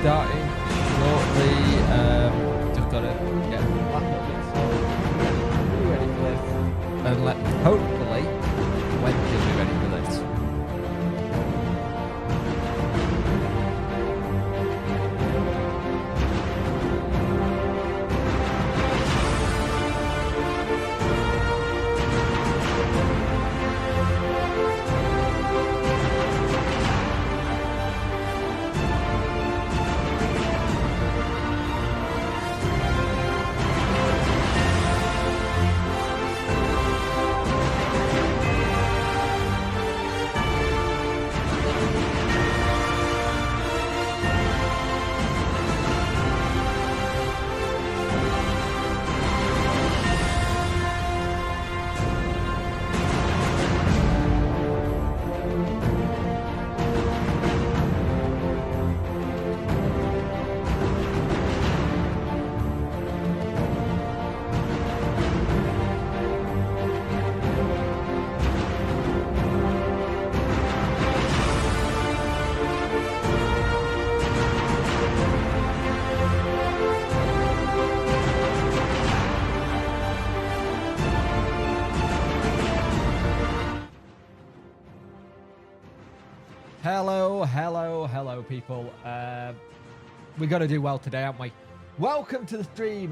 starting shortly. Just gotta get back a bit sorted. Be ready for this. And hopefully Wednesday will be ready for this. Hello, people. We got to do well today, aren't we? Welcome to the stream.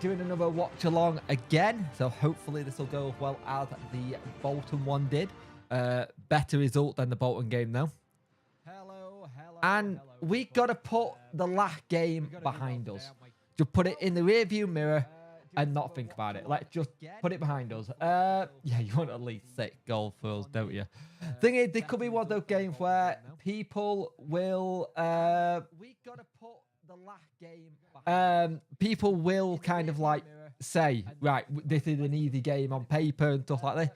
Doing another watch along again. So hopefully this will go well as the Bolton one did. Better result than the Bolton game, though. And we got to put the last game behind us. Just put it in the rearview mirror and not think about it. Let's just put it behind us. Yeah, you want at least 6 goals for us, don't you? Thing is, there could be one of those games where people will people will kind of like say, right, this is an easy game on paper and stuff like this.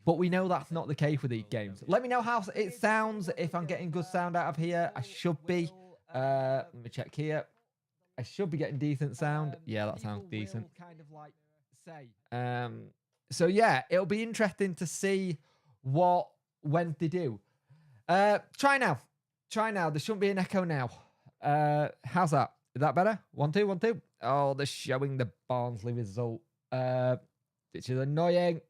But we know that's not the case with these games. Let me know how it sounds. If I'm getting good sound out of here, I should be. Let me check here. I should be getting decent sound. Yeah, that sounds decent. So yeah, it'll be interesting to see when they do. Try now. There shouldn't be an echo now. How's that? Is that better? 1 2 1 2. Oh, they're showing the Barnsley result, which is annoying.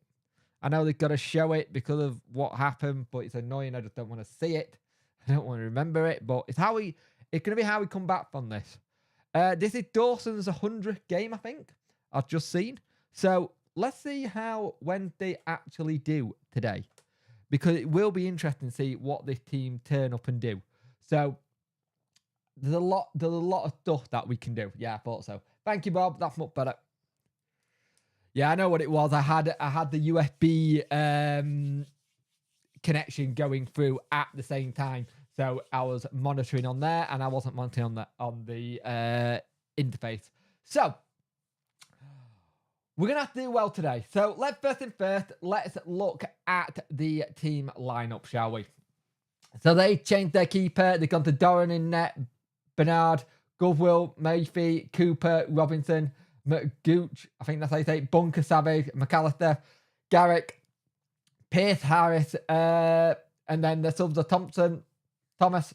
I know they've got to show it because of what happened, but it's annoying. I just don't want to see it. I don't want to remember it, but it's going to be how we come back from this. This is Dawson's 100th game, I think. I've just seen. So let's see when they actually do today, because it will be interesting to see what this team turn up and do. So there's a lot of stuff that we can do. Yeah, I thought so. Thank you, Bob. That's much better. Yeah, I know what it was. I had the USB connection going through at the same time. So I was monitoring on there, and I wasn't monitoring on the interface. So we're gonna have to do well today. So let's look at the team lineup, shall we? So they changed their keeper. They've gone to Doran in net, Bernard, Govwill, Mayfield, Cooper, Robinson, McGooch. I think that's how you say it. Bunker, Savage, McAllister, Garrick, Pierce, Harris, and then the subs are Thomas,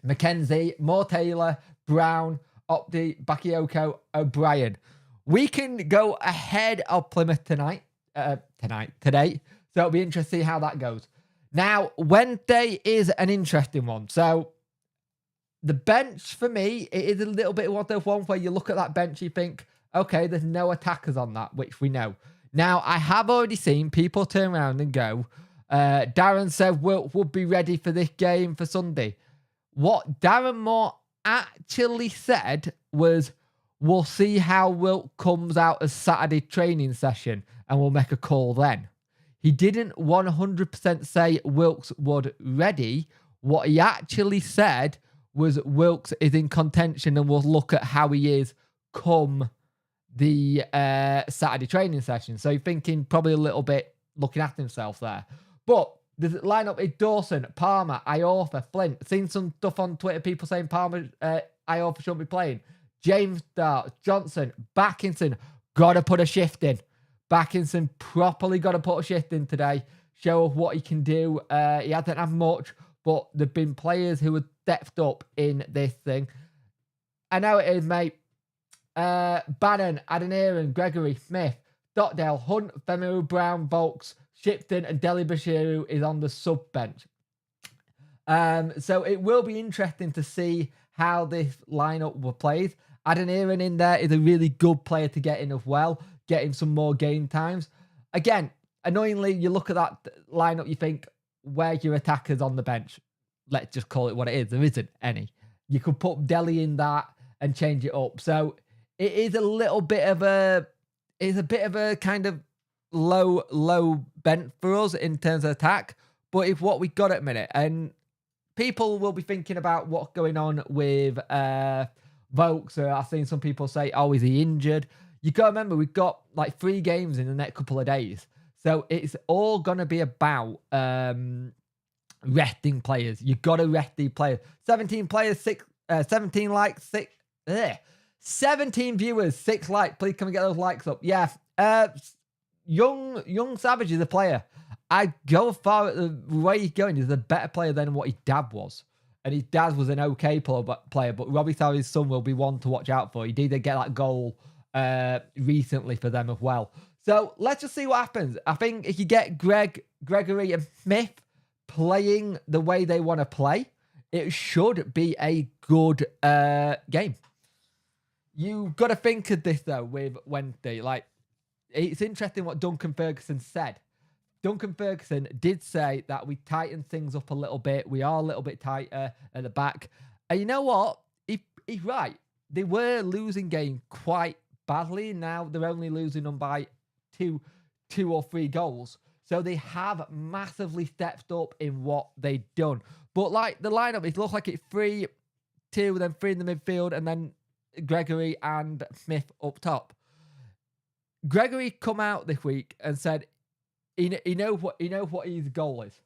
Mackenzie, Moore Taylor, Brown, Opti, Bakayoko, O'Brien. We can go ahead of Plymouth today. So it'll be interesting to see how that goes. Now, Wednesday is an interesting one. So the bench for me, it is a little bit one of those ones where you look at that bench, you think, okay, there's no attackers on that, which we know. Now, I have already seen people turn around and go, Darren said Wilt would be ready for this game for Sunday. What Darren Moore actually said was, we'll see how Wilt comes out as Saturday training session and we'll make a call then. He didn't 100% say Wilkes would ready. What he actually said was Wilkes is in contention and we'll look at how he is come the Saturday training session. So you're thinking probably a little bit looking after himself there. But the lineup is Dawson, Palmer, Iorfa, Flint. Seen some stuff on Twitter, people saying Palmer, Iorfa shouldn't be playing. James Dart, Johnson, Backinson, got to put a shift in. Backinson properly got to put a shift in today. Show what he can do. He hasn't had much, but there've been players who are stepped up in this thing. I know it is, mate. Bannon, Adeniran, Gregory, Smith, Stockdale, Hunt, Femiru, Brown, Volks, Shipton, and Deli Bashiru is on the sub bench. So it will be interesting to see how this lineup will play. Adeniran in there is a really good player to get in as well, get him some more game times. Again, annoyingly, you look at that lineup, you think, where's your attackers on the bench? Let's just call it what it is. There isn't any. You could put Deli in that and change it up. So it is a little bit of a, it's a bit of a kind of low bent for us in terms of attack, but it's what we got at the minute. And people will be thinking about what's going on with Vokes. I've seen some people say, oh, is he injured? You got to remember, we've got like 3 games in the next couple of days. So it's all going to be about resting players. You got to rest these players. 17 players, 17 likes, 17 viewers, 6 likes. Please can we get those likes up? Yeah. Young Savage is a player. I go far at the way he's going. He's a better player than what his dad was. And his dad was an okay player, but Robbie Savage's son will be one to watch out for. He did get that goal recently for them as well. So let's just see what happens. I think if you get Gregory and Smith playing the way they want to play, it should be a good game. You've got to think of this, though, with Wednesday. Like, it's interesting what Duncan Ferguson said. Duncan Ferguson did say that we tightened things up a little bit. We are a little bit tighter at the back. And you know what? He's right. They were losing game quite badly. Now they're only losing them by two or 3 goals. So they have massively stepped up in what they've done. But like the lineup, it looks like it's 3-2, then 3 in the midfield, and then Gregory and Smith up top. Gregory come out this week and said he knows what his goal is.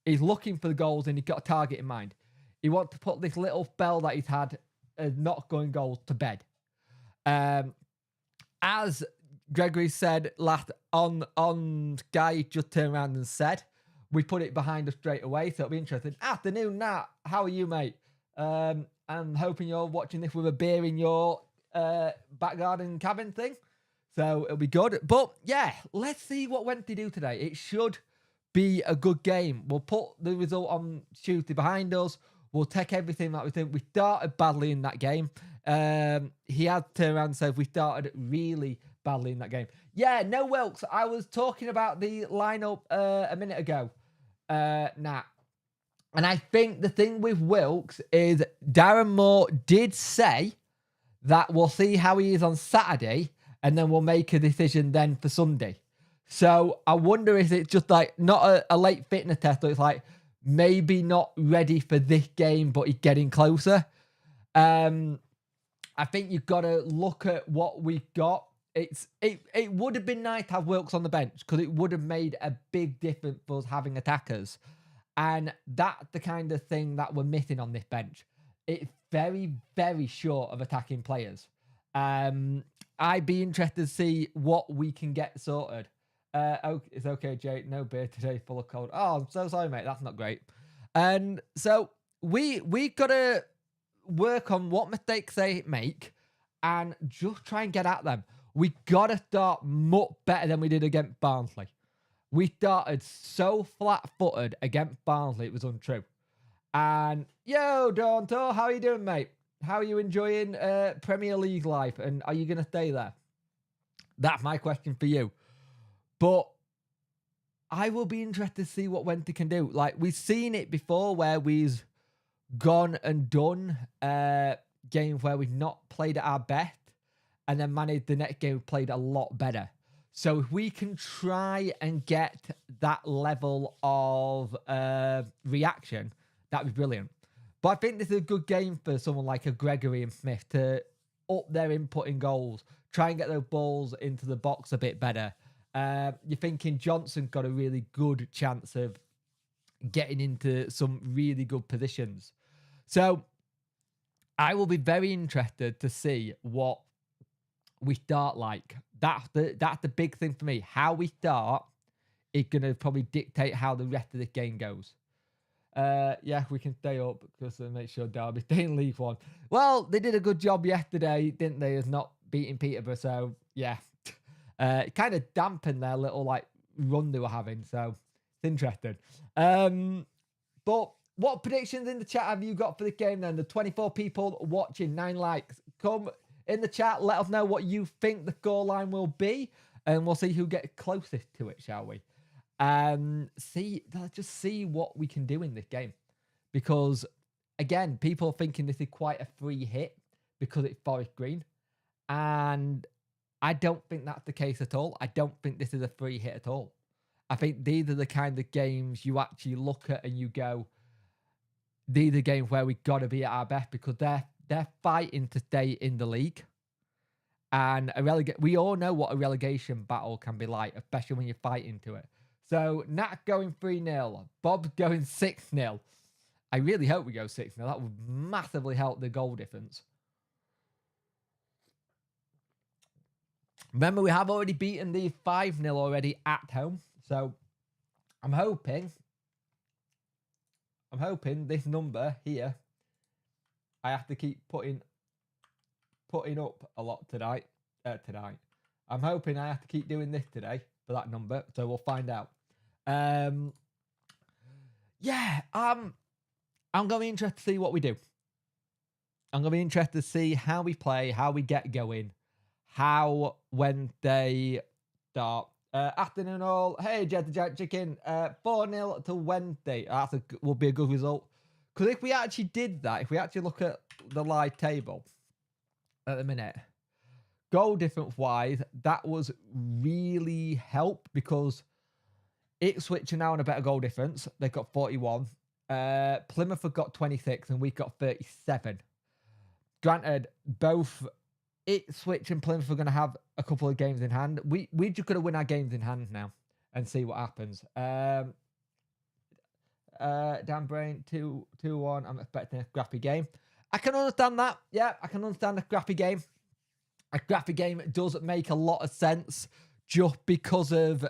He's looking for the goals and he's got a target in mind. He wants to put this little spell that he's had as not going goals to bed. As Gregory said last on Sky, just turned around and said, we put it behind us straight away. So it'll be interesting. Afternoon, Nat. How are you, mate? I'm hoping you're watching this with a beer in your back garden cabin thing. So it'll be good. But yeah, let's see what Wednesday do today. It should be a good game. We'll put the result on Tuesday behind us. We'll take everything that we think. We started badly in that game. He had turned around and said we started really badly in that game. Yeah, no Wilkes. I was talking about the lineup a minute ago. Nat. And I think the thing with Wilkes is Darren Moore did say that we'll see how he is on Saturday and then we'll make a decision then for Sunday. So I wonder if it's just like not a late fitness test, but it's like maybe not ready for this game, but he's getting closer. I think you've got to look at what we got. It would have been nice to have Wilkes on the bench because it would have made a big difference for us having attackers. And that's the kind of thing that we're missing on this bench. It's very, very short of attacking players. I'd be interested to see what we can get sorted. It's okay, Jay. No beer today, full of cold. Oh, I'm so sorry, mate. That's not great. And so we got to work on what mistakes they make and just try and get at them. We got to start much better than we did against Barnsley. We started so flat-footed against Barnsley, it was untrue. And, yo, Donto, how are you doing, mate? How are you enjoying Premier League life? And are you going to stay there? That's my question for you. But I will be interested to see what Wednesday can do. Like, we've seen it before where we've gone and done games where we've not played at our best and then managed the next game played a lot better. So if we can try and get that level of reaction, that'd be brilliant. But I think this is a good game for someone like a Gregory and Smith to up their input in goals, try and get those balls into the box a bit better. You're thinking Johnson got a really good chance of getting into some really good positions. So I will be very interested to see what we start like. That's the big thing for me. How we start is going to probably dictate how the rest of this game goes. Yeah, we can stay up because they make sure Derby stay in League One. Well, they did a good job yesterday, didn't they, as not beating Peterborough. So yeah, it kind of dampened their little like run they were having. So it's interesting. But what predictions in the chat have you got for the game then? The 24 people watching, 9 likes. Come in the chat, let us know what you think the scoreline will be, and we'll see who gets closest to it, shall we? Let's just see what we can do in this game. Because, again, people are thinking this is quite a free hit because it's Forest Green. And I don't think that's the case at all. I don't think this is a free hit at all. I think these are the kind of games you actually look at and you go, these are games where we got to be at our best because they're fighting to stay in the league. And we all know what a relegation battle can be like, especially when you're fighting to it. So Nat going 3-0, Bob going 6-0. I really hope we go 6-0. That would massively help the goal difference. Remember, we have already beaten the 5-0 already at home. So I'm hoping this number here, I have to keep putting up a lot tonight. I'm hoping I have to keep doing this today for that number. So we'll find out. Yeah, I'm going to be interested to see what we do. I'm going to be interested to see how we play, how we get going, when they start. Afternoon all. Hey, Jed the Giant Chicken. 4-0 to Wednesday. Will be a good result. Because if we actually did that, if we actually look at the live table at the minute, goal difference wise, that was really help because Ipswich are now on a better goal difference. They've got 41. Plymouth have got 26 and we've got 37. Granted, both Ipswich and Plymouth are going to have a couple of games in hand. We just got to win our games in hand now and see what happens. Dan Brain 2-1. I'm expecting a scrappy game. I can understand that. Yeah, I can understand a scrappy game. A scrappy game does make a lot of sense just because of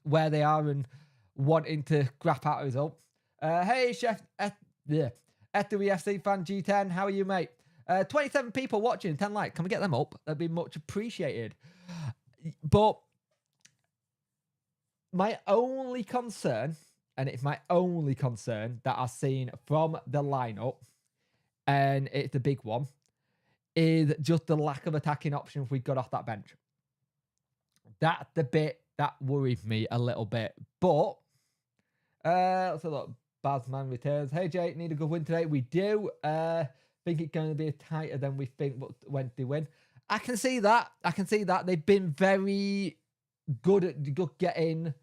where they are and wanting to scrap out a result. Hey, Chef SWFC fan G10, how are you, mate? 27 people watching, 10 likes. Can we get them up? That'd be much appreciated. But my only concern, and it's my only concern that I've seen from the lineup, and it's a big one, is just the lack of attacking options we got off that bench. That's the bit that worries me a little bit. But let's have a look. Bazman returns. Hey Jay, need a good win today. We do. Think it's going to be tighter than we think, but when they win, I can see that. They've been very good at getting.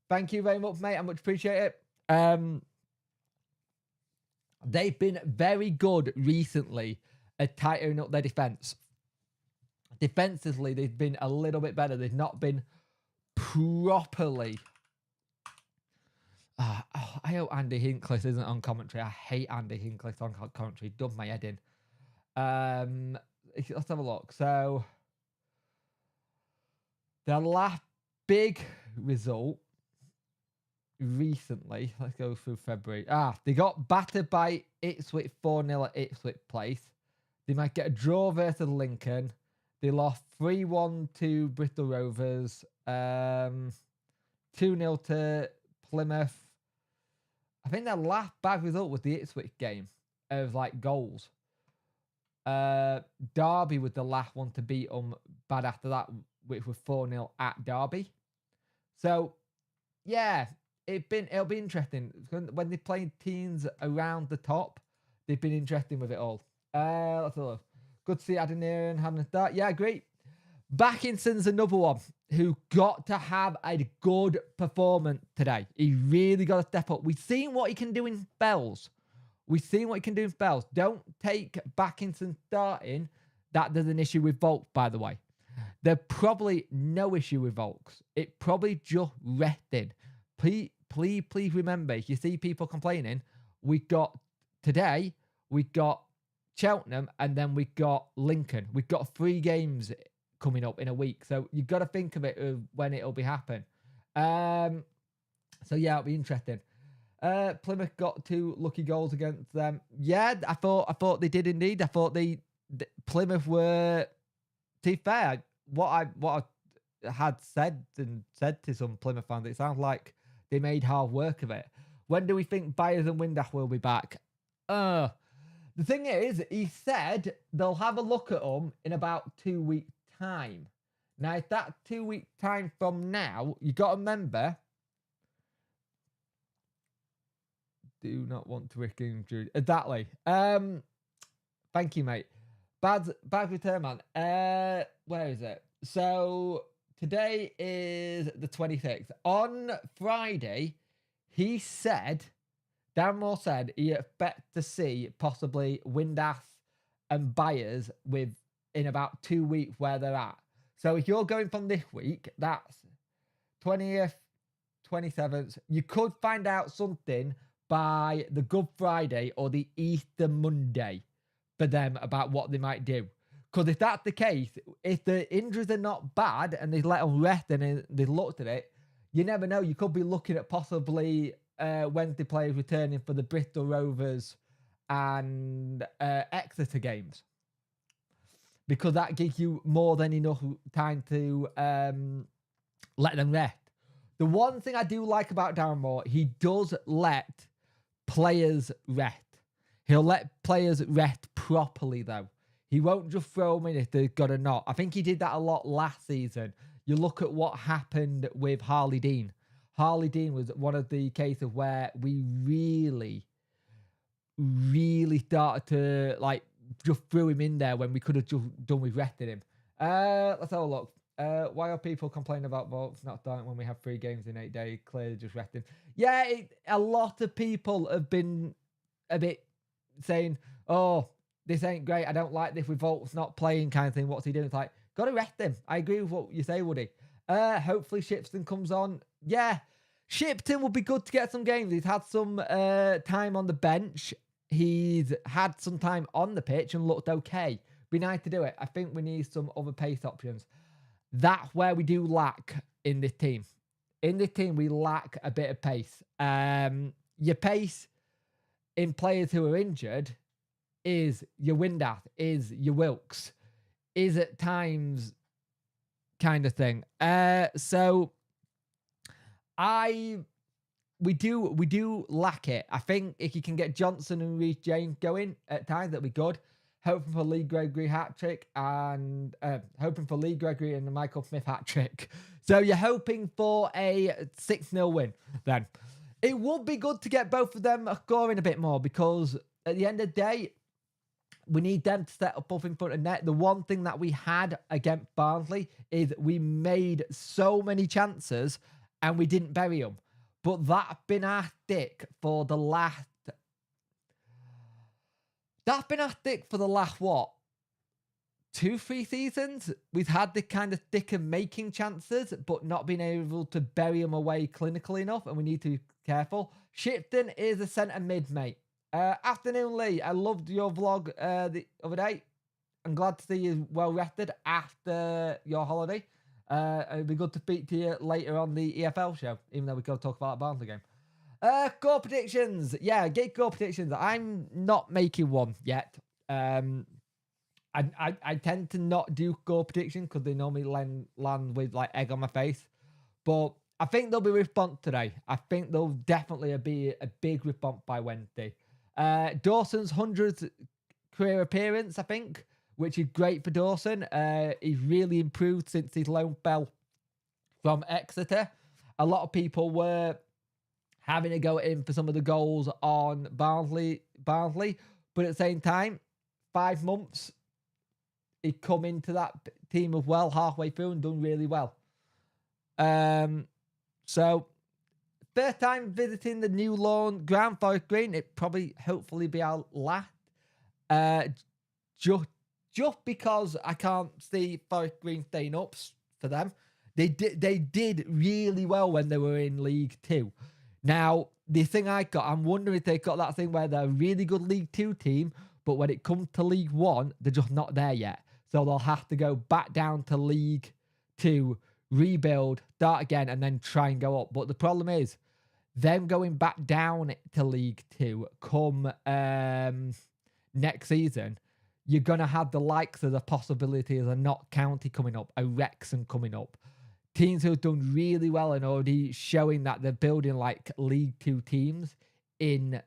Thank you very much, mate. I much appreciate it. They've been very good recently at tightening up their defense. Defensively, they've been a little bit better. They've not been properly. I hope Andy Hinkless isn't on commentary. I hate Andy Hinkless on commentary. Does my head in. Let's have a look. So, the last big result recently, let's go through February. They got battered by Ipswich 4-0 at Ipswich Place. They might get a draw versus Lincoln. They lost 3-1 to Bristol Rovers. 2-0 to Plymouth. I think their last bad result was the Ipswich game of like goals. Derby was the last one to beat them bad after that, which was 4-0 at Derby. So, yeah, it'll be interesting. When they play teams around the top, they've been interesting with it all. Let's have a look. Good to see Adeniran having a start. Yeah, great. Backinson's another one who got to have a good performance today. He really got to step up. We've seen what he can do in spells. Don't take Backinson starting. That there's an issue with Volks, by the way. There's probably no issue with Volks. It probably just resting. Please remember, if you see people complaining, we got Cheltenham and then we got Lincoln. We've got 3 games coming up in a week. So you've got to think of it when it'll be happen. So yeah, it'll be interesting. Plymouth got 2 lucky goals against them. Yeah, I thought they did indeed. I thought Plymouth were, to be fair, what I had said to some Plymouth fans, it sounds like they made hard work of it. When do we think Byers and Windass will be back? The thing is, he said they'll have a look at them in about 2 weeks' time. Now, if that 2 week time from now, you got to remember, do not want to risk injury. Exactly. Thank you, mate. Bad return, man. Where is it? So today is the 26th. On Friday, Darren Moore said he expects to see possibly Windass and Byers in about 2 weeks where they're at. So if you're going from this week, that's 20th, 27th, you could find out something by the Good Friday or the Easter Monday for them about what they might do. Because if that's the case, if the injuries are not bad and they let them rest and they looked at it, you never know. You could be looking at possibly Wednesday players returning for the Bristol Rovers and Exeter games. Because that gives you more than enough time to let them rest. The one thing I do like about Darren Moore, he does let players rest. He'll let players rest properly, though. He won't just throw them in if they've got a knot. I think he did that a lot last season. You look at what happened with Harley Dean. Harley Dean was one of the cases where we really, really started to, just threw him in there when we could have just done with resting him. Let's have a look. Why are people complaining about votes not starting when we have 3 games in 8 days? Clearly just resting. Yeah, a lot of people have been a bit saying, oh, this ain't great. I don't like this with votes not playing kind of thing. What's he doing? It's like, got to rest him. I agree with what you say, Woody. Hopefully Shipton comes on. Yeah, Shipton will be good to get some games. He's had some time on the bench. He's had some time on the pitch and looked okay. Be nice to do it. I think we need some other pace options. That's where we do lack in this team. In this team, we lack a bit of pace. Your pace in players who are injured is your Windass, is your Wilkes, is at times kind of thing. So we do lack it. I think if you can get Johnson and Reece James going at times, that'd be good. Hoping for Lee Gregory hat-trick and hoping for Lee Gregory and the Michael Smith hat-trick. So you're hoping for a 6-0 win then. It would be good to get both of them scoring a bit more because at the end of the day, we need them to set up in front of net. The one thing that we had against Barnsley is we made so many chances and we didn't bury them. But that's been our stick for the last... That's been our stick for the last, what? 2-3 seasons? We've had the kind of stick of making chances, but not being able to bury them away clinically enough, and we need to be careful. Shipton is a centre mid, mate. Afternoon, Lee. I loved your vlog the other day. I'm glad to see you well rested after your holiday. It'd be good to speak to you later on the EFL show, even though we could talk about that Barnsley game. Goal predictions. Yeah, get goal predictions. I'm not making one yet. I tend to not do goal predictions because they normally land with like egg on my face. But I think there'll be a response today. I think there'll definitely be a big response by Wednesday. Dawson's 100th career appearance, I think, which is great for Dawson. He's really improved since his loan spell from Exeter. A lot of people were having to go in for some of the goals on Barnsley, but at the same time, 5 months, he'd come into that team as well halfway through and done really well. So, first time visiting the new lawn ground, Forest Green. It probably, hopefully, be our last. Just because I can't see Forest Green staying up for them. They did really well when they were in League 2. Now, the thing I'm wondering if they've got that thing where they're a really good League 2 team, but when it comes to League 1, they're just not there yet. So they'll have to go back down to League 2, rebuild, start again, and then try and go up. But the problem is, them going back down to League Two come next season, you're going to have the likes of the possibilities of Notts County coming up, a Wrexham coming up. Teams who have done really well and already showing that they're building like League Two teams in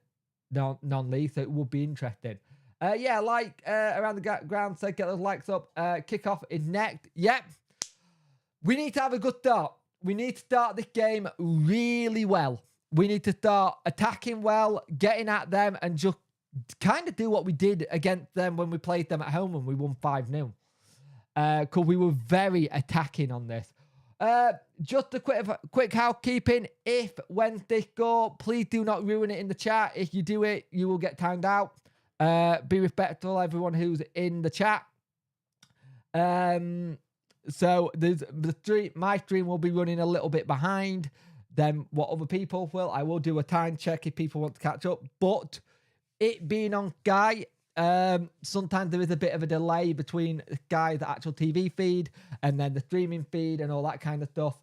non-league, so it will be interesting. Yeah, around the ground, so get those likes up. Kickoff is next. Yep. We need to have a good start. We need to start this game really well. We need to start attacking well, getting at them, and just kind of do what we did against them when we played them at home and we won 5-0. Because we were very attacking on this. Just a quick housekeeping. If Wednesday score, please do not ruin it in the chat. If you do it, you will get timed out. Be respectful, everyone who's in the chat. So my stream will be running a little bit behind than what other people will. I will do a time check if people want to catch up, but it being on Sky, sometimes there is a bit of a delay between Sky's actual TV feed and then the streaming feed and all that kind of stuff.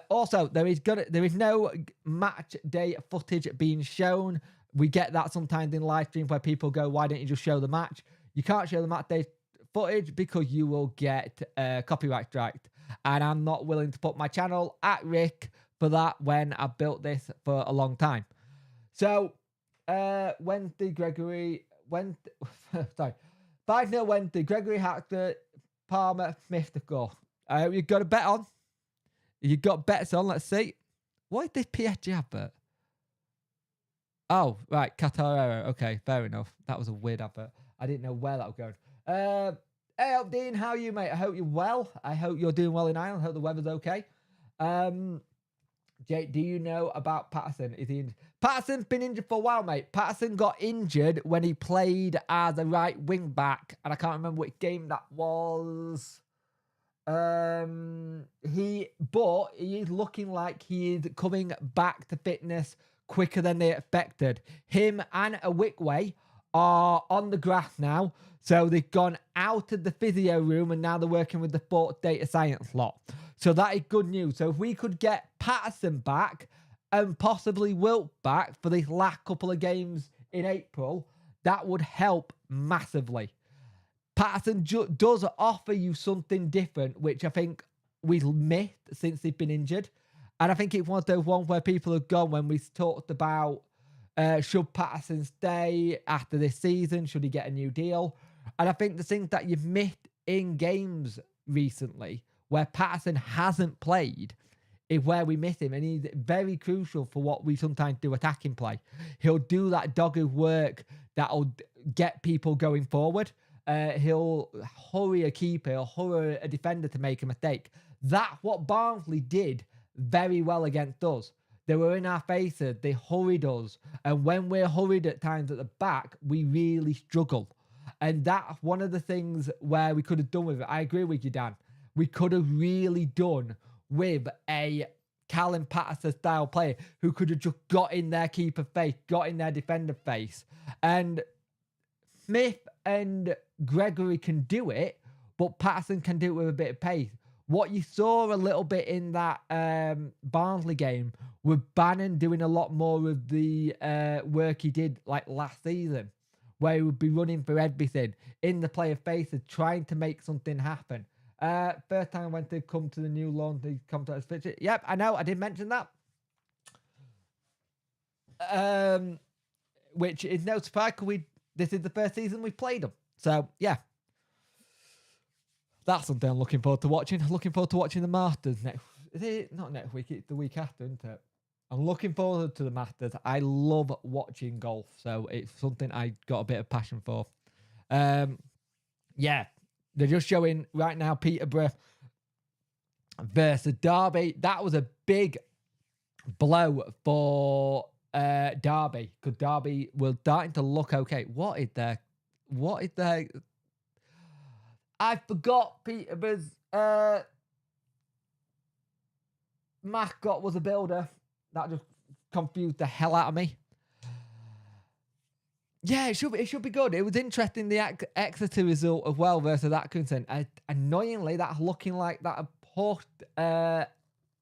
Also, there is no match day footage being shown. We get that sometimes in live stream where people go, "Why don't you just show the match?" You can't show the match day footage because you will get copyright striked, and I'm not willing to put my channel at risk for that when I built this for a long time. So Wednesday, sorry, 5-0 Wednesday, Gregory Hackster, Palmer, Smith to score. You've got a bet on. You've got bets on. Let's see. What is this PSG advert? Oh, right, Qatar. Okay, fair enough. That was a weird advert. I didn't know where that was going. Hey, Dean, how are you, mate? I hope you're well. I hope you're doing well in Ireland. I hope the weather's okay. Jake, do you know about Patterson? Is he injured? Patterson's been injured for a while, mate. Patterson got injured when he played as a right wing back, and I can't remember which game that was. He is looking like he is coming back to fitness quicker than they expected. Him and Awickway are on the grass now, so they've gone out of the physio room and now they're working with the sports data science lot. So that is good news. So if we could get Patterson back and possibly Wilt back for these last couple of games in April, that would help massively. Patterson does offer you something different, which I think we've missed since they've been injured. And I think it's one of those ones where people have gone when we talked about should Patterson stay after this season? Should he get a new deal? And I think the things that you've missed in games recently where Patterson hasn't played is where we miss him. And he's very crucial for what we sometimes do attacking play. He'll do that dogged work that'll get people going forward. He'll hurry a keeper, he'll hurry a defender to make a mistake. That's what Barnsley did very well against us. They were in our faces, they hurried us. And when we're hurried at times at the back, we really struggle. And that's one of the things where we could have done with it. I agree with you, Dan. We could have really done with a Callum Patterson style player who could have just got in their keeper face, got in their defender face. And Smith and Gregory can do it, but Patterson can do it with a bit of pace. What you saw a little bit in that Barnsley game with Bannon doing a lot more of the work he did like last season, where he would be running for everything in the player faces, trying to make something happen. First time when they come to the new lawn, they come to us. Yep, I know, I did mention that. Which is no surprise because this is the first season we've played them. So, yeah. That's something I'm looking forward to watching. I'm looking forward to watching the Masters next. Is it not next week? It's the week after, isn't it? I'm looking forward to the Masters. I love watching golf, so it's something I got a bit of passion for. Yeah, they're just showing right now Peterborough versus Derby. That was a big blow for Derby because Derby were starting to look okay. What is their? I forgot Peterborough's mascot was a builder. That just confused the hell out of me. Yeah, it should be good. It was interesting, the Exeter result as well versus Atkinson. Annoyingly, that's looking like that pushed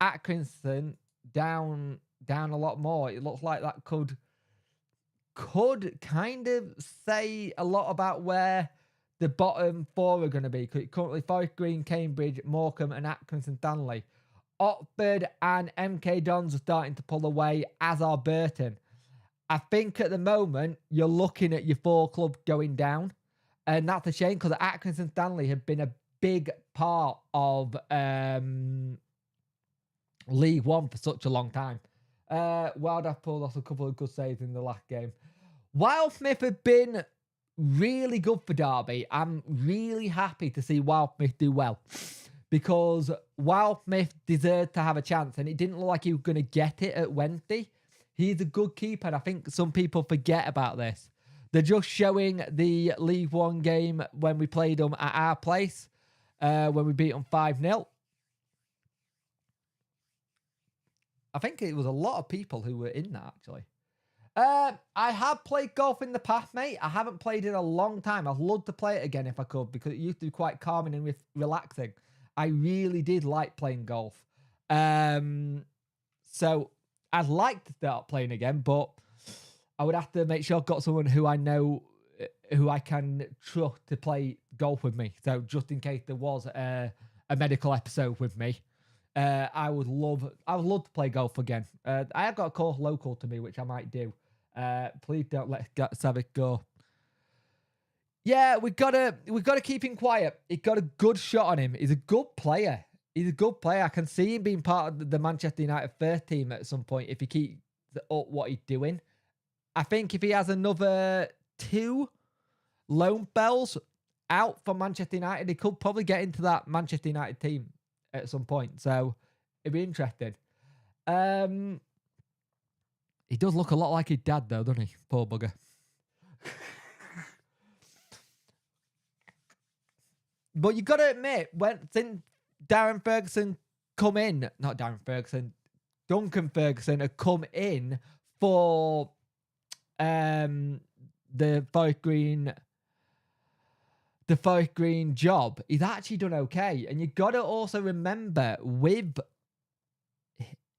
Atkinson down down a lot more. It looks like that could kind of say a lot about where the bottom 4 are going to be. Currently, Forest Green, Cambridge, Morecambe and Atkinson Stanley. Oxford and MK Dons are starting to pull away, as are Burton. I think at the moment, you're looking at your 4 clubs going down. And that's a shame because Atkinson Stanley have been a big part of League One for such a long time. Wildaf pulled off a couple of good saves in the last game. Wildsmith have been really good for Derby. I'm really happy to see Wildsmith do well because Wildsmith deserved to have a chance and it didn't look like he was going to get it at Wednesday. He's a good keeper and I think some people forget about this. They're just showing the League One game when we played them at our place, when we beat them 5-0. I think it was a lot of people who were in that, actually. I have played golf in the past, mate. I haven't played in a long time. I'd love to play it again if I could because it used to be quite calming and relaxing. I really did like playing golf. So I'd like to start playing again, but I would have to make sure I've got someone who I know, who I can trust to play golf with me. So just in case there was a medical episode with me. I would love to play golf again. I have got a course local to me, which I might do. Please don't let Savic go. Yeah, we gotta keep him quiet. He got a good shot on him. He's a good player. I can see him being part of the Manchester United first team at some point if he keeps up what he's doing. I think if he has another 2 loan spells out for Manchester United, he could probably get into that Manchester United team at some point. So it'd be interesting. He does look a lot like his dad though, doesn't he? Poor bugger. But you got to admit, since Duncan Ferguson had come in for the Forest Green job, he's actually done okay. And you got to also remember with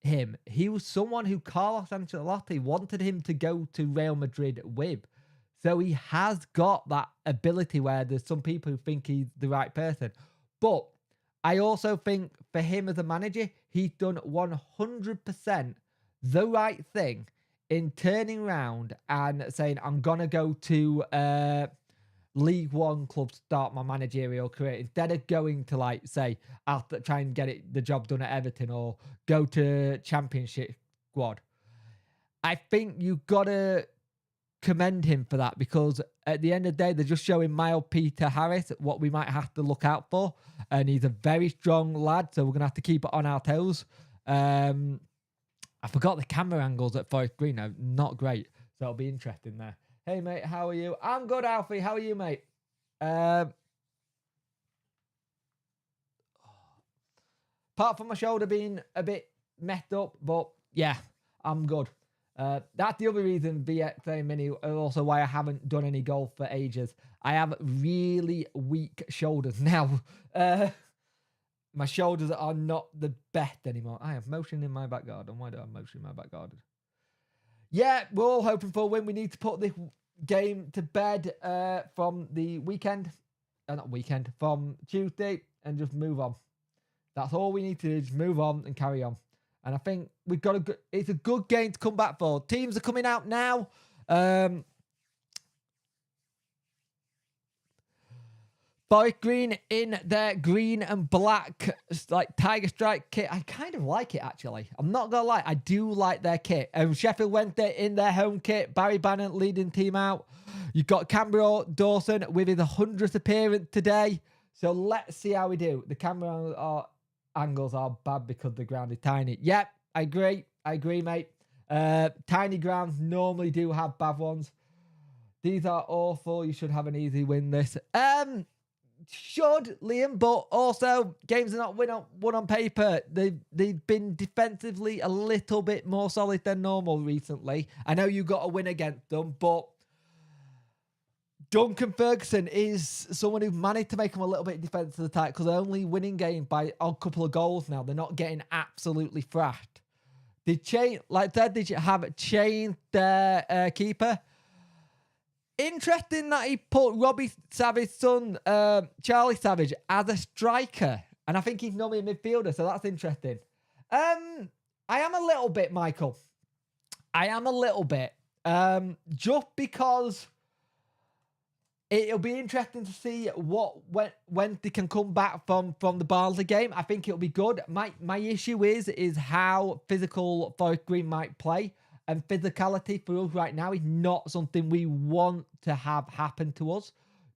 him, he was someone who Carlos Ancelotti wanted him to go to Real Madrid with. So he has got that ability where there's some people who think he's the right person. But I also think for him as a manager, he's done 100% the right thing in turning around and saying, I'm going to go to League One club to start my managerial career. Instead of going to, like, say, I'll try and get the job done at Everton or go to Championship squad. I think you've got to commend him for that because at the end of the day, they're just showing Miles Peter Harris what we might have to look out for. And he's a very strong lad, so we're going to have to keep it on our toes. I forgot the camera angles at Forest Green. Now, not great. So it'll be interesting there. Hey, mate, how are you? I'm good, Alfie. How are you, mate? Apart from my shoulder being a bit messed up, but yeah, I'm good. That's the other reason BXA Mini, also why I haven't done any golf for ages. I have really weak shoulders now. My shoulders are not the best anymore. I have motion in my back garden. Why do I have motion in my back garden? Yeah, we're all hoping for a win. We need to put this game to bed from the weekend. From Tuesday and just move on. That's all we need to do, just move on and carry on. And I think we've got it's a good game to come back for. Teams are coming out now. Forest Green in their green and black, like Tiger Strike kit. I kind of like it, actually. I'm not going to lie. I do like their kit. Sheffield Wednesday in their home kit. Barry Bannon leading team out. You've got Canberra Dawson with his 100th appearance today. So let's see how we do. The camera angles are bad because the ground is tiny. Yep, I agree. I agree, mate. Tiny grounds normally do have bad ones. These are awful. You should have an easy win this. Should, Liam, but also games are not won on paper. They've been defensively a little bit more solid than normal recently. I know you got a win against them, but Duncan Ferguson is someone who managed to make them a little bit defensively tight because they're only winning games by a couple of goals now. They're not getting absolutely thrashed. They changed, like I said, they have changed their keeper. Interesting that he put Robbie Savage's son, Charlie Savage, as a striker. And I think he's normally a midfielder, so that's interesting. I am a little bit, Michael. I am a little bit. Just because it'll be interesting to see when they can come back from the Barnsley game. I think it'll be good. My issue is how physical Forest Green might play. And physicality for us right now is not something we want to have happen to us.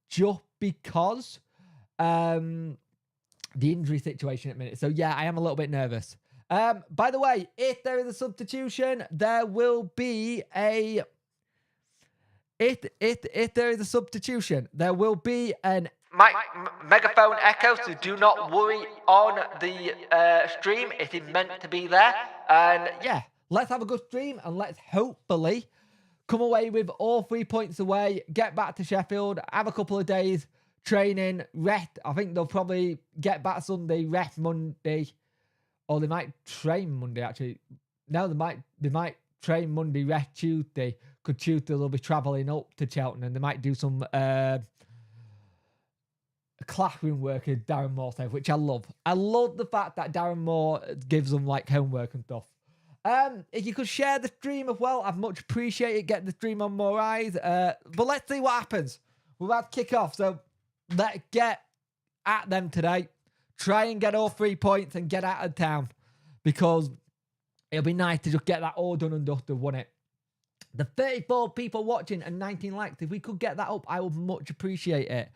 Just because the injury situation at the minute. So yeah, I am a little bit nervous. By the way, if there is a substitution, there will be a... If there is a substitution, there will be an megaphone echo, so do not worry on the stream. It is meant to be there. And yeah, let's have a good stream and let's hopefully come away with all 3 points away, get back to Sheffield, have a couple of days training, rest. I think they'll probably get back Sunday, rest Monday, or they might train Monday actually. No, they might train Monday, rest Tuesday. Because Tuesday they'll be travelling up to Cheltenham. They might do some classroom work in Darren Moore said, which I love. I love the fact that Darren Moore gives them like homework and stuff. If you could share the stream as well, I'd much appreciate it. Get the stream on more eyes. But let's see what happens. We're about to kick off, so let's get at them today. Try and get all 3 points and get out of town, because it'll be nice to just get that all done and dusted, wouldn't it? The 34 people watching and 19 likes. If we could get that up, I would much appreciate it.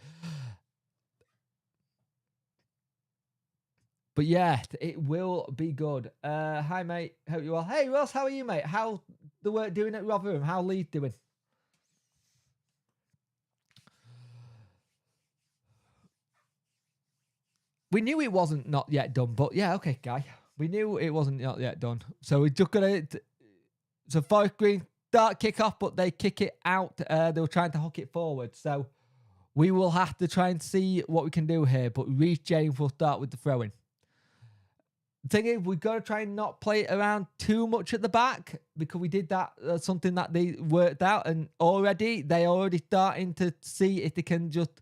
But yeah, it will be good. Hi, mate. Hope you're well. Hey, Ross, how are you, mate? How's the work doing at Rotherham? How Leeds doing? We knew it wasn't not yet done, but yeah, okay, guy. We knew it wasn't not yet done. So we're just going to... So Forest Green start kick off, but they kick it out. They were trying to hook it forward. So we will have to try and see what we can do here. But Reece James will start with the throw-in. The thing is, we've got to try and not play it around too much at the back, because we did that, something that they worked out. And they're already starting to see if they can just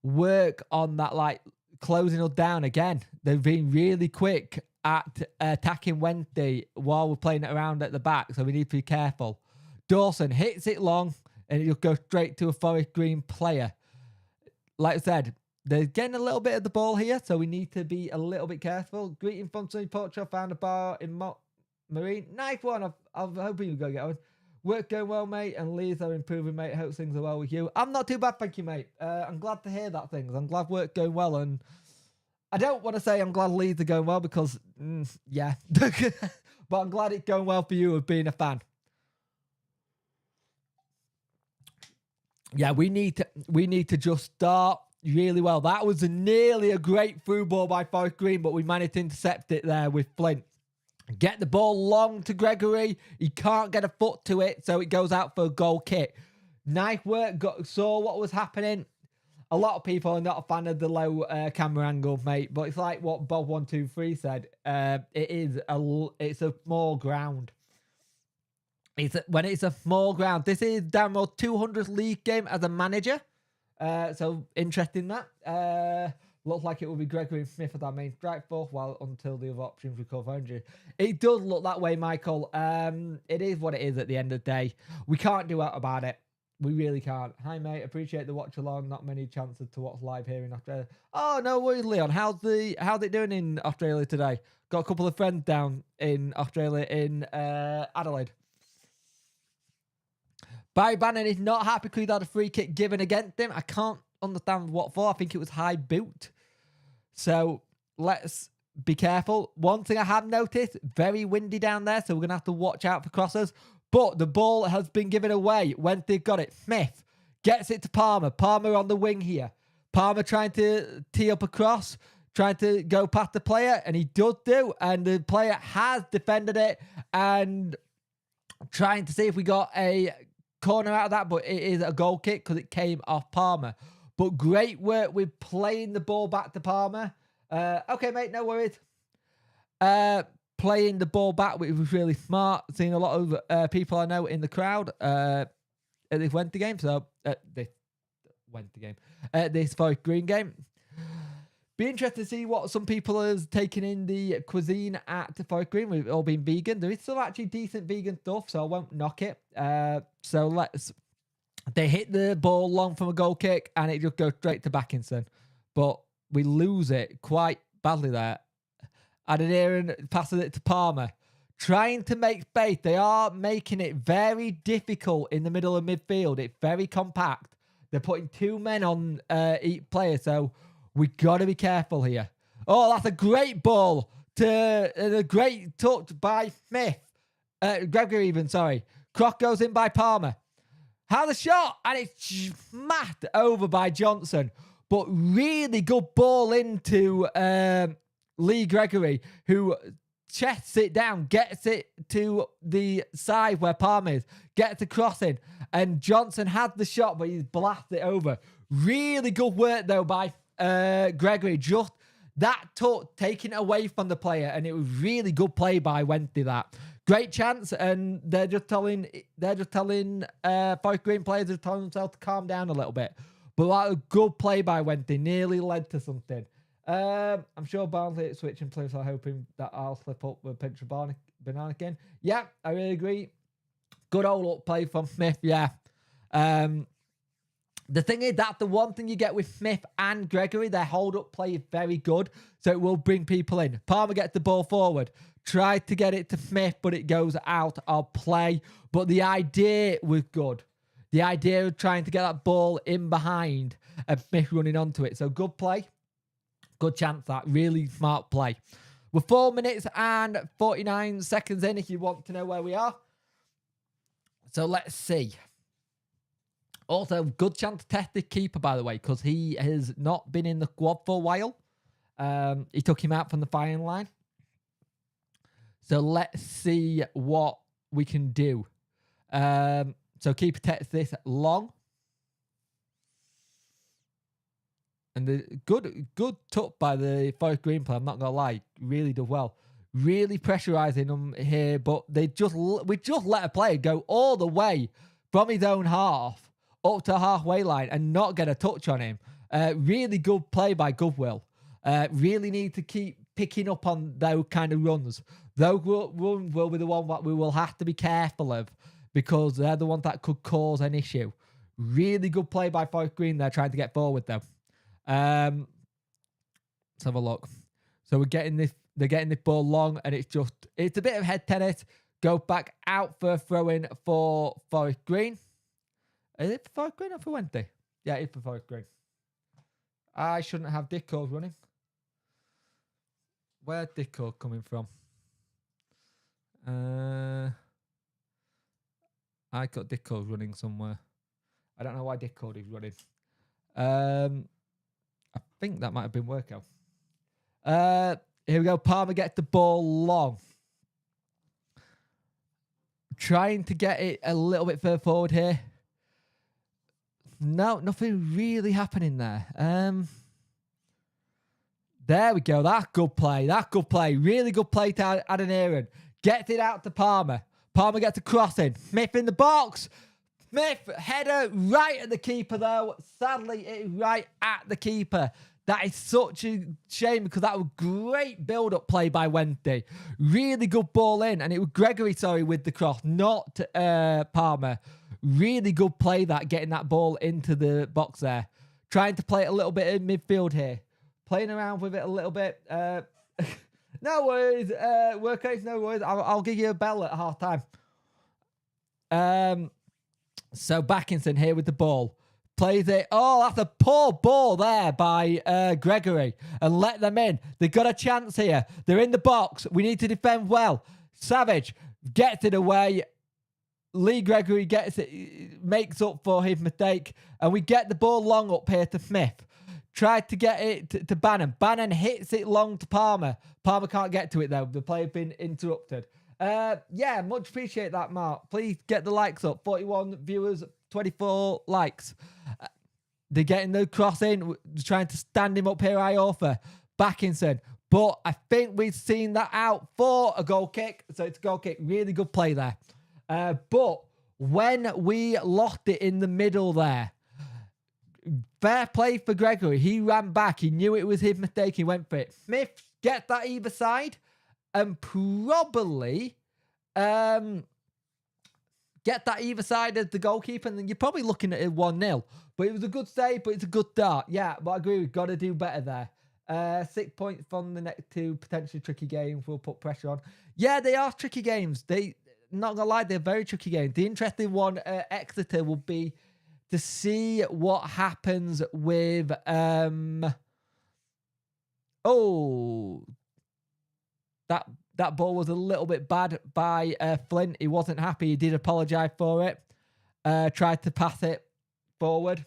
work on that, like closing us down again. They've been really quick at attacking Wednesday while we're playing it around at the back, so we need to be careful. Dawson hits it long, and it'll go straight to a Forest Green player. Like I said, they're getting a little bit of the ball here, so we need to be a little bit careful. Greeting from Sunny Portrait, found a bar in Marine. Nice one. I'm hoping you're going to get one. Work going well, mate, and Leeds are improving, mate. Hope things are well with you. I'm not too bad, thank you, mate. I'm glad to hear that things. I'm glad work going well, and I don't want to say I'm glad Leeds are going well because, yeah. But I'm glad it's going well for you of being a fan. Yeah, we need to just start really well. That was nearly a great through ball by Forest Green, but we managed to intercept it there with Flint. Get the ball long to Gregory. He can't get a foot to it, so it goes out for a goal kick. Nice work. Saw what was happening. A lot of people are not a fan of the low camera angle, mate, but it's like what Bob123 said. It's a small ground. When it's a small ground. This is Darren's 200th league game as a manager. So interesting that. Looks like it will be Gregory Smith at our main strike force until the other options recover injury. It does look that way, Michael. It is what it is at the end of the day. We can't do out about it. We really can't. Hi, mate. Appreciate the watch along. Not many chances to watch live here in Australia. Oh, no worries, Leon. How's it doing in Australia today? Got a couple of friends down in Australia in Adelaide. Barry Bannon is not happy because he had a free kick given against him. I can't understand what for. I think it was high boot. So let's be careful. One thing I have noticed, very windy down there, so we're going to have to watch out for crossers. But the ball has been given away. When they got it, Smith gets it to Palmer. Palmer on the wing here. Palmer trying to tee up a cross, trying to go past the player, and he does do. And the player has defended it and trying to see if we got a corner out of that, but it is a goal kick because it came off Palmer. But great work with playing the ball back to Palmer. Okay, mate, no worries. playing the ball back, which was really smart. Seeing a lot of people I know in the crowd at this Wednesday game. So this Forest Green game. Be interested to see what some people have taken in the cuisine at Forest Green. We've all been vegan. There is still actually decent vegan stuff, so I won't knock it. They hit the ball long from a goal kick, and it just goes straight to Backinson. But we lose it quite badly there. Adeniran passes it to Palmer. Trying to make space. They are making it very difficult in the middle of midfield. It's very compact. They're putting 2 men on each player, so we got to be careful here. Oh, that's a great ball a great touch by Smith. Gregory even, sorry. Croc goes in by Palmer. Has a shot, and it's smashed over by Johnson. But really good ball into Lee Gregory, who chests it down, gets it to the side where Palmer is, gets a crossing, and Johnson had the shot, but he's blasted it over. Really good work, though, by Gregory. Just that touch taken away from the player, and it was really good play by Wednesday, that. Great chance, and they're just telling Forest Green players, they're telling themselves to calm down a little bit. But that was a good play by Wednesday, nearly led to something. I'm sure Barnsley switching players are hoping that I'll slip up with a pinch of banana again. Yeah, I really agree. Good old up play from Smith, yeah. The thing is, that's the one thing you get with Smith and Gregory. Their hold-up play is very good, so it will bring people in. Palmer gets the ball forward. Tried to get it to Smith, but it goes out of play. But the idea was good. The idea of trying to get that ball in behind and Smith running onto it. So good play. Good chance, that. Really smart play. We're 4 minutes and 49 seconds in if you want to know where we are. So let's see. Also, good chance to test the keeper, by the way, because he has not been in the squad for a while. He took him out from the firing line. So let's see what we can do. So keeper tests this long. And the good touch by the Forest Green player, I'm not going to lie. Really did well. Really pressurising them here, but we just let a player go all the way from his own half up to halfway line and not get a touch on him. Really good play by Goodwill. Really need to keep picking up on those kind of runs. Those runs will be the one that we will have to be careful of because they're the ones that could cause an issue. Really good play by Forest Green. They're trying to get forward though. Let's have a look. So they're getting this ball long, and it's a bit of head tennis. Go back out for a throw-in for Forest Green. Is it for Forest Green or for Wednesday? Yeah, it's for Forest Green. I shouldn't have Dick Cole running. Where's Dick Cole coming from? I got Dick Cole running somewhere. I don't know why Dick Cole is running. I think that might have been workout. Here we go. Palmer gets the ball long. Trying to get it a little bit further forward here. No, nothing really happening there. There we go. That's good play. Really good play to Adeniran. Gets it out to Palmer. Palmer gets a crossing. Smith in the box. Smith, header right at the keeper, though. Sadly, it is right at the keeper. That is such a shame because that was great build-up play by Wednesday. Really good ball in. And it was Gregory, with the cross, not Palmer. Really good play, getting that ball into the box there. Trying to play it a little bit in midfield here. Playing around with it a little bit. No worries. Workers, no worries. I'll give you a bell at half time. So Backinson here with the ball. Plays it. Oh, that's a poor ball there by Gregory. And let them in. They've got a chance here. They're in the box. We need to defend well. Savage gets it away. Lee Gregory gets it, makes up for his mistake. And we get the ball long up here to Smith. Tried to get it to Bannon. Bannon hits it long to Palmer. Palmer can't get to it, though. The player's been interrupted. Yeah, much appreciate that, Mark. Please get the likes up. 41 viewers, 24 likes. They're getting the cross in. Trying to stand him up here, Iorfa. Backinson. But I think we've seen that out for a goal kick. So it's a goal kick. Really good play there. But when we lost it in the middle there, fair play for Gregory. He ran back. He knew it was his mistake. He went for it. Smith get that either side and probably get that either side of the goalkeeper. And then you're probably looking at it 1-0. But it was a good save, but it's a good start. Yeah, but I agree. We've got to do better there. 6 points from the next two potentially tricky games. We'll put pressure on. Yeah, they are tricky games. Not gonna lie, they're very tricky games. The interesting one at Exeter will be to see what happens with that ball was a little bit bad by Flint. He wasn't happy. He did apologise for it. Tried to pass it forward.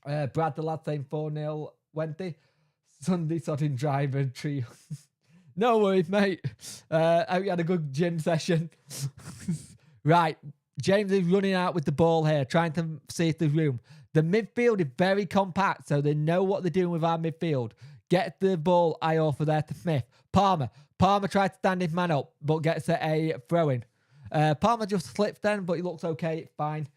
Brad the lad saying 4-0 Wendy. Sunday sodding driver trio. No worries, mate. I hope you had a good gym session. Right. James is running out with the ball here, trying to see if there's room. The midfield is very compact, so they know what they're doing with our midfield. Get the ball over there to Smith. Palmer tried to stand his man up, but gets a throw-in. Palmer just slips then, but he looks okay. It's fine.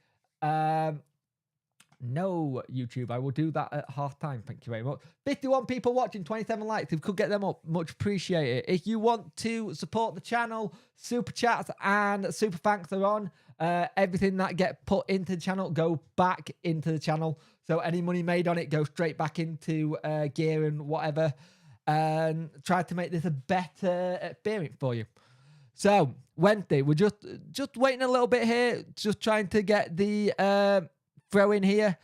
No, YouTube. I will do that at half time. Thank you very much. 51 people watching, 27 likes. If we could get them up, much appreciated. If you want to support the channel, super chats and super thanks are on. Everything that get put into the channel go back into the channel. So any money made on it goes straight back into gear and whatever. And try to make this a better experience for you. So Wednesday, we're just waiting a little bit here. Just trying to get the throw in here.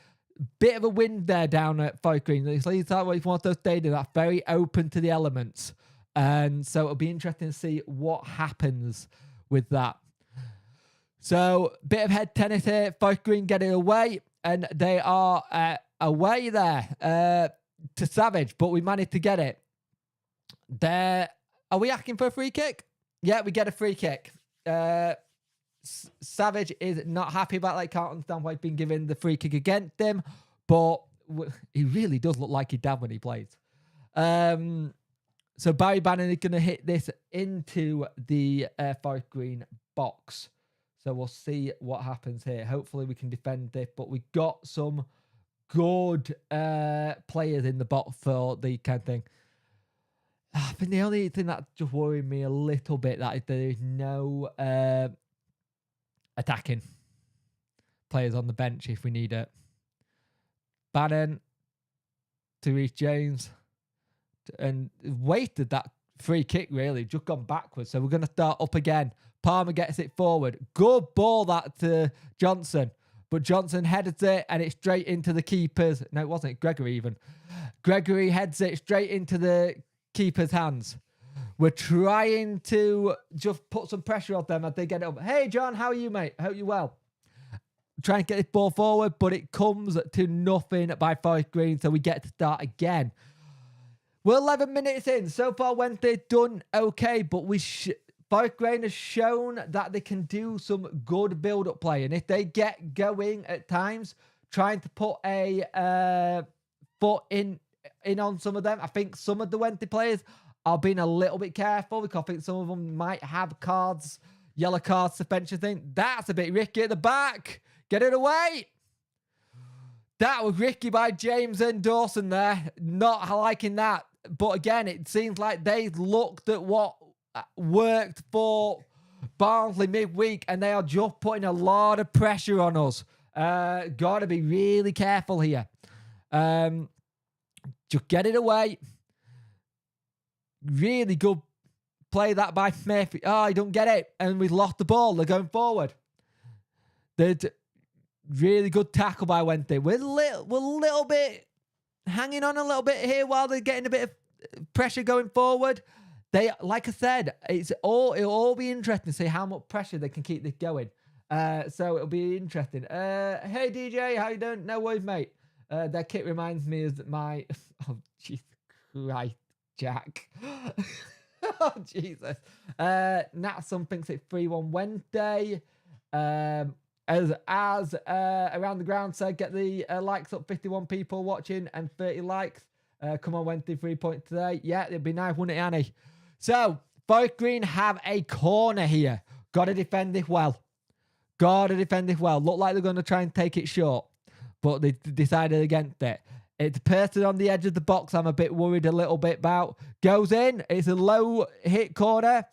Bit of a wind there down at Forest Green. It's like one of those stadiums that's very open to the elements. And so it'll be interesting to see what happens with that. So bit of head tennis here. Forest Green get it away. And they are away there to Savage. But we managed to get it. There. Are we asking for a free kick? Yeah, we get a free kick. Savage is not happy about that. Can't understand why he's been given the free kick against him, but he really does look like his dad when he plays. So Barry Bannon is going to hit this into the Forest Green box. So we'll see what happens here. Hopefully we can defend this, but we got some good players in the box for the kind of thing. I think the only thing that just worried me a little bit that is there is no attacking players on the bench if we need it. Bannon to Reece James and wasted that free kick really, just gone backwards. So we're going to start up again. Palmer gets it forward. Good ball that to Johnson, but Johnson headed it and it's straight into the keepers. No, it wasn't. Gregory even. Gregory heads it straight into the keeper's hands. We're trying to just put some pressure on them as they get it up. Hey, John, how are you, mate? Hope you're well. Trying to get this ball forward, but it comes to nothing by Forest Green, so we get to start again. We're 11 minutes in. So far, Wednesday done okay, but Forest Green has shown that they can do some good build-up play. And if they get going at times, trying to put a foot in on some of them, I think some of the Wednesday players are being a little bit careful because I think some of them might have cards, yellow cards, suspension thing. That's a bit risky at the back. Get it away. That was risky by James and Dawson there. Not liking that. But again, it seems like they looked at what worked for Barnsley midweek and they are just putting a lot of pressure on us. Got to be really careful here. Just get it away. Really good play that by Smith. Oh, he don't get it. And we lost the ball. They're going forward. Really good tackle by Wednesday. We're a little bit hanging on a little bit here while they're getting a bit of pressure going forward. They, like I said, it'll all be interesting to see how much pressure they can keep this going. So it'll be interesting. Hey DJ, how you doing? No worries, mate. That kit reminds me of my oh Jesus Christ, Jack. Oh Jesus. Natson thinks it's 3-1 Wednesday. As around the ground said, get the likes up, 51 people watching and 30 likes. Come on, Wednesday, 3 points today. Yeah, it'd be nice, wouldn't it, Annie? So, Forest Green have a corner here. Got to defend it well. Got to defend it well. Look like they're going to try and take it short, but they decided against it. It's a person on the edge of the box I'm a bit worried a little bit about. Goes in. It's a low hit corner.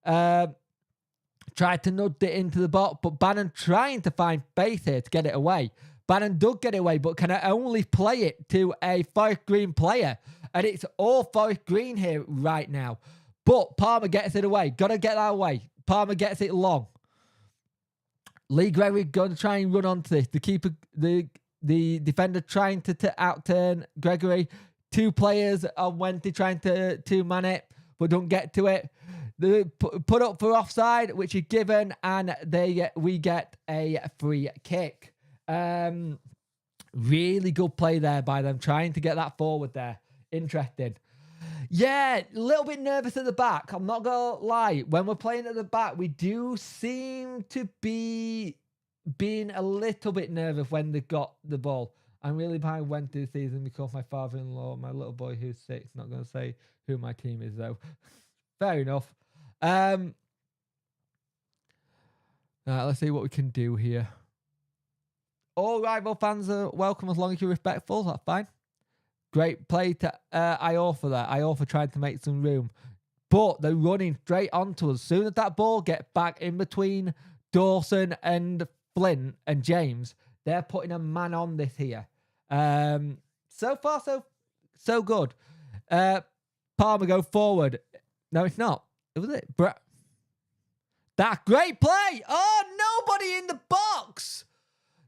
Tried to nudge it into the box, but Bannon trying to find space here to get it away. Bannon does get it away, but can only play it to a Forest Green player. And it's all Forest Green here right now. But Palmer gets it away. Got to get that away. Palmer gets it long. Lee Gregory going to try and run onto this. The keeper, the defender trying to outturn Gregory. 2 players on Wednesday trying to two-man it, but don't get to it. They put up for offside, which is given, and we get a free kick. Really good play there by them, trying to get that forward there. Interesting. Yeah, a little bit nervous at the back. I'm not going to lie. When we're playing at the back, we do seem to be being a little bit nervous when they got the ball. I'm really behind Wednesday season because my father-in-law, my little boy who's 6, not going to say who my team is though. Fair enough. Right, let's see what we can do here. All rival fans are welcome as long as you're respectful. That's fine. Great play to Iorfa there. Iorfa tried to make some room. But they're running straight onto us. As soon as that ball gets back in between Dawson and Flint and James, they're putting a man on this here. So far, so good. Palmer go forward. No, it's not. Was it? That great play. Oh, nobody in the box.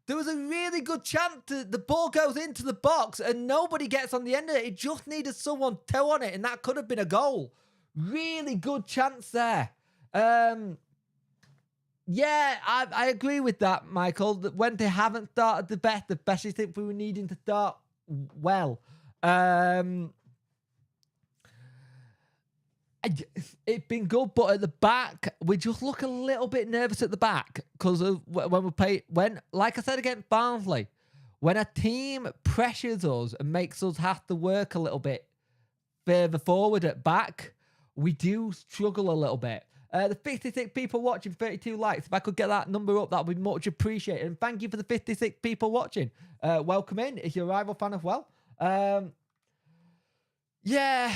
There was a really good chance the ball goes into the box and nobody gets on the end of it. It just needed someone toe on it and that could have been a goal. Really good chance there. Yeah, I agree with that, Michael. That when they haven't started the best, especially since we were needing to start well. It's been good, but at the back, we just look a little bit nervous at the back because of when we play. Like I said against Barnsley, when a team pressures us and makes us have to work a little bit further forward at back, we do struggle a little bit. The 56 people watching, 32 likes. If I could get that number up, that would be much appreciated. And thank you for the 56 people watching. Welcome in if you're a rival fan as well. Yeah.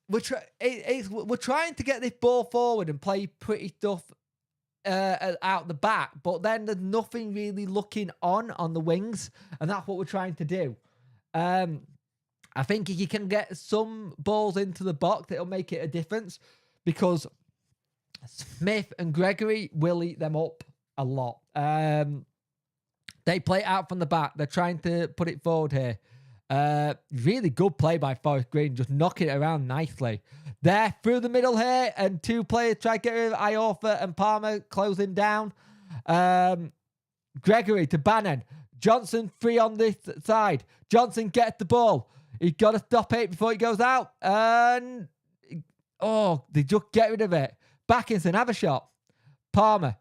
We're trying to get this ball forward and play pretty stuff out the back, but then there's nothing really looking on the wings, and that's what we're trying to do. I think if you can get some balls into the box, it'll make it a difference because Smith and Gregory will eat them up a lot. They play it out from the back. They're trying to put it forward here. Really good play by Forest Green, just knocking it around nicely. There, through the middle here, and 2 players try to get rid of Iorfa and Palmer closing down. Gregory to Bannon. Johnson free on this side. Johnson gets the ball. He's got to stop it before it goes out. And, oh, they just get rid of it. Backinson, have a shot. Palmer.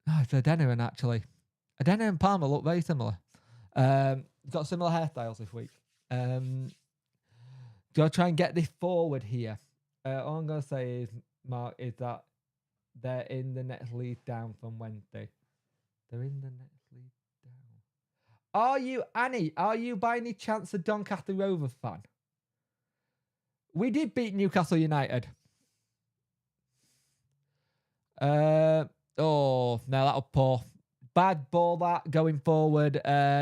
Oh, it's Adeniran, actually. Adeniran and Palmer look very similar. Got similar hairstyles this week. Gotta try and get this forward here. All I'm gonna say is, Mark, is that they're in the next lead down from Wednesday. They're in the next lead down. Are you, Annie? Are you by any chance a Doncaster Rovers fan? We did beat Newcastle United. Oh no, that was poor. Bad ball that going forward.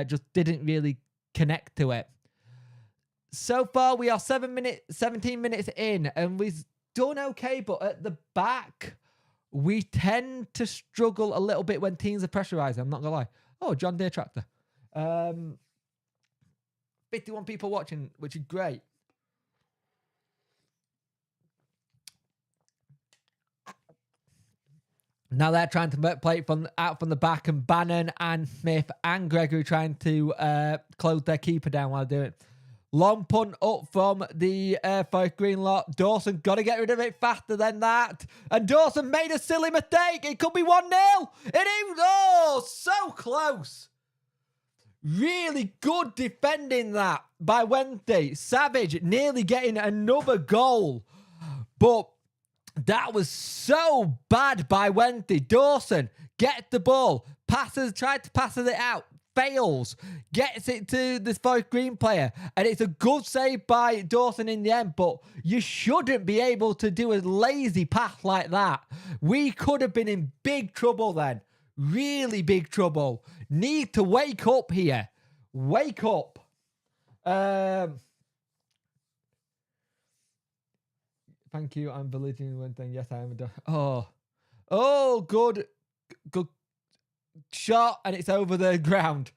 Just didn't really connect to it. So far, we are 17 minutes in, and we've done okay. But at the back, we tend to struggle a little bit when teams are pressurising. I'm not gonna lie. Oh, John Deere tractor. 51 people watching, which is great. Now they're trying to play it out from the back, and Bannon and Smith and Gregory trying to close their keeper down while doing it. Long punt up from the Forest Green lot. Dawson got to get rid of it faster than that. And Dawson made a silly mistake. It could be 1-0. It is, oh, so close. Really good defending that. by Wednesday. Savage nearly getting another goal. But that was so bad by Wednesday. Dawson gets the ball. Tried to pass it out. Fails. Gets it to this Forest Green player. And it's a good save by Dawson in the end. But you shouldn't be able to do a lazy pass like that. We could have been in big trouble then. Really big trouble. Need to wake up here. Wake up. Thank you. I'm belittling one thing. Yes, I am. Oh, good shot, and it's over the ground.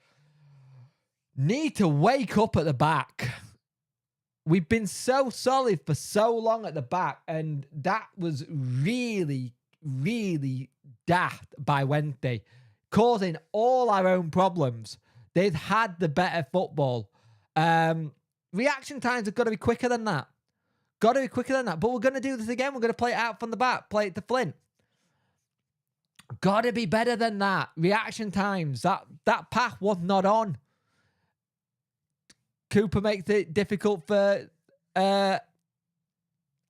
Need to wake up at the back. We've been so solid for so long at the back, and that was really, really daft by Wednesday, causing all our own problems. They've had the better football. Reaction times have got to be quicker than that. Got to be quicker than that. But we're going to do this again. We're going to play it out from the back. Play it to Flint. Got to be better than that. Reaction times. That path was not on. Cooper makes it difficult for Iorfa.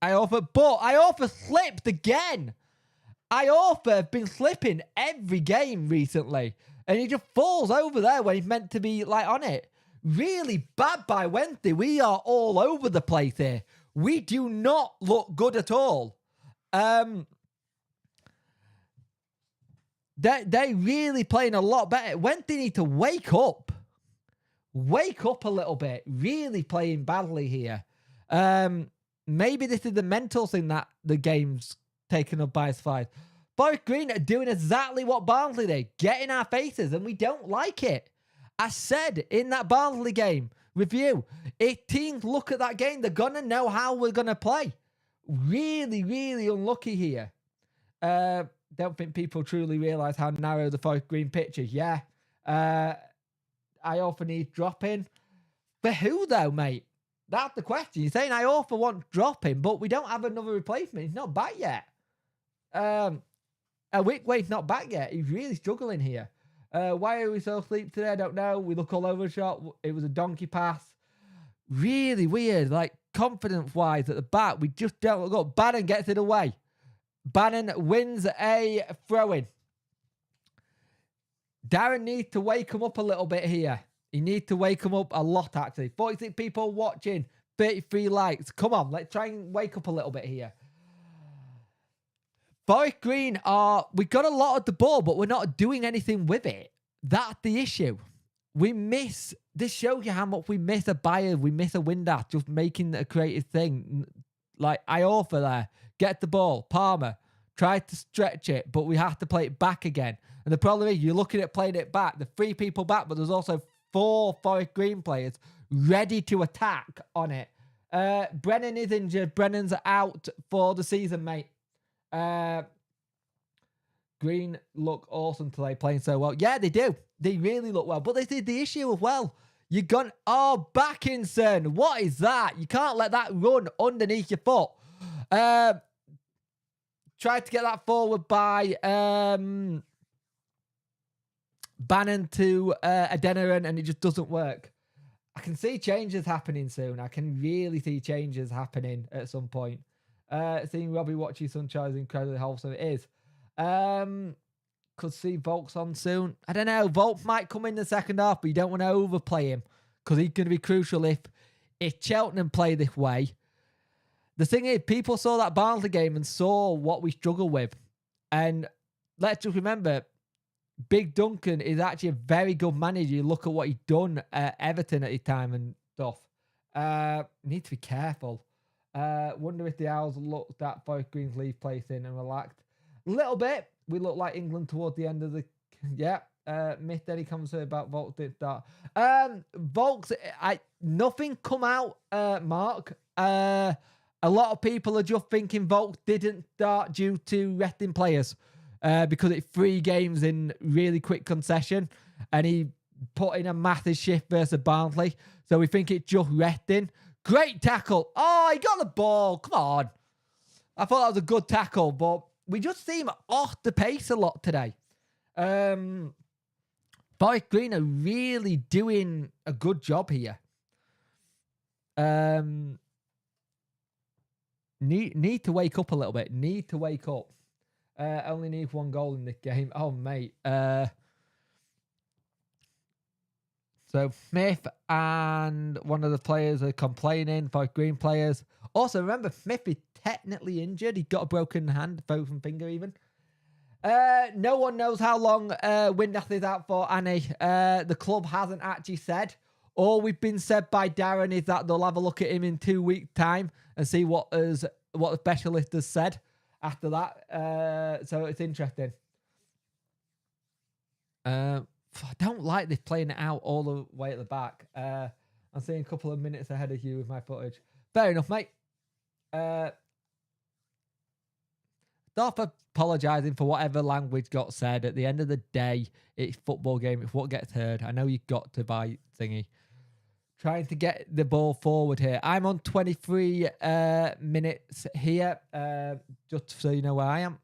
But Iorfa slipped again. Iorfa have been slipping every game recently. And he just falls over there when he's meant to be like on it. Really bad by Wednesday. We are all over the place here. We do not look good at all. They're really playing a lot better. Wednesday need to wake up. Wake up a little bit. Really playing badly here. Maybe this is the mental thing that the game's taken up by Spice. Forest Green are doing exactly what Barnsley did. Get in our faces, and we don't like it. I said in that Barnsley game review, if teams look at that game, they're going to know how we're going to play. Really, really unlucky here. Don't think people truly realise how narrow the Forest Green pitch is. Yeah. I often need dropping. For who, though, mate? That's the question. You're saying I often want dropping, but we don't have another replacement. He's not back yet. Wickwade's not back yet. He's really struggling here. Why are we so asleep today? I don't know. We look all over the shop. It was a donkey pass. Really weird. Like, confidence-wise at the back, we just don't look up. Bannon gets it away. Bannon wins a throw-in. Darren needs to wake him up a little bit here. He needs to wake him up a lot, actually. 46 people watching. 33 likes. Come on, let's try and wake up a little bit here. Forest Green we got a lot of the ball, but we're not doing anything with it. That's the issue. This shows you how much we miss a buyer, we miss a window, just making a creative thing. Like Iorfa there, get the ball. Palmer tried to stretch it, but we have to play it back again. And the problem is, you're looking at playing it back. The 3 people back, but there's also 4 Forest Green players ready to attack on it. Brennan is injured. Brennan's out for the season, mate. Green look awesome today, playing so well. Yeah, they do. They really look well. But this is the issue as well. You're gone. Oh, Backinson. What is that? You can't let that run underneath your foot. Tried to get that forward by Bannon to Adeniran, and it just doesn't work. I can see changes happening soon. I can really see changes happening at some point. Seeing Robbie watch his sunshine is incredibly wholesome. It is. Could see Volks on soon. I don't know. Volks might come in the second half, but you don't want to overplay him because he's going to be crucial if Cheltenham play this way. The thing is, people saw that Barnsley game and saw what we struggle with. And let's just remember, Big Duncan is actually a very good manager. You look at what he's done at Everton at his time and stuff. Need to be careful. Wonder if the Owls looked at Forest Green's leave place in and relaxed. A little bit. We look like England towards the end of the... Yeah. Myth Eddie comes about Volks did start. Volks, nothing come out, Mark. A lot of people are just thinking Volks didn't start due to resting players because it's 3 games in really quick concession and he put in a massive shift versus Barnsley. So we think it's just resting. Great tackle. Oh, he got the ball. Come on. I thought that was a good tackle, but we just seem off the pace a lot today. Forest Green are really doing a good job here. Need to wake up a little bit. Need to wake up. Only need 1 goal in this game. Oh, mate. So Smith and one of the players are complaining, 5 green players. Also, remember, Smith is technically injured. He got a broken hand, broken finger even. No one knows how long Windass is out for, Annie. The club hasn't actually said. All we've been said by Darren is that they'll have a look at him in 2 weeks' time and see what the specialist has said after that. So it's interesting. I don't like this playing it out all the way at the back. I'm seeing a couple of minutes ahead of you with my footage. Fair enough, mate. Stop apologising for whatever language got said. At the end of the day, it's football game. It's what gets heard. I know you got to buy thingy. Trying to get the ball forward here. I'm on 23 minutes here. Just so you know where I am.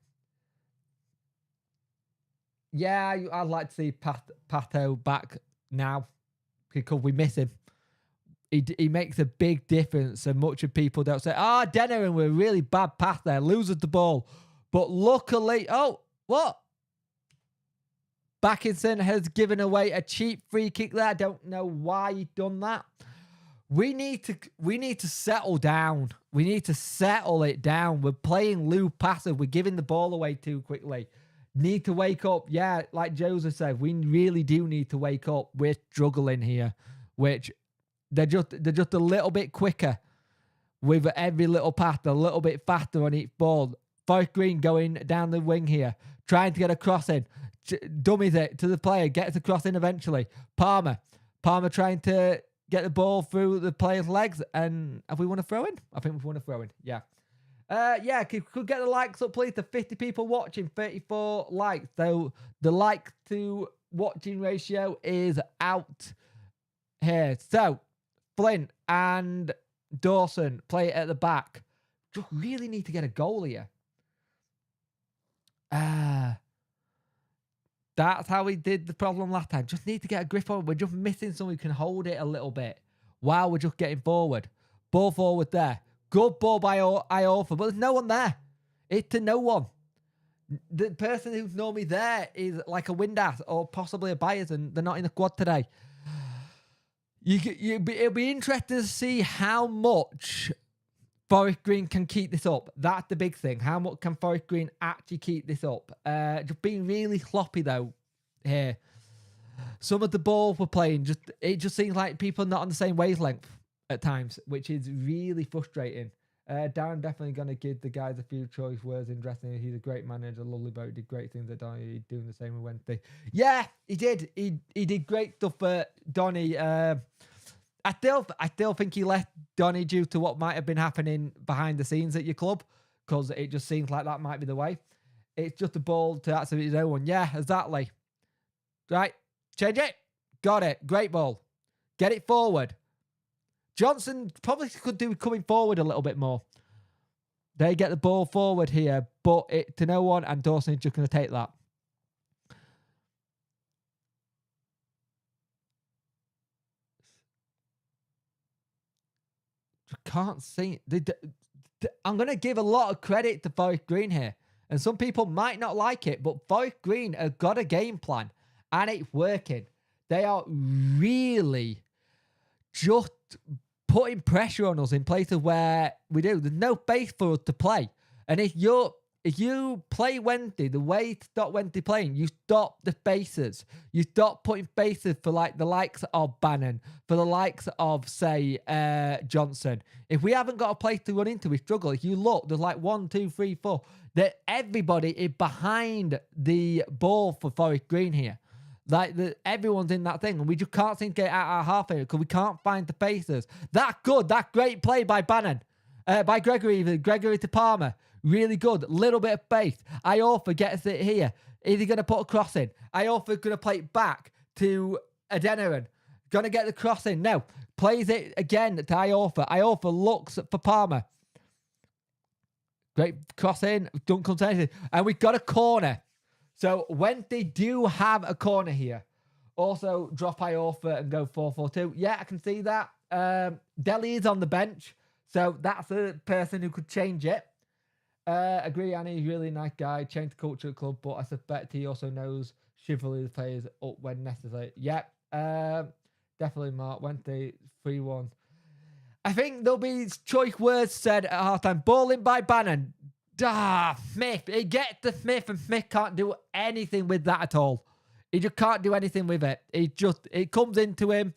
Yeah, I'd like to see Pato back now because we miss him. He makes a big difference, and much of people don't say, Dennerin with a really bad pass there, loses the ball. But luckily, what? Backinson has given away a cheap free kick there. I don't know why he done that. We need to settle down. We need to settle it down. We're playing loose passive. We're giving the ball away too quickly. Need to wake up. Yeah, like Joseph said, we really do need to wake up. We're struggling here, which they're just a little bit quicker with every little pass, a little bit faster on each ball. Forest Green going down the wing here, trying to get a cross in. Dummies it to the player, gets a cross in eventually. Palmer trying to get the ball through the player's legs. And have we won a throw in? I think we've won a throw in. Yeah. Could get the likes up, please. The 50 people watching, 34 likes. So the like to watching ratio is out here. So Flint and Dawson play it at the back. Just really need to get a goal here. That's how we did the problem last time. Just need to get a grip on it. We're just missing someone who can hold it a little bit while we're just getting forward. Ball forward there. Good ball by Iorfa, but there's no one there. It's to no one. The person who's normally there is like a Windass or possibly a Byers, and they're not in the quad today. It'll be interesting to see how much Forest Green can keep this up. That's the big thing. How much can Forest Green actually keep this up? Just being really sloppy though here. Some of the balls we're playing, it just seems like people are not on the same wavelength at times, which is really frustrating. Darren definitely going to give the guys a few choice words in dressing. He's a great manager, lovely boat, did great things at Donny. He's doing the same with Wednesday. Yeah, he did. He did great stuff for Donny. I still think he left Donny due to what might have been happening behind the scenes at your club, because it just seems like that might be the way. It's just a ball to absolutely no one. Yeah, exactly. Right, change it. Got it. Great ball. Get it forward. Johnson probably could do coming forward a little bit more. They get the ball forward here, but it to no one, and Dawson is just going to take that. Can't see. I'm going to give a lot of credit to Forest Green here, and some people might not like it, but Forest Green have got a game plan, and it's working. They are really just putting pressure on us in places where we do. There's no space for us to play. And if you play Wednesday, the way to stop Wednesday playing, you stop the spaces. You stop putting spaces for like the likes of Bannon, for the likes of, say, Johnson. If we haven't got a place to run into, we struggle. If you look, there's like 1, 2, 3, 4. That everybody is behind the ball for Forest Green here. Like, everyone's in that thing, and we just can't seem to get out our half area because we can't find the faces. That great play by Bannon. By Gregory, even. Gregory to Palmer. Really good. Little bit of space. Iorfa gets it here. Is he going to put a cross in? Iorfa's going to play it back to Adeniran. Going to get the cross in. No. Plays it again to Iorfa. Iorfa looks for Palmer. Great cross in. Don't come to anything. And we've got a corner. So when they do have a corner here, also drop Iorfa and go 4-4-2. Yeah, I can see that. Delhi is on the bench, so that's a person who could change it. Agree, Annie, he's a really nice guy. Changed the culture of the club, but I suspect he also knows chivalry the players up when necessary. Yep. Definitely Mark. Wednesday, 3-1. I think there'll be choice words said at halftime. Ball in by Bannon. Smith. It gets to Smith, and Smith can't do anything with that at all. He just can't do anything with it. It comes into him,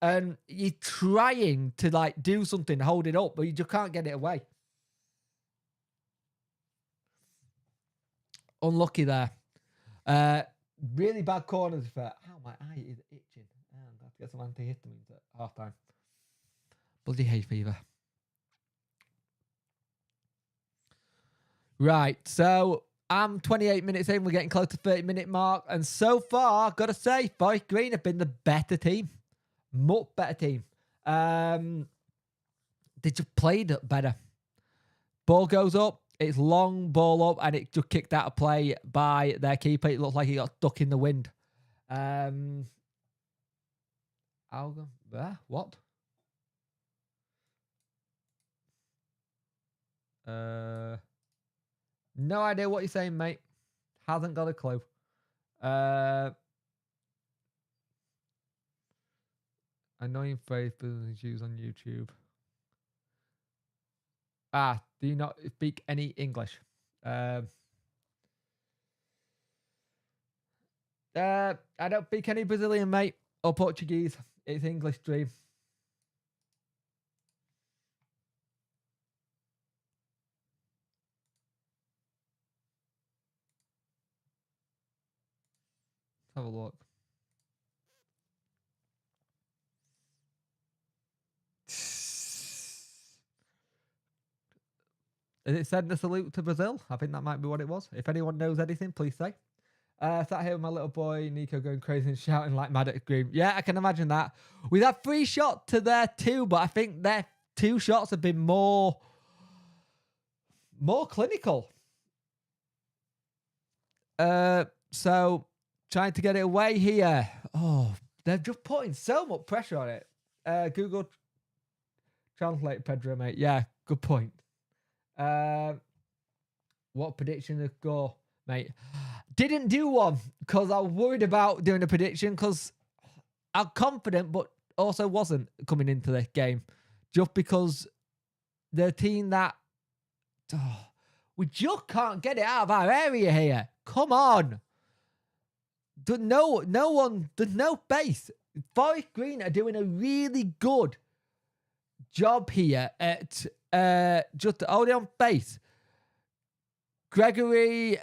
and he's trying to like do something, hold it up, but he just can't get it away. Unlucky there. Really bad corners. Ow, my eye is itching. I'm going to have to get some antihistamines at half time. Bloody hay fever. Right, so I'm 28 minutes in. We're getting close to 30-minute mark. And so far, got to say, Forest Green have been the better team. Much better team. They just played better. Ball goes up. It's long ball up, and it just kicked out of play by their keeper. It looks like he got stuck in the wind. What? No idea what you're saying, mate. Hasn't got a clue. Annoying phrase business use on YouTube. Do you not speak any English? I don't speak any Brazilian, mate, or Portuguese. It's English stream. Let's have a look. Is it send a salute to Brazil? I think that might be what it was. If anyone knows anything, please say. Sat here with my little boy, Nico, going crazy and shouting like mad at Scream. Yeah, I can imagine that. We've had 3 shots to their 2, but I think their 2 shots have been more clinical. So, trying to get it away here. Oh, they're just putting so much pressure on it. Google Translate, Pedro, mate. Yeah, good point. What prediction to go, mate? Didn't do one because I was worried about doing a prediction because I'm confident, but also wasn't coming into this game just because the team that we just can't get it out of our area here. Come on. No one, there's no base. Forest Green are doing a really good job here at just holding on base. Gregory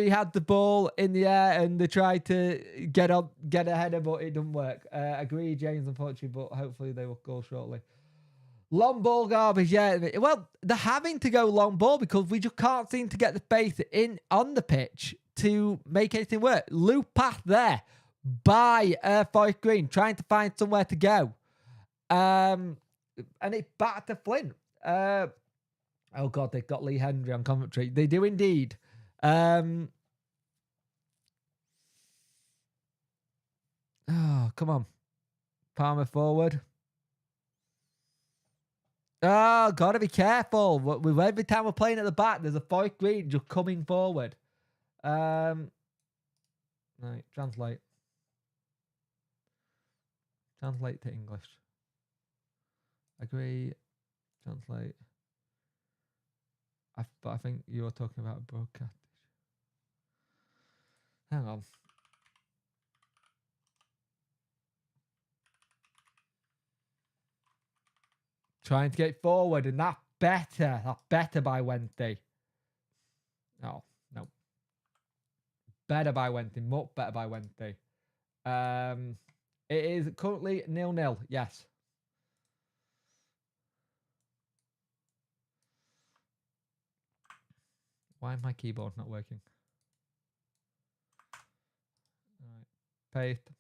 had the ball in the air and they tried to get ahead of, but it didn't work. Agree, James, unfortunately, but hopefully they will go shortly. Long ball garbage, yeah. Well, they're having to go long ball because we just can't seem to get the space in on the pitch to make anything work. Loop path there by Forest Green, trying to find somewhere to go. And it's back to Flint. Oh, God, they've got Lee Hendry on commentary. They do indeed. Oh, come on. Palmer forward. Oh, got to be careful. With every time we're playing at the back, there's a Forest Green just coming forward. Right, translate. Translate to English. Agree. Translate. But I think you're talking about broadcast. Hang on. Trying to get forward, and that's better. That's better by Wednesday. Oh, no. Better by Wednesday. Much better by Wednesday. It is currently 0-0. Yes. Why is my keyboard not working? All right. Paste.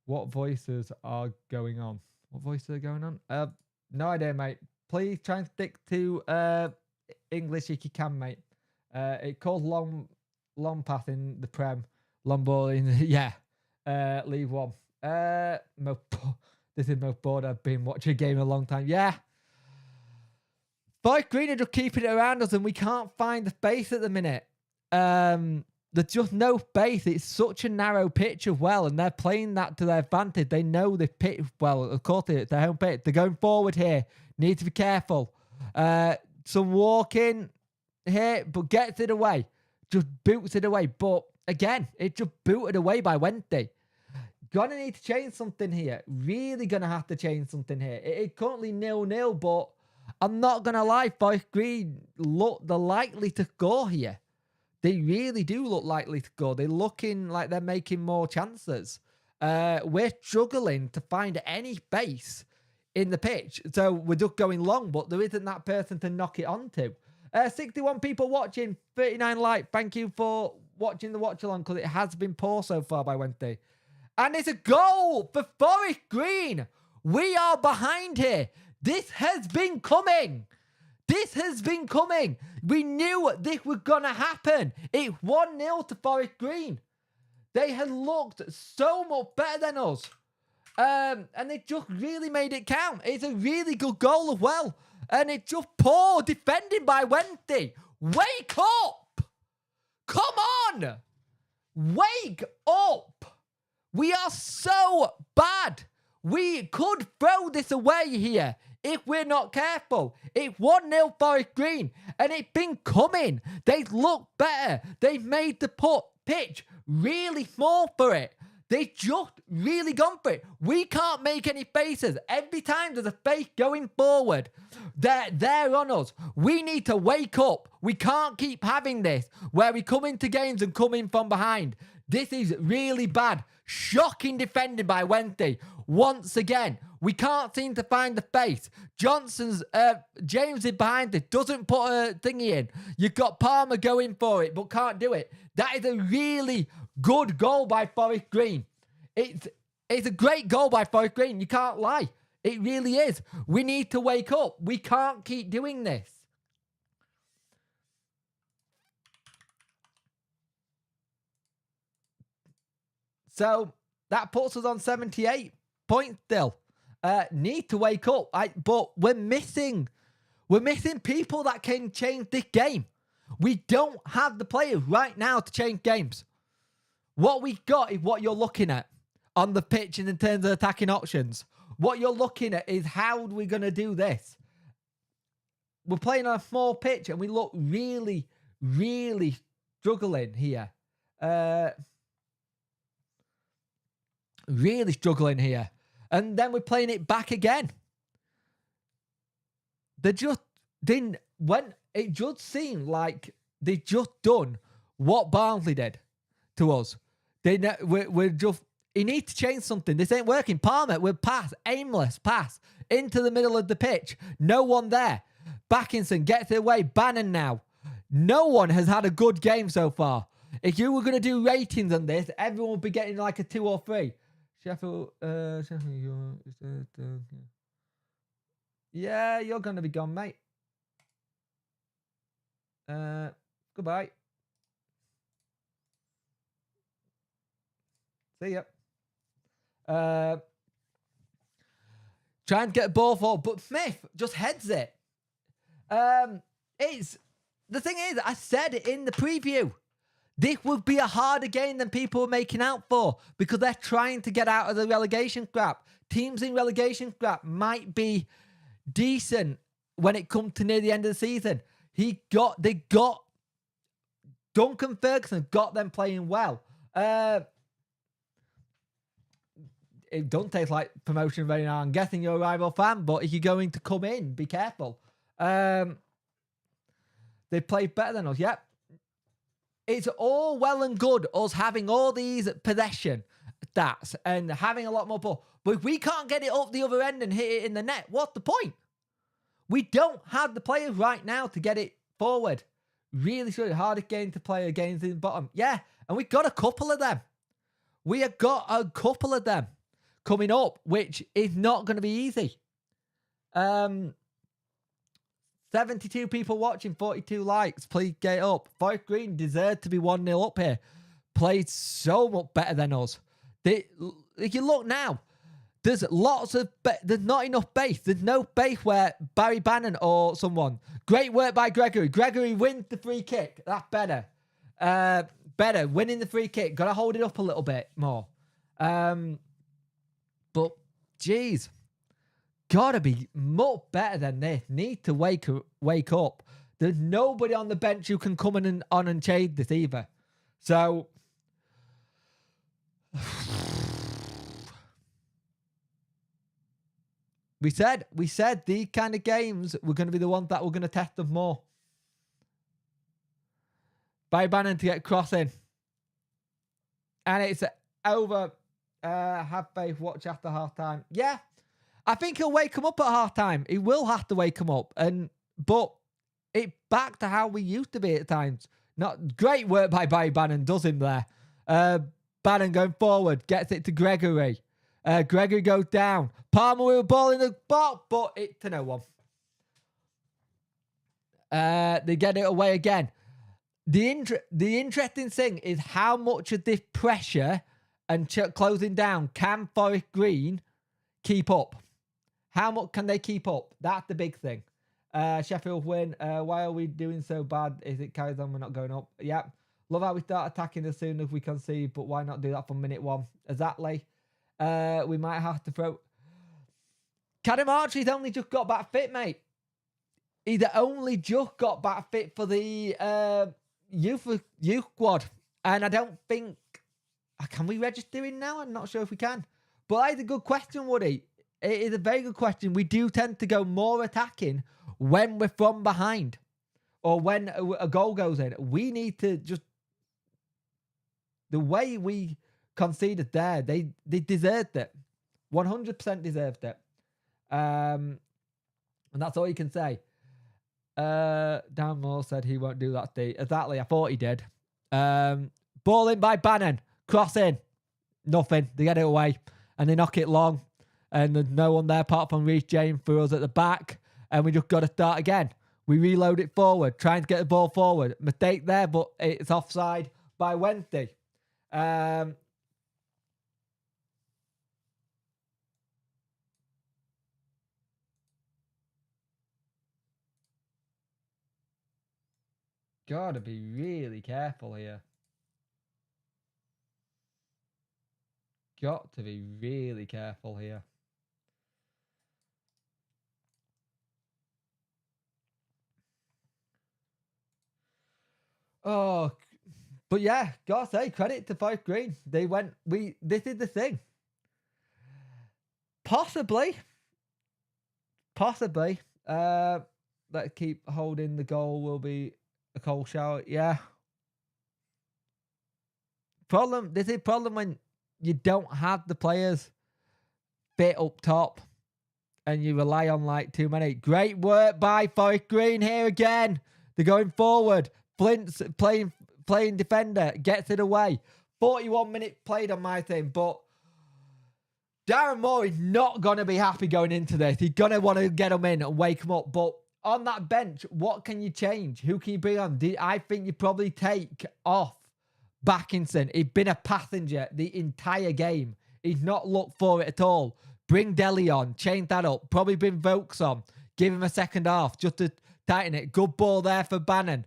What voices are going on? What voices are going on? No idea, mate. Please try and stick to English if you can, mate. It calls long path in the Prem. Long ball in the, yeah. Leave one. This is most bored I've been watching a game in a long time. Yeah. Forest Green are just keeping it around us and we can't find the space at the minute. There's just no space. It's such a narrow pitch as well, and they're playing that to their advantage. They know the pitch well. Of course, it's their home pitch. They're going forward here. Need to be careful. Some walking here, but gets it away. Just boots it away. But again, it just booted away by Wednesday. Gonna need to change something here. Really gonna have to change something here. It's currently 0-0, but I'm not gonna lie. Forest Green look the likely to score here. They really do look likely to go. They're looking like they're making more chances. We're struggling to find any space in the pitch. So we're just going long, but there isn't that person to knock it onto. 61 people watching, 39 likes. Thank you for watching the watch-along because it has been poor so far by Wednesday. And it's a goal for Forest Green. We are behind here. This has been coming. This has been coming. We knew this was going to happen. It's 1-0 to Forest Green. They had looked so much better than us. And they just really made it count. It's a really good goal as well. And it's just poor defending by Wednesday. Wake up! Come on! Wake up! We are so bad. We could throw this away here if we're not careful. It's 1-0 Forest Green, and it's been coming. They've looked better. They've made the pitch really small for it. They've just really gone for it. We can't make any faces. Every time there's a face going forward, they're on us. We need to wake up. We can't keep having this where we come into games and come in from behind. This is really bad. Shocking defending by Wednesday. Once again, we can't seem to find the face. James is behind it. Doesn't put a thingy in. You've got Palmer going for it, but can't do it. That is a really good goal by Forest Green. It's a great goal by Forest Green. You can't lie. It really is. We need to wake up. We can't keep doing this. So that puts us on 78 points still. Need to wake up. But we're missing people that can change this game. We don't have the players right now to change games. What we've got is what you're looking at on the pitch in terms of attacking options. What you're looking at is how we're going to do this. We're playing on a small pitch and we look really, really struggling here. Really struggling here. And then we're playing it back again. They just didn't... It just seemed like they just done what Barnsley did to us. We're just... You need to change something. This ain't working. Palmer, we're pass. Aimless pass. Into the middle of the pitch. No one there. Backinson gets it away. Bannon now. No one has had a good game so far. If you were going to do ratings on this, everyone would be getting like a 2 or 3. Sheffield, yeah, you're going to be gone, mate. Goodbye. See ya. Trying to get a ball forward, but Smith just heads it. The thing is, I said it in the preview. This would be a harder game than people are making out for because they're trying to get out of the relegation scrap. Teams in relegation scrap might be decent when it comes to near the end of the season. They got Duncan Ferguson got them playing well. It don't taste like promotion right now. I'm guessing you're a rival fan, but if you're going to come in, be careful. They played better than us. Yep. It's all well and good us having all these possession stats and having a lot more ball. But if we can't get it up the other end and hit it in the net, what's the point? We don't have the players right now to get it forward. Really sure hardest game to play against in the bottom. Yeah, and we've got a couple of them. We have got a couple of them coming up, which is not going to be easy. 72 people watching, 42 likes. Please get up. Forest Green deserved to be 1-0 up here. Played so much better than us. If you look now, there's there's not enough base. There's no base where Barry Bannon or someone. Great work by Gregory. Gregory wins the free kick. That's better. Better winning the free kick. Got to hold it up a little bit more. But geez, gotta be much better than this. Need to wake up. There's nobody on the bench who can come in on and change this either. So we said these kind of games were going to be the ones that were going to test them more. By Bannon to get cross in. And it's over. Have faith, watch after half-time. Yeah, I think he'll wake him up at half-time. He will have to wake him up. But it's back to how we used to be at times. Not great work by Barry Bannon, does him there. Bannon going forward, gets it to Gregory. Gregory goes down. Palmer with a ball in the box, but it to no one. They get it away again. The interesting thing is how much of this pressure and closing down can Forest Green keep up? How much can they keep up? That's the big thing. Sheffield win. Why are we doing so bad? Is it carries on? We're not going up. Yep. Love how we start attacking as soon as we can see, but why not do that from minute 1? Exactly. We might have to throw. Cadem Archie's only just got back fit, mate. He's only just got back fit for the youth squad. And I don't think... Can we register him now? I'm not sure if we can. But that is a good question, Woody. It is a very good question. We do tend to go more attacking when we're from behind. Or when a goal goes in. We need to just... The way we conceded there, they deserved it. 100% deserved it. And that's all you can say. Dan Moore said he won't do that, Steve. Exactly, I thought he did. Ball in by Bannon. Cross in. Nothing. They get it away. And they knock it long. And there's no one there apart from Reece James for us at the back. And we just got to start again. We reload it forward. Trying to get the ball forward. Mistake there, but it's offside by Wednesday. Gotta be really careful here. Got to be really careful here. Oh, but yeah, gotta say, credit to Forest Green. They went, this is the thing. Possibly. Let's keep holding the goal will be a cold shower. Yeah. This is a problem when you don't have the players fit up top and you rely on like too many. Great work by Forest Green here again. They're going forward. Flint's playing defender, gets it away. 41 minutes played on my thing, but Darren Moore is not going to be happy going into this. He's going to want to get him in and wake him up. But on that bench, what can you change? Who can you bring on? I think you probably take off Backinson. He's been a passenger the entire game. He's not looked for it at all. Bring Dele on. Change that up. Probably bring Vokes on. Give him a second half just to tighten it. Good ball there for Bannon.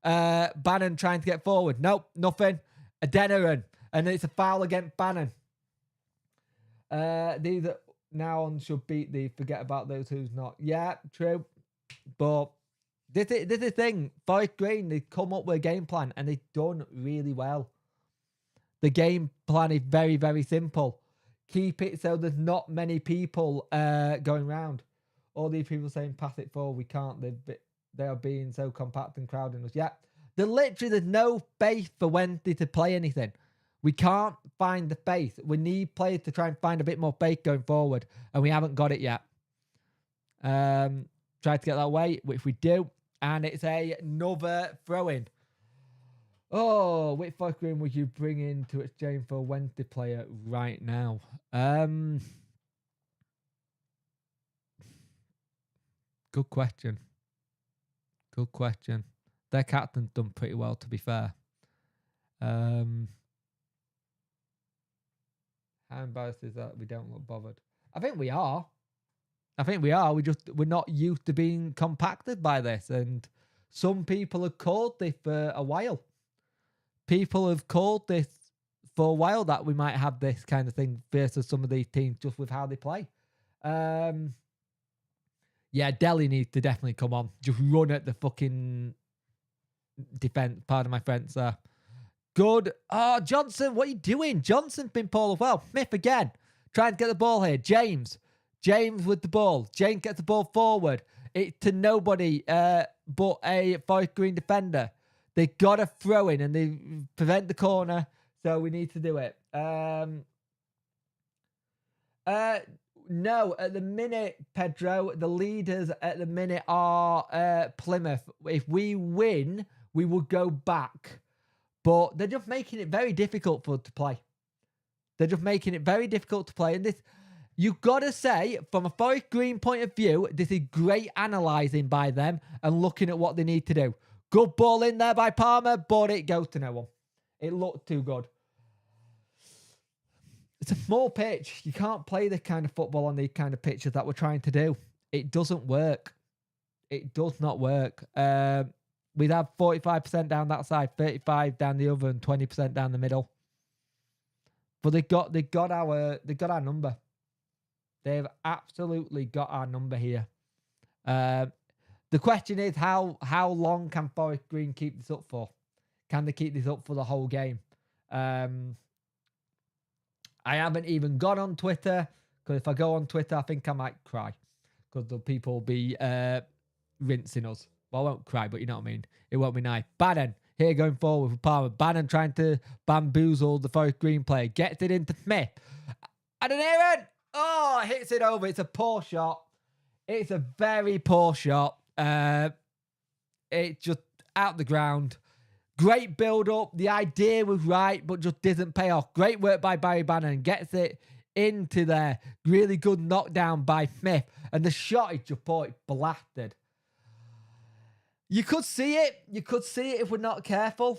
Bannon trying to get forward. Nope, nothing. Adeniran. And it's a foul against Bannon. These are now on should beat the forget about those who's not. Yeah, true. But this is the thing. Forest Green, they come up with a game plan and they've done really well. The game plan is very, very simple. Keep it so there's not many people going round. All these people saying pass it forward. We can't. They are being so compact and crowding us. Yeah. There's no space for Wednesday to play anything. We can't find the space. We need players to try and find a bit more space going forward. And we haven't got it yet. Try to get that away, which we do. And it's another throw-in. Oh, which Forest Green would you bring in to exchange for a Wednesday player right now? Good question. Good question. Their captain's done pretty well, to be fair. How embarrassed is that we don't look bothered? I think we are. We're not used to being compacted by this, and some people have called this for a while. People have called this for a while that we might have this kind of thing versus some of these teams just with how they play. Yeah, Delhi needs to definitely come on. Just run at the fucking defense. Pardon my French there. Good. Oh, Johnson, what are you doing? Johnson's been poor as well. Smith again. Trying to get the ball here. James with the ball. James gets the ball forward. It to nobody but a Forest Green defender. They got a throw in and they prevent the corner. So we need to do it. No, at the minute, Pedro, the leaders at the minute are Plymouth. If we win, we will go back. But they're just making it very difficult for us to play. And this, you've got to say, from a Forest Green point of view, this is great analysing by them and looking at what they need to do. Good ball in there by Palmer, but it goes to no one. It looked too good. It's a small pitch. You can't play this kind of football on these kind of pitches that we're trying to do. It doesn't work. It does not work. We'd have 45% down that side, 35% down the other, and 20% down the middle. But they got our number. They've absolutely got our number here. The question is how long can Forest Green keep this up for? Can they keep this up for the whole game? I haven't even gone on Twitter, because if I go on Twitter, I think I might cry, because the people will be rinsing us. Well, I won't cry, but you know what I mean. It won't be nice. Bannon here going forward for Palmer. Bannon trying to bamboozle the Forest Green player. Gets it into Smith. And an Aaron. Oh, hits it over. It's a poor shot. It's a very poor shot. It's just out the ground. Great build-up. The idea was right, but just didn't pay off. Great work by Barry Bannon. Gets it into there. Really good knockdown by Smith. And the shot is just poor. It's blasted. You could see it. You could see it if we're not careful.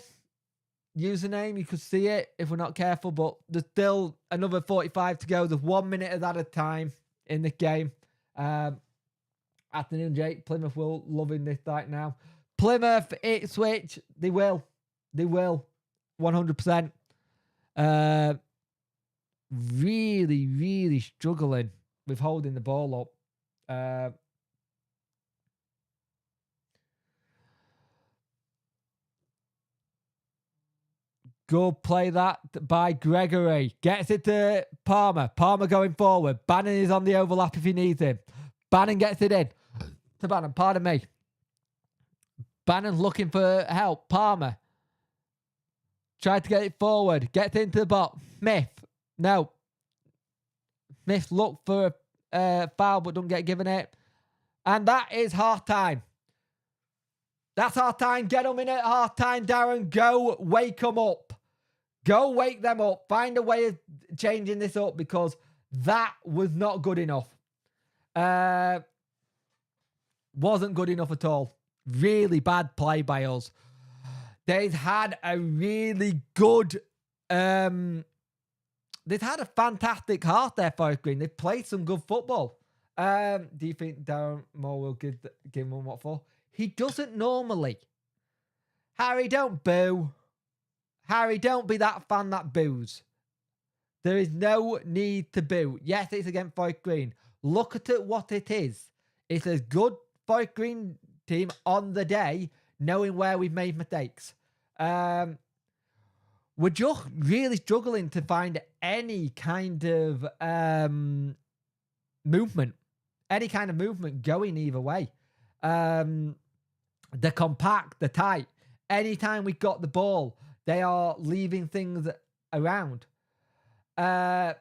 Username, you could see it if we're not careful, but there's still another 45 to go. There's 1 minute of that at a time in the game. Afternoon, Jake. Plymouth will loving this right now. Plymouth, Ipswich, they will. 100%. Really, really struggling with holding the ball up. Good play that by Gregory. Gets it to Palmer. Palmer going forward. Bannon is on the overlap if he needs him. Bannon gets it in. To Bannon, pardon me. Bannon's looking for help. Palmer. Tried to get it forward. Gets into the box. Smith. No. Smith looked for a foul but don't get given it. And that is half time. That's half time. Get them in at half time, Darren. Go wake them up. Go wake them up. Find a way of changing this up, because that was not good enough. Wasn't good enough at all. Really bad play by us. They've had a really good... they've had a fantastic half there, Forest Green. They've played some good football. Do you think Darren Moore will give him one what for? He doesn't normally. Harry, don't boo. Harry, don't be that fan that boos. There is no need to boo. Yes, it's against Forest Green. Look at it, what it is. It's a good Forest Green team on the day, knowing where we've made mistakes. We're just really struggling to find any kind of movement. Any kind of movement going either way. They're compact, they're tight. Anytime we've got the ball, they are leaving things around. Daz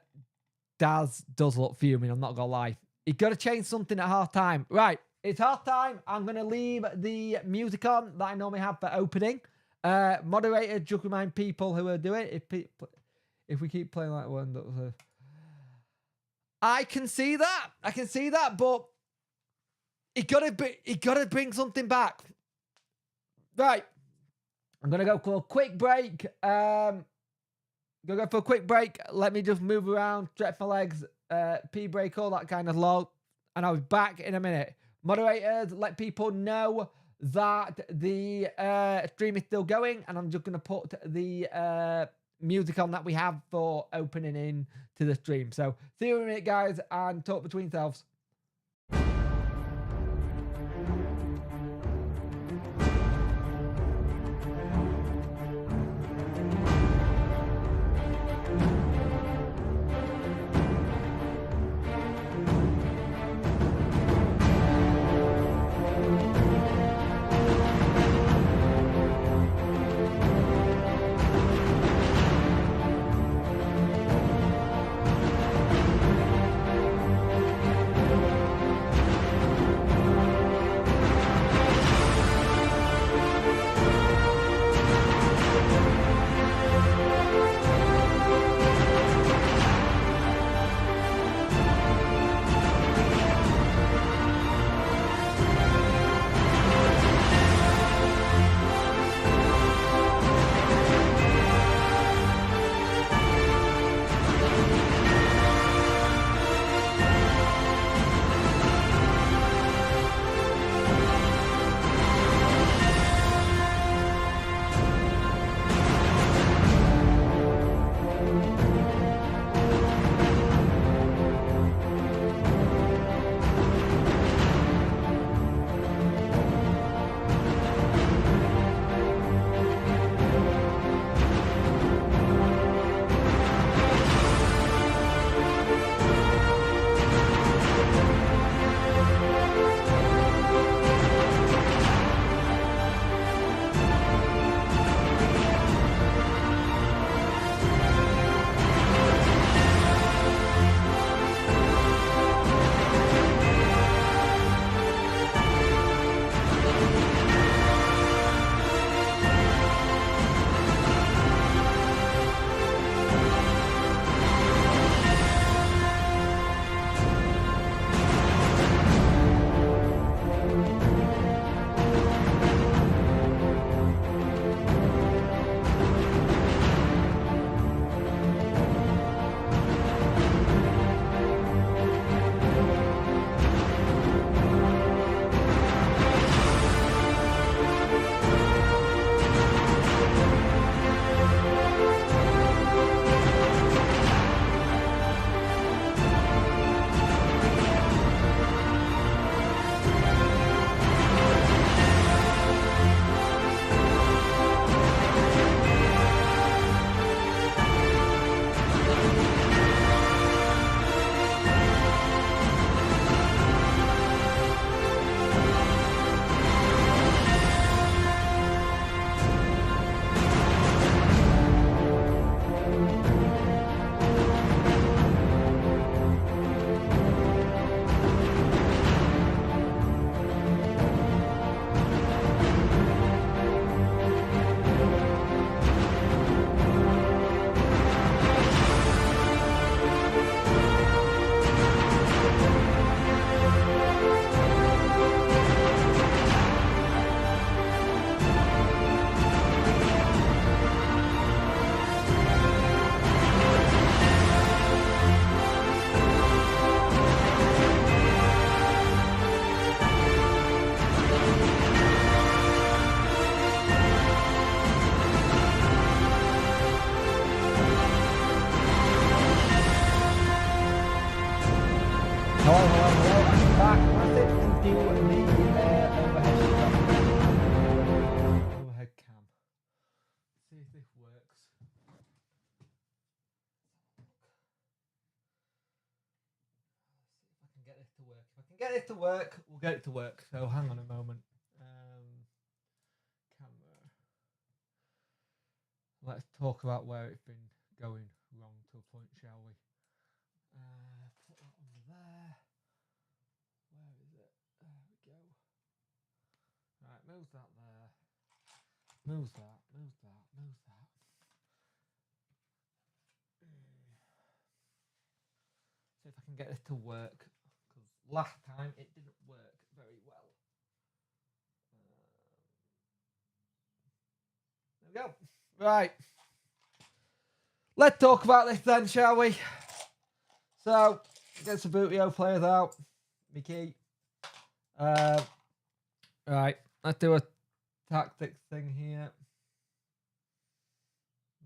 does look fuming, I'm not going to lie. You've got to change something at half time. Right, it's half time. I'm going to leave the music on that I normally have for opening. Moderator, just remind people who are doing it. If we keep playing like one, I can see that, but you gotta bring something back. Right. I'm gonna go for a quick break. Gonna go for a quick break. Let me just move around, stretch my legs, pee break, all that kind of lol. And I'll be back in a minute. Moderators, let people know that the stream is still going, and I'm just gonna put the music on that we have for opening in to the stream. So see you in a minute, guys, and talk between yourselves. Get this to work, we'll get it to work. So hang on a moment. Camera. Let's talk about where it's been going wrong to a point, shall we? Put that under there. Where is it? There we go. Right, move that there. Move that, move that, move that. See if I can get this to work. Last time it didn't work very well. There we go. Right. let's talk about this then, shall we? So, get some Bootio players out. Mickey. Right, let's do a tactics thing here.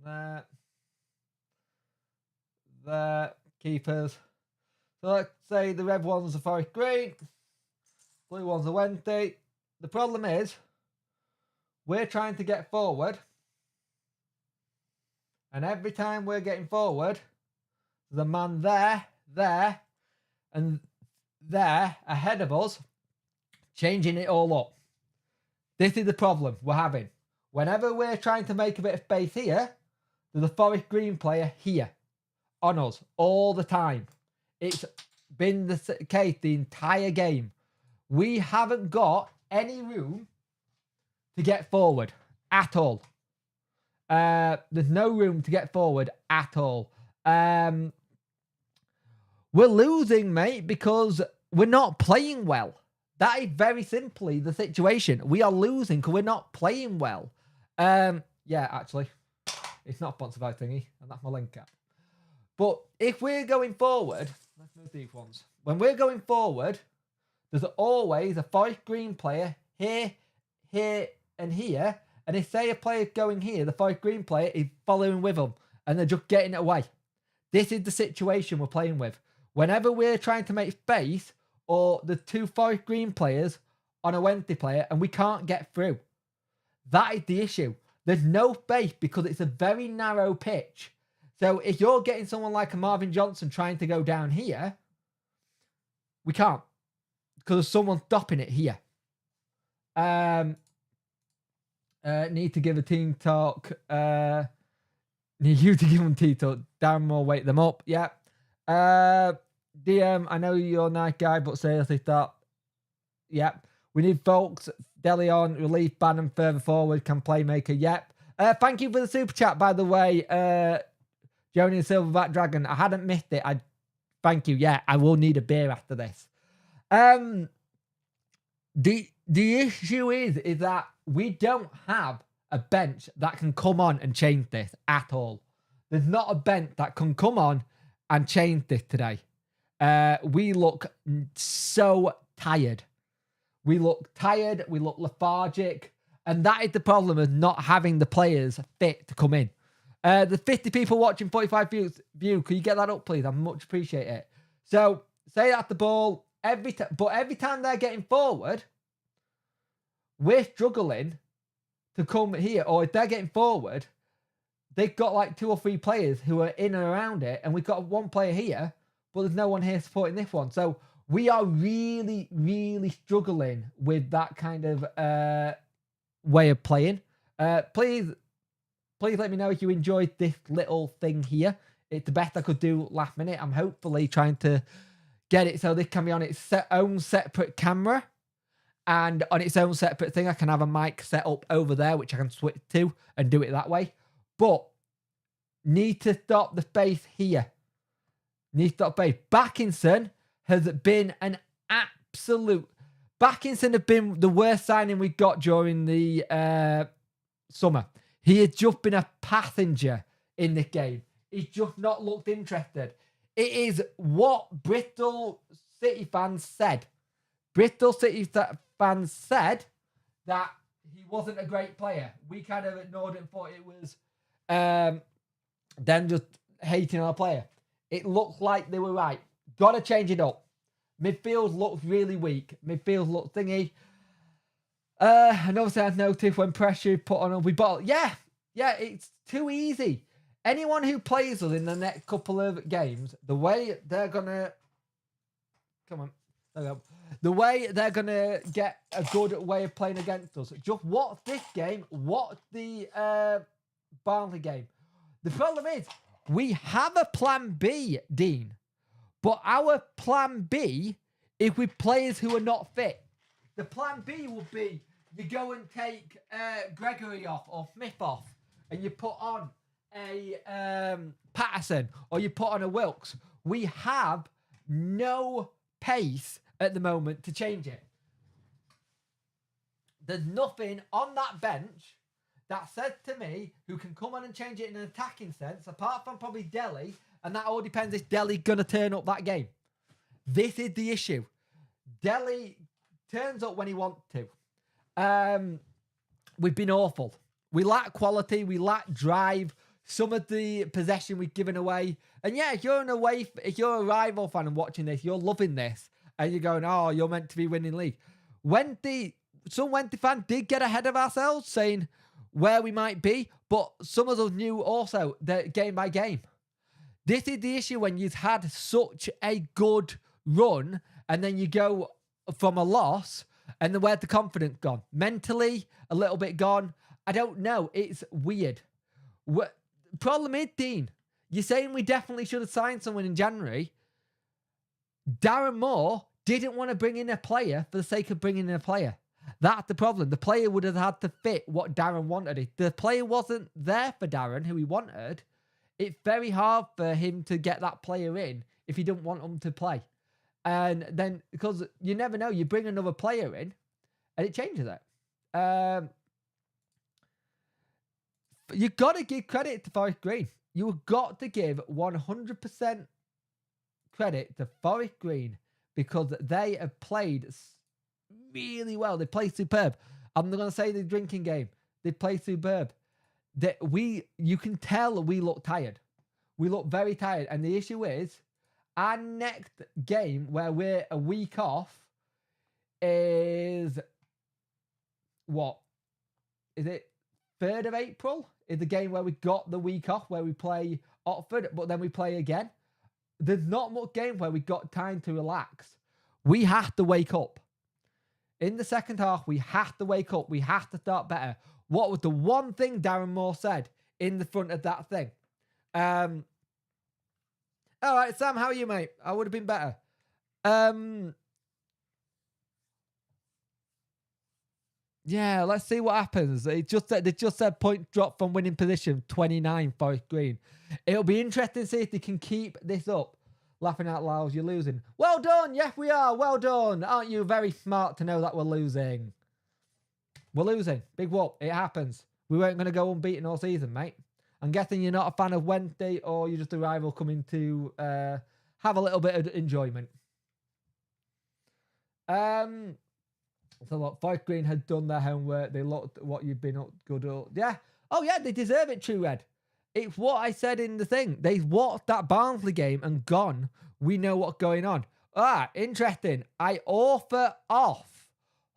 There. Keepers. So let's say the red ones are Forest Green. Blue ones are Wednesday. The problem is, we're trying to get forward. And every time we're getting forward, there's a man there, and there ahead of us, changing it all up. This is the problem we're having. Whenever we're trying to make a bit of space here, there's a Forest Green player here on us all the time. It's been the case the entire game. We haven't got any room to get forward at all. There's no room to get forward at all. We're losing, mate, because we're not playing well. That is very simply the situation. We are losing because we're not playing well. Yeah, actually, it's not sponsored by Thingy, and that's my link cap. But if we're going forward, let's move these ones. When we're going forward, there's always a Forest Green player here, here, and here. And if say a player going here, the Forest Green player is following with them, and they're just getting it away. This is the situation we're playing with. Whenever we're trying to make space, or the two Forest Green players on a Wednesday player, and we can't get through. That is the issue. There's no space because it's a very narrow pitch. So if you're getting someone like a Marvin Johnson trying to go down here, we can't. Because someone's stopping it here. Need to give a team talk. Need you to give them team talk. Darren Moore, wake them up. Yeah. DM, I know you're a nice guy, but seriously, stop. Yep. We need folks. Deleon, relief, Bannon, further forward, can playmaker. Yep. Thank you for the super chat, by the way. Joni and Silverback Dragon. I hadn't missed it. Thank you. Yeah, I will need a beer after this. The issue is that we don't have a bench that can come on and change this at all. There's not a bench that can come on and change this today. We look so tired. We look tired. We look lethargic. And that is the problem of not having the players fit to come in. The 50 people watching, 45 view. Can you get that up, please? I much appreciate it. So, say that's the ball. But every time they're getting forward, we're struggling to come here. Or if they're getting forward, they've got like 2 or 3 players who are in and around it. And we've got one player here, but there's no one here supporting this one. So, we are really, really struggling with that kind of way of playing. Please let me know if you enjoyed this little thing here. It's the best I could do last minute. I'm hopefully trying to get it so this can be on its own separate camera. And on its own separate thing, I can have a mic set up over there, which I can switch to and do it that way. But need to stop the space here. Need to stop space. Backinson has been an absolute... Backinson has been the worst signing we got during the summer. He has just been a passenger in this game. He's just not looked interested. It is what Bristol City fans said. Bristol City fans said that he wasn't a great player. We kind of ignored it and thought it was them just hating on a player. It looks like they were right. Got to change it up. Midfield looks really weak. Midfield looks thingy. And obviously I've noticed when pressure put on, we bottle. Yeah, it's too easy. Anyone who plays us in the next couple of games, the way they're gonna the way they're gonna get a good way of playing against us. Just watch this game, watch the Barnsley game. The problem is we have a plan B, Dean, but our plan B is with players who are not fit. The plan B will be you go and take Gregory off or Smith off, and you put on a Patterson or you put on a Wilkes. We have no pace at the moment to change it. There's nothing on that bench that said to me who can come on and change it in an attacking sense, apart from probably Delhi, and that all depends if Delhi going to turn up that game. This is the issue. Delhi turns up when he wants to. We've been awful. We lack quality. We lack drive. Some of the possession we've given away. And yeah, if you're a rival fan and watching this, you're loving this. And you're going, oh, you're meant to be winning league. Some Wendy fan did get ahead of ourselves, saying where we might be. But some of us knew also that game by game. This is the issue when you've had such a good run and then you go from a loss and then where's the confidence gone? Mentally, a little bit gone. I don't know. It's weird. Problem is, Dean, you're saying we definitely should have signed someone in January. Darren Moore didn't want to bring in a player for the sake of bringing in a player. That's the problem. The player would have had to fit what Darren wanted. If the player wasn't there for Darren, who he wanted, it's very hard for him to get that player in if he didn't want him to play. And then, because you never know, you bring another player in and it changes it. You've got to give credit to Forest Green. You've got to give 100% credit to Forest Green because they have played really well. They played superb. I'm not going to say the drinking game. They played superb. You can tell we look tired. We look very tired. And the issue is, our next game where we're a week off is what? Is it 3rd of April? Is the game where we got the week off, where we play Oxford, but then we play again. There's not much game where we got time to relax. We have to wake up. In the second half, we have to wake up. We have to start better. What was the one thing Darren Moore said in the front of that thing? All right, Sam, how are you, mate? I would have been better. Yeah, let's see what happens. They just said point drop from winning position 29 Forest Green. It'll be interesting to see if they can keep this up. Laughing out loud, you're losing. Well done. Yes, we are. Well done. Aren't you very smart to know that we're losing? We're losing. Big whoop. It happens. We weren't going to go unbeaten all season, mate. I'm guessing you're not a fan of Wednesday or you're just a rival coming to have a little bit of enjoyment. So look, Forest Green had done their homework. They looked at what you've been up good at. Yeah. Oh, yeah, they deserve it, True Red. It's what I said in the thing. They've watched that Barnsley game and gone, we know what's going on. Interesting. I offer off.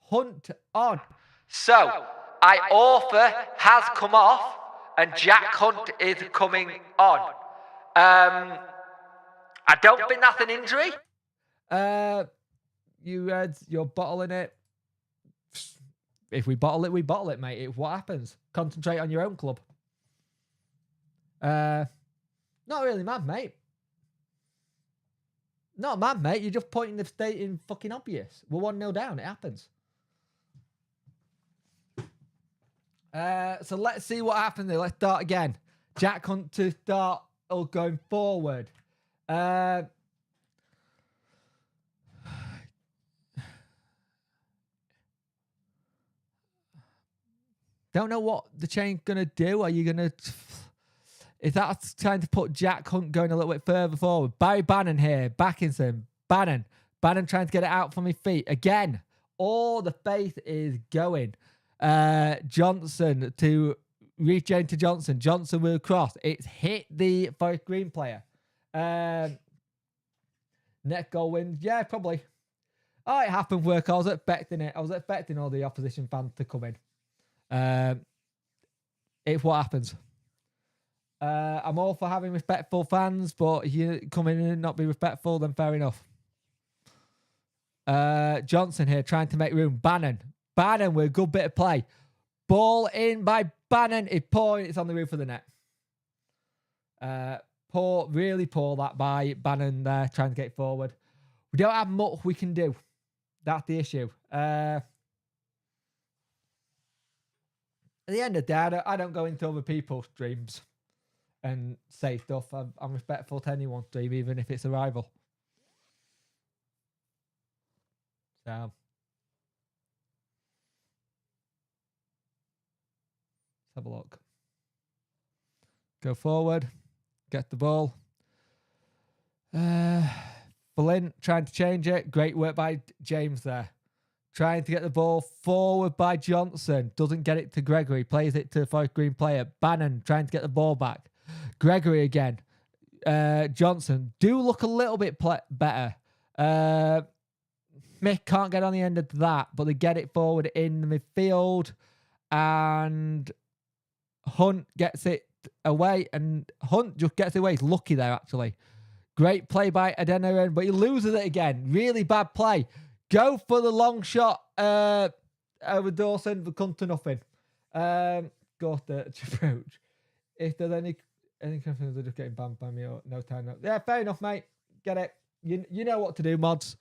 Hunt on. So, I offer has come off and Jack Hunt is coming on. I don't think that's an injury. You Reds, you're bottling it. If we bottle it, mate. It's what happens. Concentrate on your own club. Not really mad, mate. Not mad, mate. You're just pointing the state in fucking obvious. We're 1-0 down. It happens. So let's see what happens there. Let's start again. Jack Hunt to start going forward. Don't know what the change going to do. Are you going to... Is that trying to put Jack Hunt going a little bit further forward? Barry Bannon here. Backinson. Bannon trying to get it out from his feet. Again, all the faith is going. Johnson to reach into Johnson. Johnson will cross. It's hit the Forest Green player. Net goal wins. Yeah, probably. Oh, it happened work. I was expecting it. I was expecting all the opposition fans to come in. It's what happens. I'm all for having respectful fans, but if you come in and not be respectful, then fair enough. Johnson here trying to make room. Bannon with a good bit of play. Ball in by Bannon. It's poor. It's on the roof of the net. Really poor that by Bannon there trying to get forward. We don't have much we can do. That's the issue. At the end of the day, I don't go into other people's dreams and say stuff. I'm respectful to anyone's dream, even if it's a rival. So have a look. Go forward. Get the ball. Flint trying to change it. Great work by James there. Trying to get the ball forward by Johnson. Doesn't get it to Gregory. Plays it to the Forest Green player. Bannon trying to get the ball back. Gregory again. Johnson do look a little bit better. Smith can't get on the end of that, but they get it forward in the midfield. And Hunt gets it away. And Hunt just gets it away. He's lucky there, actually. Great play by Adeniran, but he loses it again. Really bad play. Go for the long shot over Dawson, but come to nothing. Go to approach. If there's any confidence, they're just getting banned by me or no time. No. Yeah, fair enough, mate. Get it. You know what to do, mods.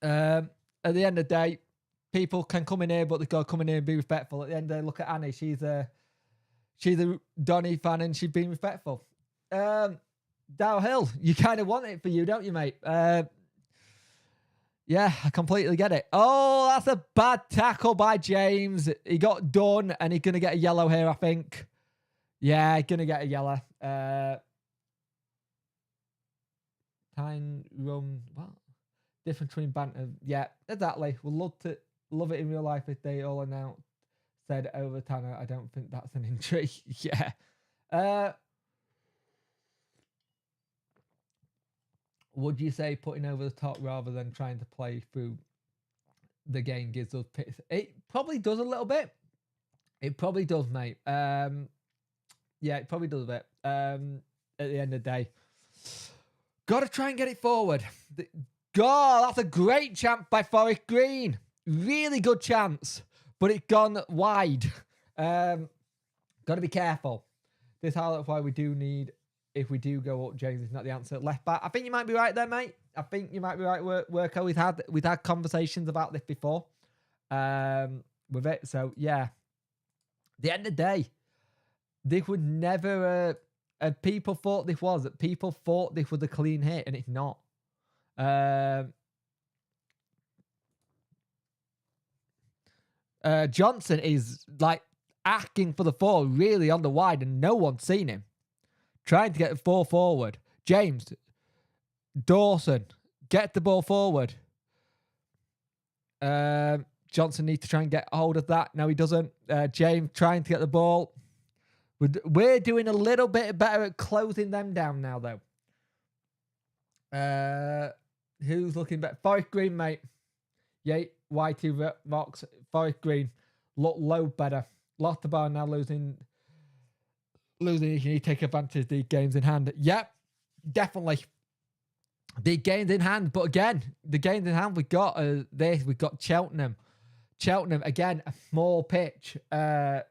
At the end of the day, people can come in here, but they've got to come in here and be respectful. At the end of the day, look at Annie. She's a Donny fan and she's been respectful. Downhill, you kind of want it for you, don't you, mate? Yeah, I completely get it. Oh, that's a bad tackle by James. He got done, and he's going to get a yellow here, I think. Yeah, he's going to get a yellow. Time run. What? Difference between banter. Yeah, exactly. We'll love it in real life if they all announced, said over Tanner. I don't think that's an injury. Yeah. Would you say putting over the top rather than trying to play through the game gives us pits? It probably does a little bit. It probably does, mate. Yeah, it probably does a bit. At the end of the day, got to try and get it forward. God, that's a great chance by Forest Green. Really good chance, but it's gone wide. Got to be careful. This highlights why we do need. If we do go up, James is not the answer. Left back. I think you might be right there, mate. I think you might be right, Worko. We've had conversations about this before with it. So, yeah. At the end of the day, this would never... people thought this was. People thought this was a clean hit, and it's not. Johnson is, like, asking for the ball really on the wide, and no one's seen him. Trying to get the ball forward. James. Dawson. Get the ball forward. Johnson needs to try and get hold of that. No, he doesn't. James trying to get the ball. We're doing a little bit better at closing them down now, though. Who's looking better? Forest Green, mate. Yeah, Y2 Rocks. Forest Green. Look load better. Lost the ball now, losing. You need to take advantage of the games in hand. Yep, definitely. The games in hand. But again, the games in hand, we've got this. We've got Cheltenham. Cheltenham, again, a small pitch. Get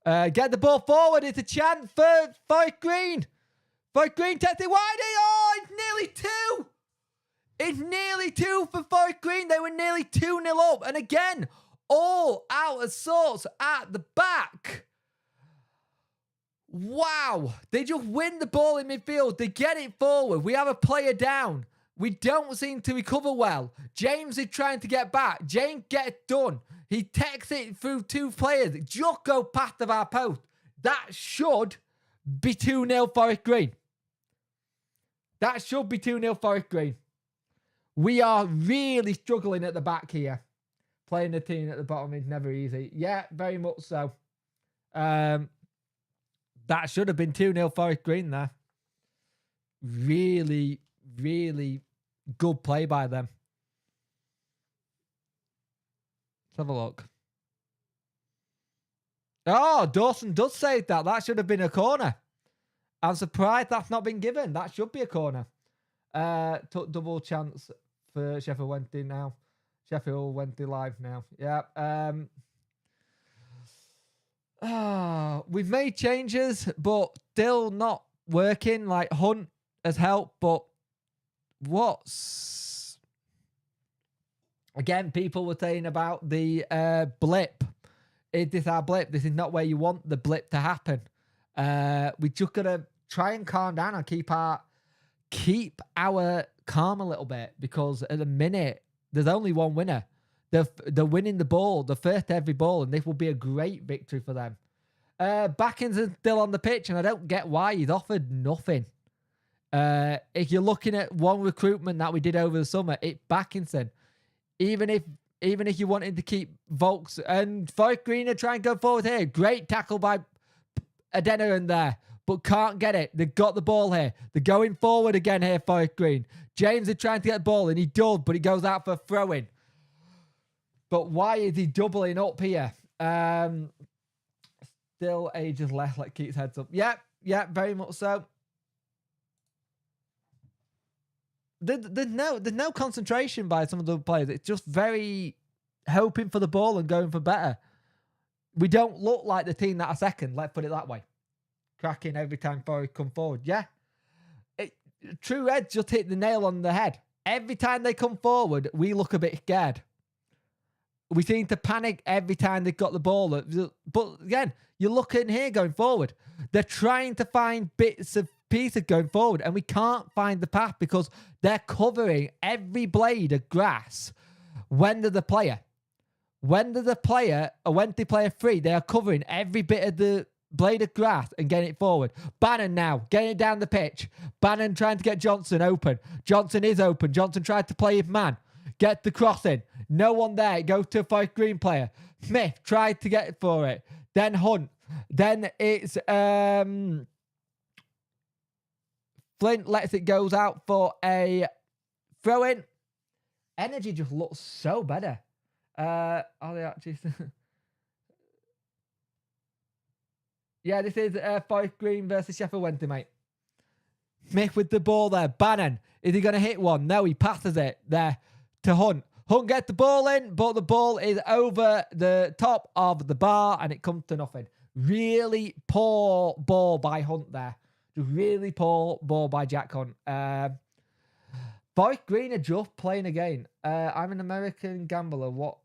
the ball forward. It's a chance for Forest Green. Forest Green takes it wide. Oh, it's nearly 2. It's nearly 2 for Forest Green. They were nearly 2-0 up. And again, all out of sorts at the back. Wow. They just win the ball in midfield. They get it forward. We have a player down. We don't seem to recover well. James is trying to get back. James gets done. He takes it through 2 players. Just go past of our post. That should be 2-0 Forest Green. That should be 2-0 Forest Green. We are really struggling at the back here. Playing the team at the bottom is never easy. Yeah, very much so. That should have been 2-0 Forest Green there. Really, really good play by them. Let's have a look. Oh, Dawson does save that. That should have been a corner. I'm surprised that's not been given. That should be a corner. Took double chance for Sheffield Wednesday now. Sheffield Wednesday live now. Yeah. We've made changes, but still not working. Like Hunt has helped, but what's... Again, people were saying about the blip. Is this our blip? This is not where you want the blip to happen. We just got to try and calm down and keep our calm a little bit, because at the minute, there's only one winner. They're winning the ball, the first every ball, and this will be a great victory for them. Backinson's still on the pitch, and I don't get why he's offered nothing. If you're looking at one recruitment that we did over the summer, it's Backinson. Even if you wanted to keep Volks and Forest Green are trying to go forward here. Great tackle by Adeniran there, but can't get it. They've got the ball here. They're going forward again here, Forest Green. James is trying to get the ball, and he does, but he goes out for a throw-in. But why is he doubling up here? Still ages left, like keeps heads up. Yeah, very much so. There's no concentration by some of the players. It's just very hoping for the ball and going for better. We don't look like the team that are second. Let's put it that way. Cracking every time Forest come forward. Yeah. True Reds just hit the nail on the head. Every time they come forward, we look a bit scared. We seem to panic every time they've got the ball. But again, you're looking here going forward. They're trying to find bits of pieces going forward, and we can't find the path because they're covering every blade of grass when they're the player. When they're the player, or when they play a free, they are covering every bit of the blade of grass and getting it forward. Bannon now, getting it down the pitch. Bannon trying to get Johnson open. Johnson is open. Johnson tried to play his man. Get the cross in. No one there. It goes to a Forest Green player. Smith tried to get for it. Then Hunt. Then it's Flint lets it goes out for a throw-in. Energy just looks so better. Are they actually... Yeah, this is Forest Green versus Sheffield Wednesday, mate. Smith with the ball there. Bannon. Is he going to hit one? No, he passes it there to Hunt. Hunt gets the ball in, but the ball is over the top of the bar and it comes to nothing. Really poor ball by Hunt there. Just really poor ball by Jack Hunt. Forest Green are just playing again. I'm an American gambler. What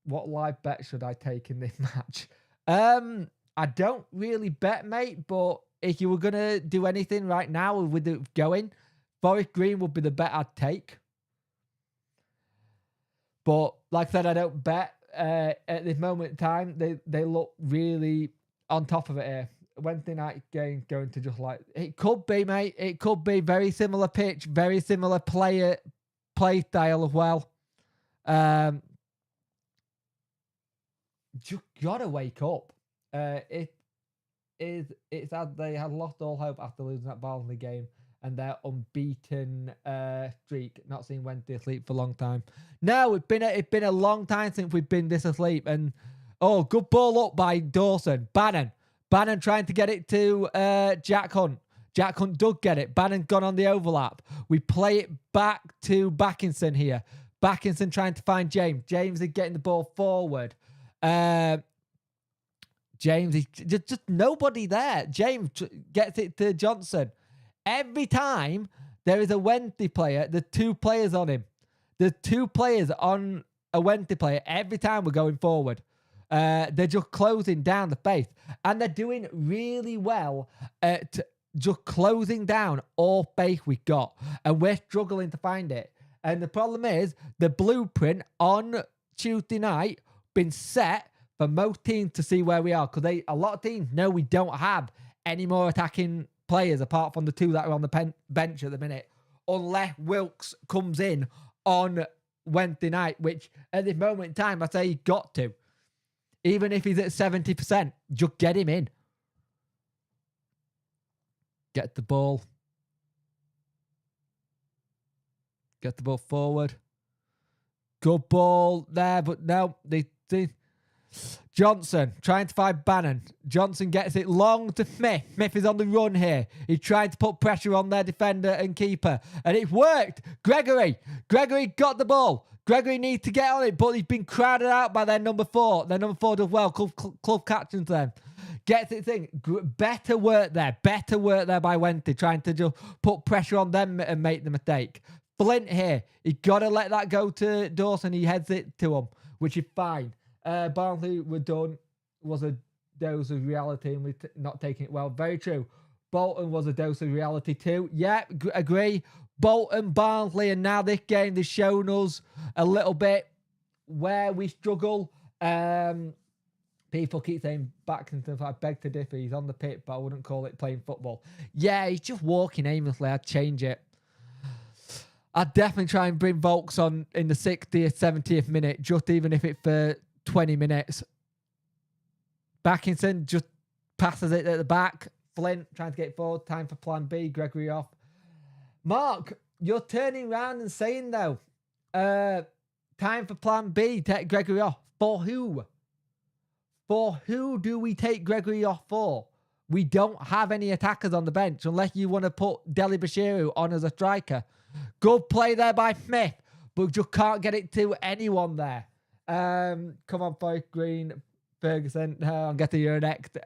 live bet should I take in this match? I don't really bet, mate, but if you were going to do anything right now with it going, Forest Green would be the bet I'd take. But like I said, I don't bet. At this moment in time, they look really on top of it here. Wednesday night game going to just like... It could be, mate. It could be very similar pitch, very similar play style as well. Just got to wake up. It's as they had lost all hope after losing that Barnsley game and their unbeaten streak. Not seen Wednesday asleep for a long time. No, it's been a long time since we've been this asleep. And good ball up by Dawson. Bannon trying to get it to Jack Hunt. Jack Hunt does get it. Bannon gone on the overlap. We play it back to Backinson here. Backinson trying to find James. James is getting the ball forward. James is just nobody there. James gets it to Johnson. Every time there is a Wednesday player, the two players on him. The two players on a Wednesday player every time we're going forward. They're just closing down the face. And they're doing really well at just closing down all space we've got. And we're struggling to find it. And the problem is the blueprint on Tuesday night been set for most teams to see where we are. Because a lot of teams know we don't have any more attacking players apart from the two that are on the bench at the minute. Unless Wilkes comes in on Wednesday night, which at this moment in time, I say he got to. Even if he's at 70%, just get him in. Get the ball. Get the ball forward. Good ball there, but no, they Johnson trying to find Bannon. Johnson gets it long to Smith. Smith is on the run here. He's trying to put pressure on their defender and keeper. And it worked. Gregory got the ball. Gregory needs to get on it, but he's been crowded out by their number 4. Their number 4 does well. Club captain to them. Gets it thing. Better work there. Better work there by Wednesday, trying to just put pressure on them and make the mistake. Flint here. He got to let that go to Dawson. He heads it to him, which is fine. Barnsley were done. Was a dose of reality and we're not taking it well. Very true. Bolton was a dose of reality too. Yeah, agree. Bolton, Barnsley, and now this game, they've shown us a little bit where we struggle. People keep saying back and stuff. I beg to differ. He's on the pitch, but I wouldn't call it playing football. Yeah, he's just walking aimlessly. I'd change it. I'd definitely try and bring Volks on in the 60th, 70th minute, just even if it's for 20 minutes. Backinson just passes it at the back. Flint trying to get forward. Time for plan B. Gregory off. Mark, you're turning around and saying, though, time for plan B. Take Gregory off. For who? For who do we take Gregory off for? We don't have any attackers on the bench unless you want to put Deli Bashiru on as a striker. Good play there by Smith, but just can't get it to anyone there. Come on, Forest Green, Ferguson. I'll get to your next.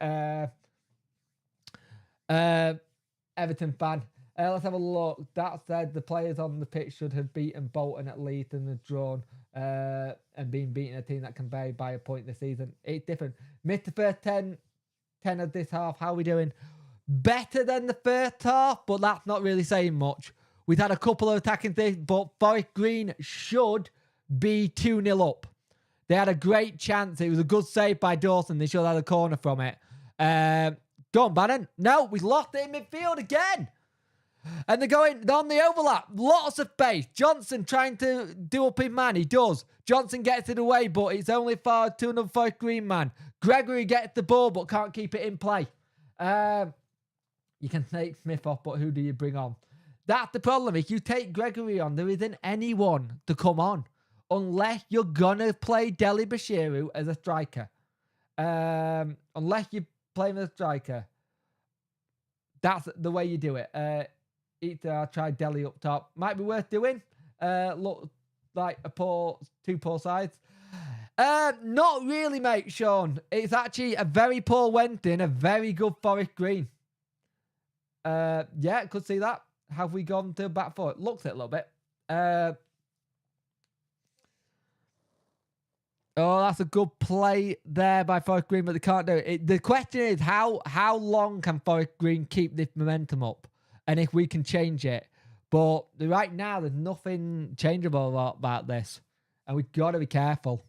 Everton fan. Let's have a look. That said, the players on the pitch should have beaten Bolton at least and have drawn and been beating a team that can vary by a point this season. It's different. Missed the first 10 of this half. How are we doing? Better than the first half, but that's not really saying much. We've had a couple of attacking things, but Forest Green should be 2-0 up. They had a great chance. It was a good save by Dawson. They should have had a corner from it. Go on, Bannon. No, we lost it in midfield again. And they're on the overlap. Lots of space. Johnson trying to do up in man. He does. Johnson gets it away, but it's only far to another Forest Green man. Gregory gets the ball, but can't keep it in play. You can take Smith off, but who do you bring on? That's the problem. If you take Gregory on, there isn't anyone to come on. Unless you're going to play Deli Bashiru as a striker. Unless you play him as a striker. That's the way you do it. I'll try Deli up top. Might be worth doing. Look like two poor sides. Not really, mate, Sean. It's actually a very poor Wenton, a very good Forest Green. Yeah, could see that. Have we gone to back four? Looks it a little bit. Oh, that's a good play there by Forest Green, but they can't do it. The question is, how long can Forest Green keep this momentum up? And if we can change it. But right now, there's nothing changeable about this. And we've got to be careful.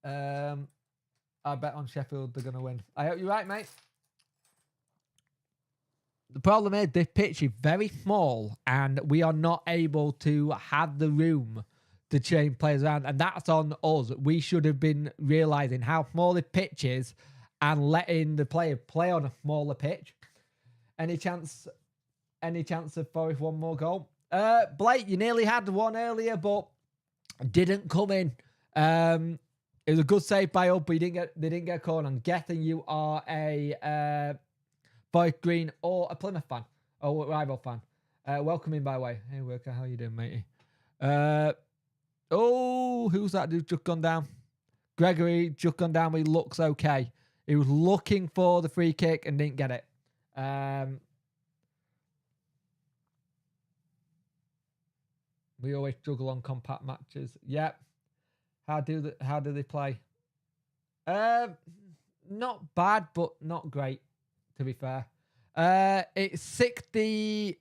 I bet on Sheffield they're going to win. I hope you're right, mate. The problem is this pitch is very small and we are not able to have the room to change players around. And that's on us. We should have been realising how small the pitch is and letting the player play on a smaller pitch. Any chance of Forest one more goal? Blake, you nearly had one earlier, but didn't come in. It was a good save by Up, but they didn't get a corner. I'm guessing you are a Forest Green or a Plymouth fan or a rival fan. Welcome in, by the way. Hey, worker, how you doing, matey? Who's that dude just gone down? Gregory just gone down, but he looks okay. He was looking for the free kick and didn't get it. We always struggle on compact matches. Yep. How do they play? Not bad, but not great, to be fair. It's 60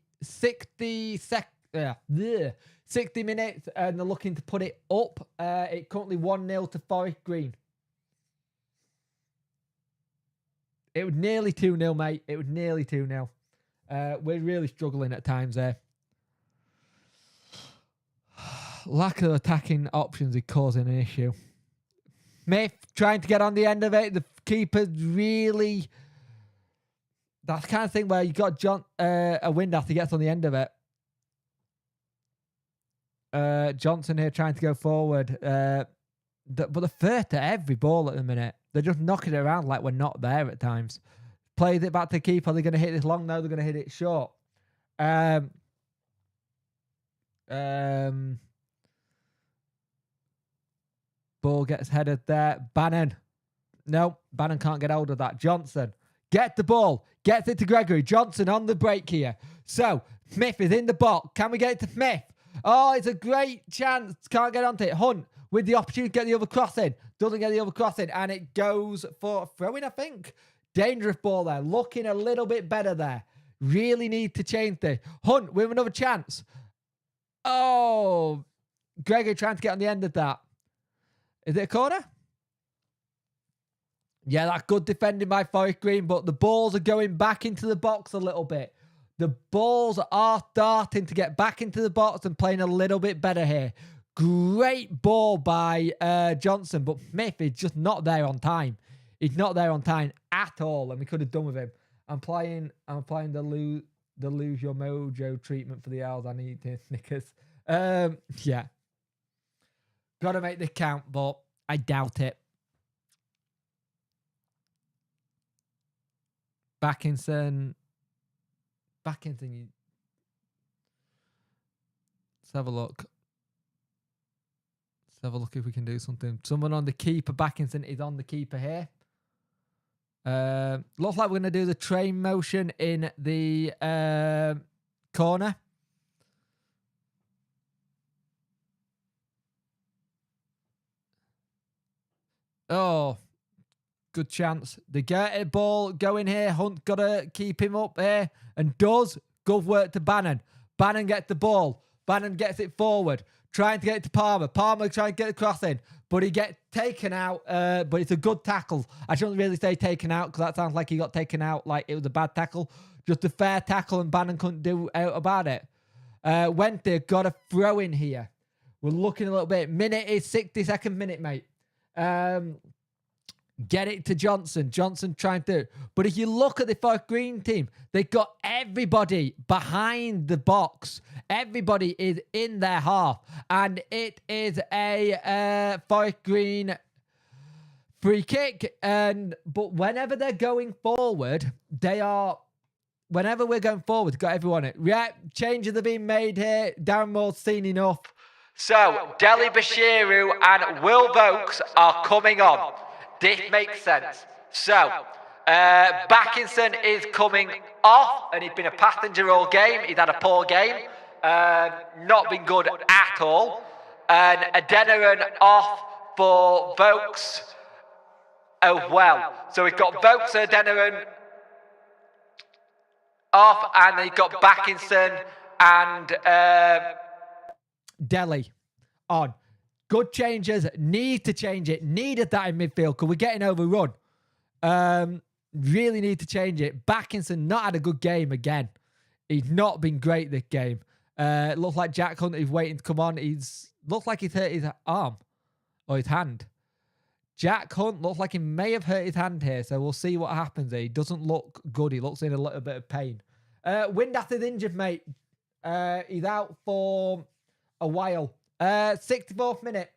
minutes, and they're looking to put it up. It's currently 1-0 to Forest Green. It was nearly 2-0, mate. It was nearly 2-0. We're really struggling at times there. Lack of attacking options is causing an issue. Smith trying to get on the end of it. The keeper's really... That's the kind of thing where you got a wind after he gets on the end of it. Johnson here trying to go forward. But they're first to every ball at the minute. They're just knocking it around like we're not there at times. Plays it back to the keeper. Are they going to hit this long? No, they're going to hit it short. Ball gets headed there. Bannon. No, Bannon can't get hold of that. Johnson. Get the ball. Gets it to Gregory. Johnson on the break here. So, Smith is in the box. Can we get it to Smith? Oh, it's a great chance. Can't get onto it. Hunt with the opportunity to get the other cross in. Doesn't get the other cross in. And it goes for throwing, I think. Dangerous ball there. Looking a little bit better there. Really need to change this. Hunt with another chance. Oh, Gregory trying to get on the end of that. Is it a corner? Yeah, that's good defending by Forest Green, but the balls are going back into the box a little bit. The balls are starting to get back into the box and playing a little bit better here. Great ball by Johnson, but Smith is just not there on time. He's not there on time at all, and we could have done with him. I'm applying the lose your mojo treatment for the Owls. I need to Snickers. Yeah. Got to make this count, but I doubt it. Backinson. Let's have a look. Let's have a look if we can do something. Someone on the keeper. Backinson is on the keeper here. Looks like we're going to do the train motion in the corner. Oh, good chance. They get a ball going here. Hunt got to keep him up here and does. Good work to Bannon. Bannon gets the ball. Bannon gets it forward. Trying to get it to Palmer. Palmer trying to get the cross in. But he gets taken out. But it's a good tackle. I shouldn't really say taken out because that sounds like he got taken out like it was a bad tackle. Just a fair tackle and Bannon couldn't do out about it. Wente got a throw in here. We're looking a little bit. Minute is 62nd minute, mate. Get it to Johnson. Johnson trying to. But if you look at the Forest Green team, they've got everybody behind the box. Everybody is in their half. And it is a Forest Green free kick. But whenever they're going forward, whenever we're going forward, got everyone in. Yeah, changes are being made here. Darren Moore's seen enough. So, Deli Bashiru and Will Vokes are coming on. This makes sense. So, Backinson is coming off, and he's been a passenger all game. He's had a poor game. Not been good at all. And Adeniran off for Vokes as well. So we've got Vokes and Adeniran off, and then you've got Backinson and Delhi on. Good changes. Need to change it. Needed that in midfield because we're getting overrun. Really need to change it. Backinson not had a good game again. He's not been great this game. Looks like Jack Hunt is waiting to come on. Looks like he's hurt his arm or his hand. Jack Hunt looks like he may have hurt his hand here, so we'll see what happens here. He doesn't look good. He looks in a little bit of pain. Windass is injured, mate. He's out for a while. 64th minute,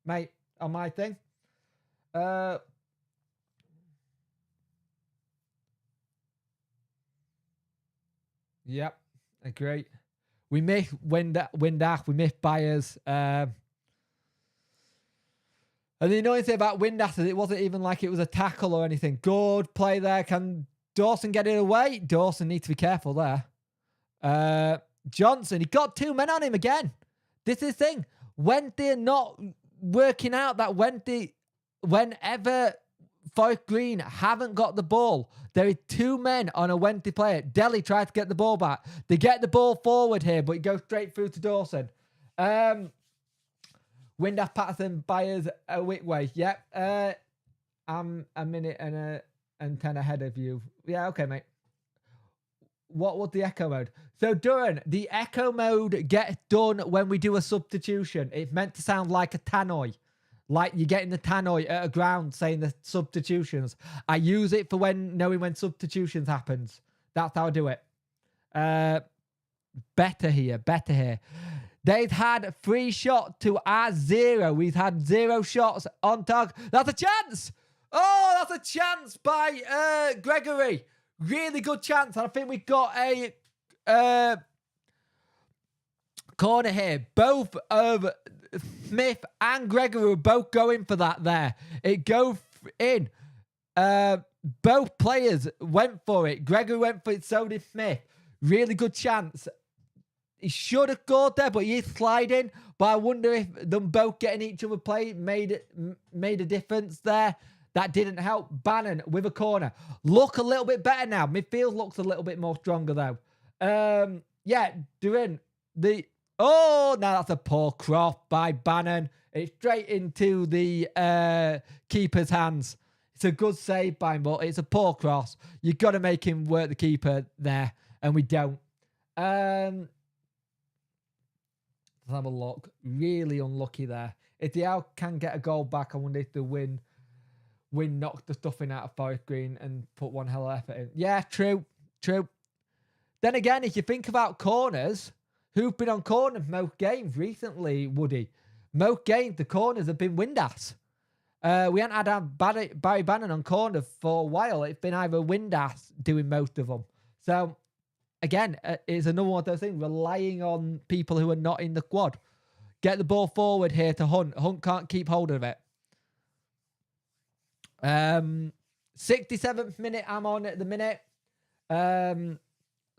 mate, on my thing. Yep, agree. We missed Windass, we missed Byers. And the annoying thing about Windass is it wasn't even like it was a tackle or anything. Good play there. Can Dawson get it away? Dawson needs to be careful there. Johnson, he got two men on him again. This is the thing. When they're not working out that whenever Forest Green haven't got the ball, there are two men on a Wenty player. Delhi tried to get the ball back. They get the ball forward here, but it goes straight through to Dawson. Windass, Patterson, Byers, Whitway. Yep. I'm a minute and 10 ahead of you. Yeah, okay, mate. What was the echo mode? So, Duran, the echo mode gets done when we do a substitution. It's meant to sound like a tannoy. Like you're getting the tannoy at a ground saying the substitutions. I use it for knowing when substitutions happens. That's how I do it. Better here. They've had 3 shots to our 0. We've had 0 shots on target. That's a chance! Oh, that's a chance by Gregory. Really good chance. I think we've got a corner here. Both of Smith and Gregory were both going for that there. It goes in. Both players went for it. Gregory went for it, so did Smith. Really good chance. He should have scored there, but he is sliding. But I wonder if them both getting each other play made a difference there. That didn't help. Bannon with a corner. Look a little bit better now. Midfield looks a little bit more stronger, though. Yeah, doing the... Oh, now that's a poor cross by Bannon. It's straight into the keeper's hands. It's a good save by him, but it's a poor cross. You've got to make him work the keeper there, and we don't. Let's have a look. Really unlucky there. If the Owl can get a goal back, I wonder if the win knocked the stuffing out of Forest Green and put one hell of effort in. Yeah, true. Then again, if you think about corners, who've been on corners most games recently, Woody? Most games, the corners have been Windass. We haven't had Barry Bannon on corner for a while. It's been either Windass doing most of them. So, again, it's another one of those things, relying on people who are not in the squad. Get the ball forward here to Hunt. Hunt can't keep hold of it. 67th minute I'm on at the minute.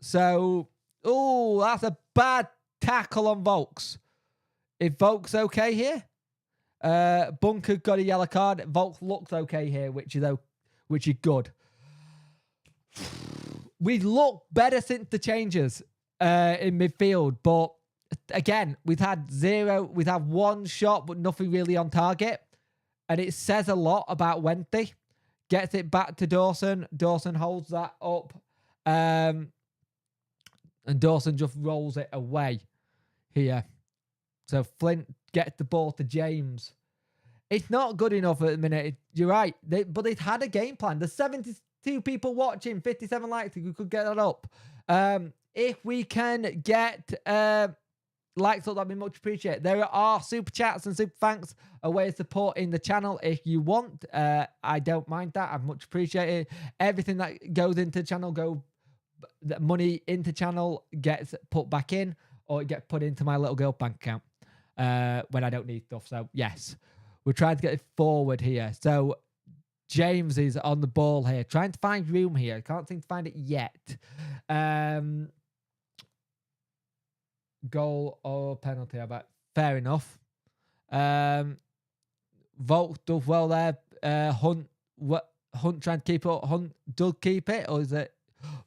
So, oh, that's a bad tackle on Volks. Is Volks okay here? Bunker got a yellow card. Volks looks okay here, which is good. We look better since the changes in midfield, but again, we've had one shot, but nothing really on target. And it says a lot about Wenty. Gets it back to Dawson. Dawson holds that up. And Dawson just rolls it away here. So Flint gets the ball to James. It's not good enough at the minute. You're right. But they've had a game plan. There's 72 people watching, 57 likes. We could get that up. If we can get likes up, that'd be much appreciated. There are super chats and super thanks, a way of supporting the channel if you want. I don't mind that. I'd much appreciate it. Everything that goes into the channel, the money into channel gets put back in, or it gets put into my little girl bank account when I don't need stuff. So yes, we're trying to get it forward here. So James is on the ball here, trying to find room here. Can't seem to find it yet. Goal or penalty, I bet. Fair enough. Volk does well there. Hunt trying to keep it up. Hunt does keep it, or is it?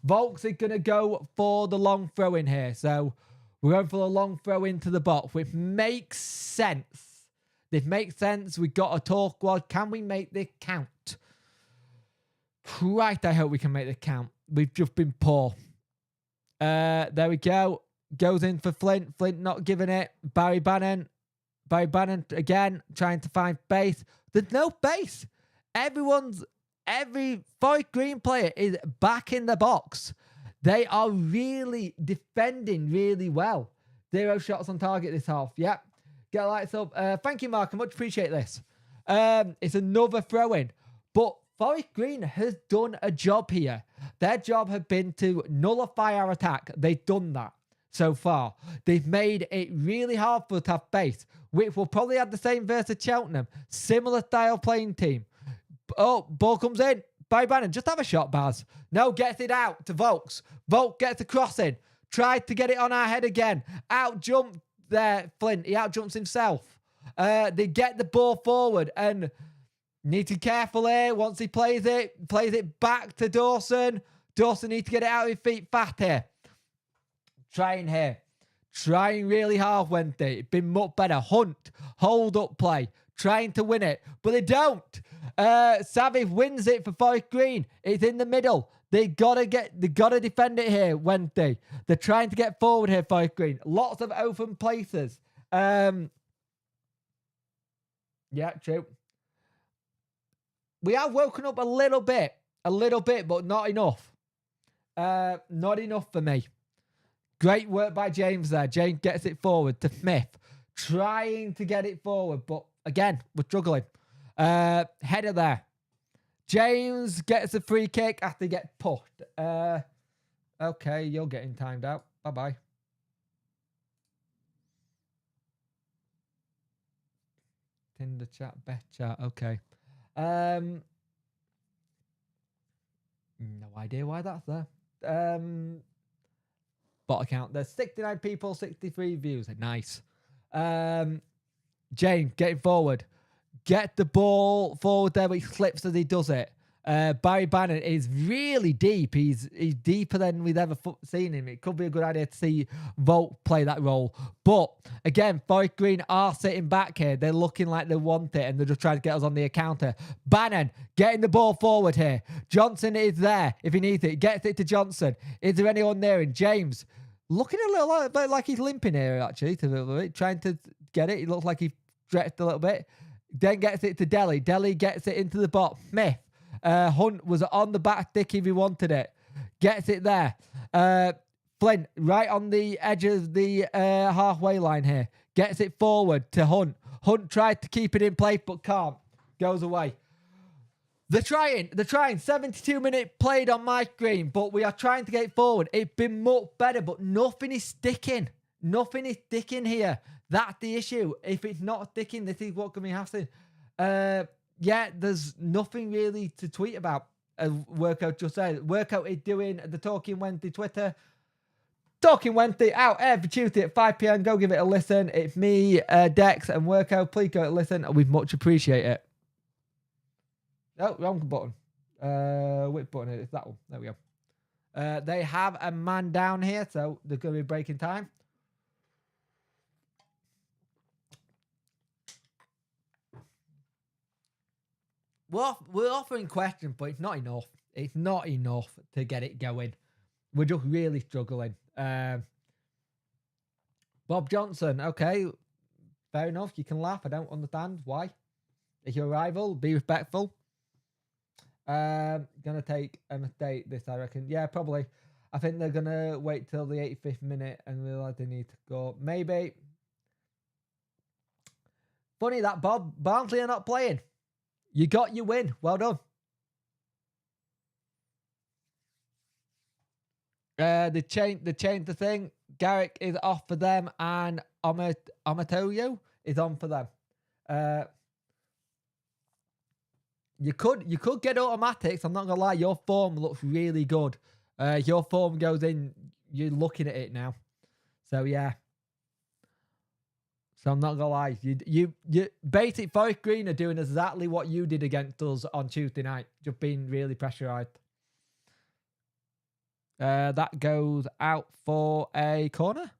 Volks is going to go for the long throw in here. So we're going for the long throw into the box, which makes sense. This makes sense. We got a tall squad. Can we make this count? Christ, I hope we can make this count. We've just been poor. There we go. Goes in for Flint. Flint not giving it. Barry Bannon again, trying to find base. There's no base. Every Forest Green player is back in the box. They are really defending really well. 0 shots on target this half. Yep. Get lights up. Thank you, Mark. I much appreciate this. It's another throw-in. But Forest Green has done a job here. Their job had been to nullify our attack. They've done that so far. They've made it really hard for us to have base, which will probably have the same versus Cheltenham. Similar style playing team. Oh, ball comes in. By Bannon. Just have a shot, Baz. No, gets it out to Volks. Volk gets a cross in. Tried to get it on our head again. Out jump there, Flint. He out jumps himself. They get the ball forward and need to be careful here. Once he plays it back to Dawson. Dawson needs to get it out of his feet fast here. Trying here. Trying really hard, Wednesday. It's been much better. Hunt. Hold up play. Trying to win it. But they don't. Savage wins it for Forest Green. It's in the middle. They gotta defend it here, Wednesday. They're trying to get forward here, Forest Green. Lots of open places. Yeah, true. We have woken up a little bit, but not enough. Not enough for me. Great work by James there. James gets it forward to Smith. Trying to get it forward, but again, we're struggling. Header there. James gets a free kick after he gets pushed. Okay, you're getting timed out. Bye-bye. Tinder chat, bet chat. Okay. No idea why that's there. Bot account. There's 69 people, 63 views. Nice. James getting forward. get the ball forward there, but he slips as he does it. Barry Bannon is really deep. He's deeper than we've ever seen him. It could be a good idea to see Volt play that role. But again, Forest Green are sitting back here. They're looking like they want it, and they're just trying to get us on the counter. Bannon getting the ball forward here. Johnson is there if he needs it. Gets it to Johnson. Is there anyone there? And James looking a little bit like he's limping here, actually, trying to get it. He looks like he's stretched a little bit. Then gets it to Delhi. Delhi gets it into the bot. Smith. Hunt was on the back stick if he wanted it. Gets it there. Flint, right on the edge of the halfway line here. Gets it forward to Hunt. Hunt tried to keep it in place, but can't. Goes away. They're trying. 72-minute played on my screen, but we are trying to get forward. It's been much better, but nothing is sticking. Nothing is sticking here. That's the issue. If it's not sticking, this is what can be happening. Yeah, there's nothing really to tweet about. Workout just said. Workout is doing the Talking Wednesday Twitter. Talking Wednesday out every Tuesday at 5 p.m. Go give it a listen. It's me, Dex, and Workout. Please go and listen. We'd much appreciate it. Oh, wrong button. Which button is it? It's that one. There we go. They have a man down here, so they're going to be breaking time. We're offering questions, but it's not enough. It's not enough to get it going. We're just really struggling. Bob Johnson, okay. Fair enough. You can laugh. I don't understand why. If you're a rival, be respectful. Gonna take a mistake this, I reckon. Yeah, probably. I think they're gonna wait till the 85th minute and realize they need to go. Maybe. Funny that Bob Barnsley are not playing. You got your win. Well done. They changed the thing. Garrick is off for them, and Amatoyo is on for them. You could get automatics. I'm not gonna lie. Your form looks really good. Your form goes in. You're looking at it now. So yeah. So I'm not gonna lie. You basic Forest Green are doing exactly what you did against us on Tuesday night. Just being really pressurised. That goes out for a corner.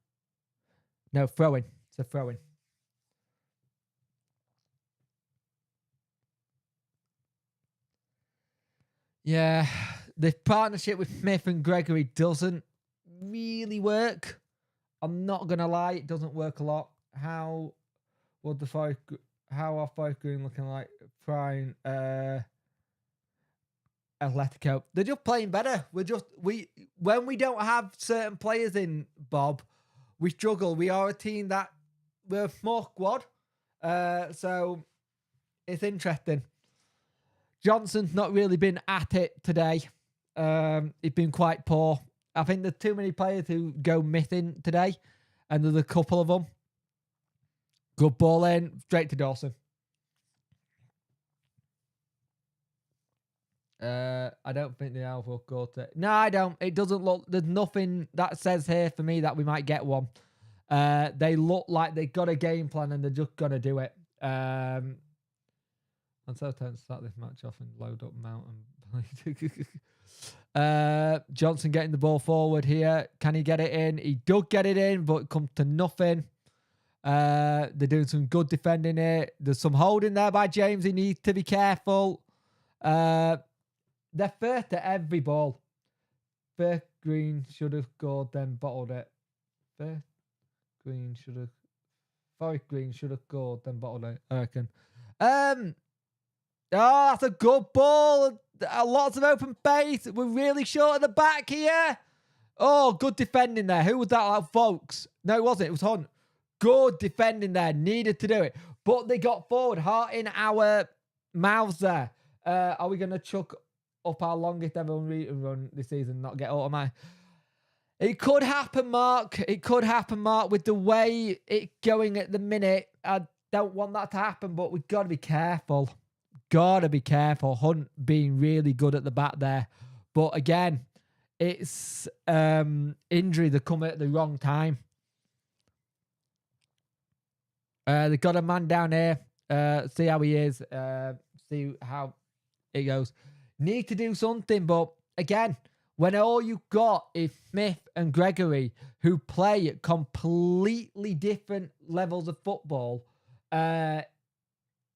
No, throw-in. It's a throw-in. Yeah, the partnership with Smith and Gregory doesn't really work. I'm not gonna lie, it doesn't work a lot. How are Forest Green looking like? Prime Atletico. They're just playing better. When we don't have certain players in, Bob, we struggle. We are a team that we're a small squad. So it's interesting. Johnson's not really been at it today. He's been quite poor. I think there's too many players who go missing today, and there's a couple of them. Good ball in, straight to Dawson. I don't think the Owls will go to... No, I don't. It doesn't look... There's nothing that says here for me that we might get one. They look like they've got a game plan and they're just going to do it. I'm so tempted to start this match off and load up Mount. Johnson getting the ball forward here. Can he get it in? He does get it in, but it comes to nothing. They're doing some good defending here. There's some holding there by James. He needs to be careful. They're first at every ball. Forest Green should have scored, then bottled it. Forest Green should have scored, then bottled it, I reckon. Oh, that's a good ball. Lots of open space. We're really short at the back here. Oh, good defending there. Who was that? Like Folks? No, it wasn't. It was Hunt. Good defending there. Needed to do it. But they got forward. Heart in our mouths there. Are we going to chuck up our longest ever unbeaten run this season, not get automatic? It could happen, Mark. It could happen, Mark, with the way it's going at the minute. I don't want that to happen, but we've got to be careful. Got to be careful. Hunt being really good at the back there. But again, it's injury that come at the wrong time. They've got a man down here. See how he is. See how it goes. Need to do something, but again, when all you've got is Smith and Gregory, who play at completely different levels of football, I'll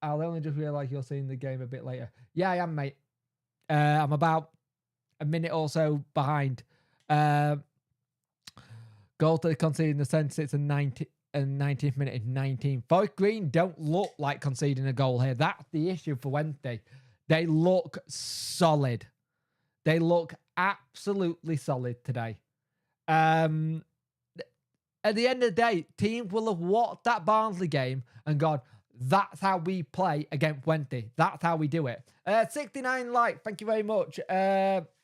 only just realise you're seeing the game a bit later. Yeah, I am, mate. I'm about a minute or so behind. Goal to concede in the sense it's a 19th minute in 19. Forest Green don't look like conceding a goal here. That's the issue for Wednesday. They look solid. They look absolutely solid today. At the end of the day, teams will have watched that Barnsley game and gone, that's how we play against Wednesday. That's how we do it. 69 likes. Thank you very much.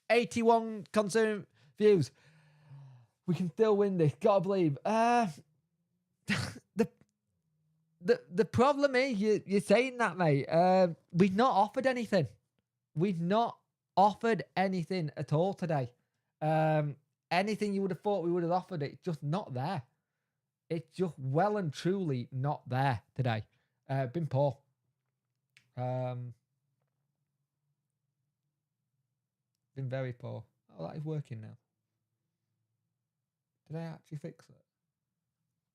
81 consumer views. We can still win this. Gotta believe. The problem is you're saying that, mate. We've not offered anything. We've not offered anything at all today. Anything you would have thought we would have offered, it's just not there. It's just well and truly not there today. Been poor. Been very poor. Oh, that is working now. Did I actually fix it?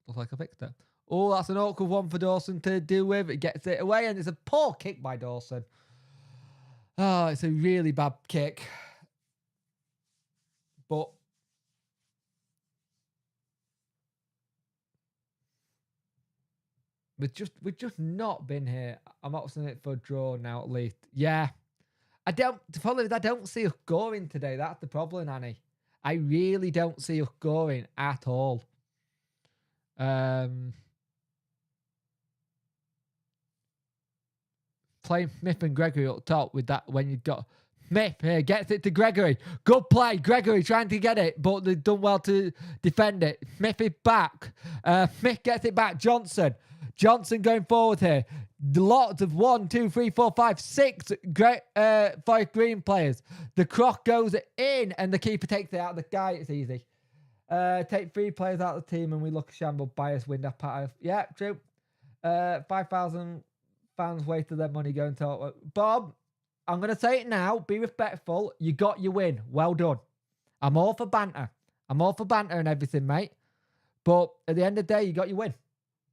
Looks like I fixed it. Oh, that's an awkward one for Dawson to deal with. It gets it away, and it's a poor kick by Dawson. Oh, it's a really bad kick. But we've just not been here. I'm opting it for a draw now at least. Yeah. The problem is I don't see us scoring today. That's the problem, Annie. I really don't see us scoring at all. Playing Smith and Gregory up top with that when you've got Smith here gets it to Gregory. Good play. Gregory trying to get it, but they've done well to defend it. Smith is back. Smith gets it back. Johnson going forward here. Lots of 1, 2, 3, 4, 5, 6 great Forest Green players. The cross goes in and the keeper takes it out of the guy. It's easy. Take 3 players out of the team and we look shambled. Bias window pattern. Yeah, true. 5,000 fans wasted their money going to Bob. I'm going to say it now. Be respectful. You got your win. Well done. I'm all for banter. I'm all for banter and everything, mate. But at the end of the day, you got your win.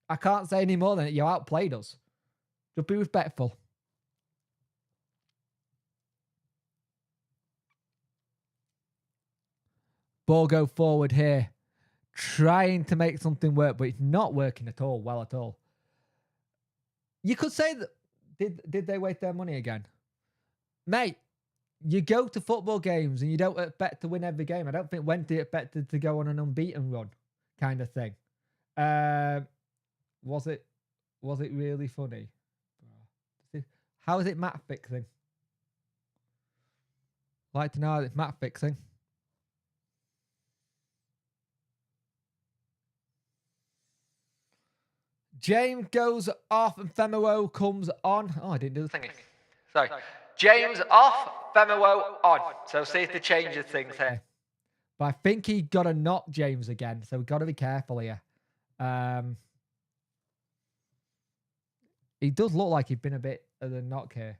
I can't say any more than it. You outplayed us. Just be respectful. Ball go forward here. Trying to make something work, but it's not working at all. Well, at all. You could say that. Did they waste their money again? Mate, you go to football games and you don't expect to win every game. I don't think Wendy expected to go on an unbeaten run kind of thing. Was it really funny? How is it match fixing? Like to know how it's match fixing. James goes off and Femero comes on. Oh, I didn't do the thingy. Sorry. James off, Femero on. So see if the changes things here. But I think he got to knock James again, so we've got to be careful here. He does look like he's been a bit of a knock here.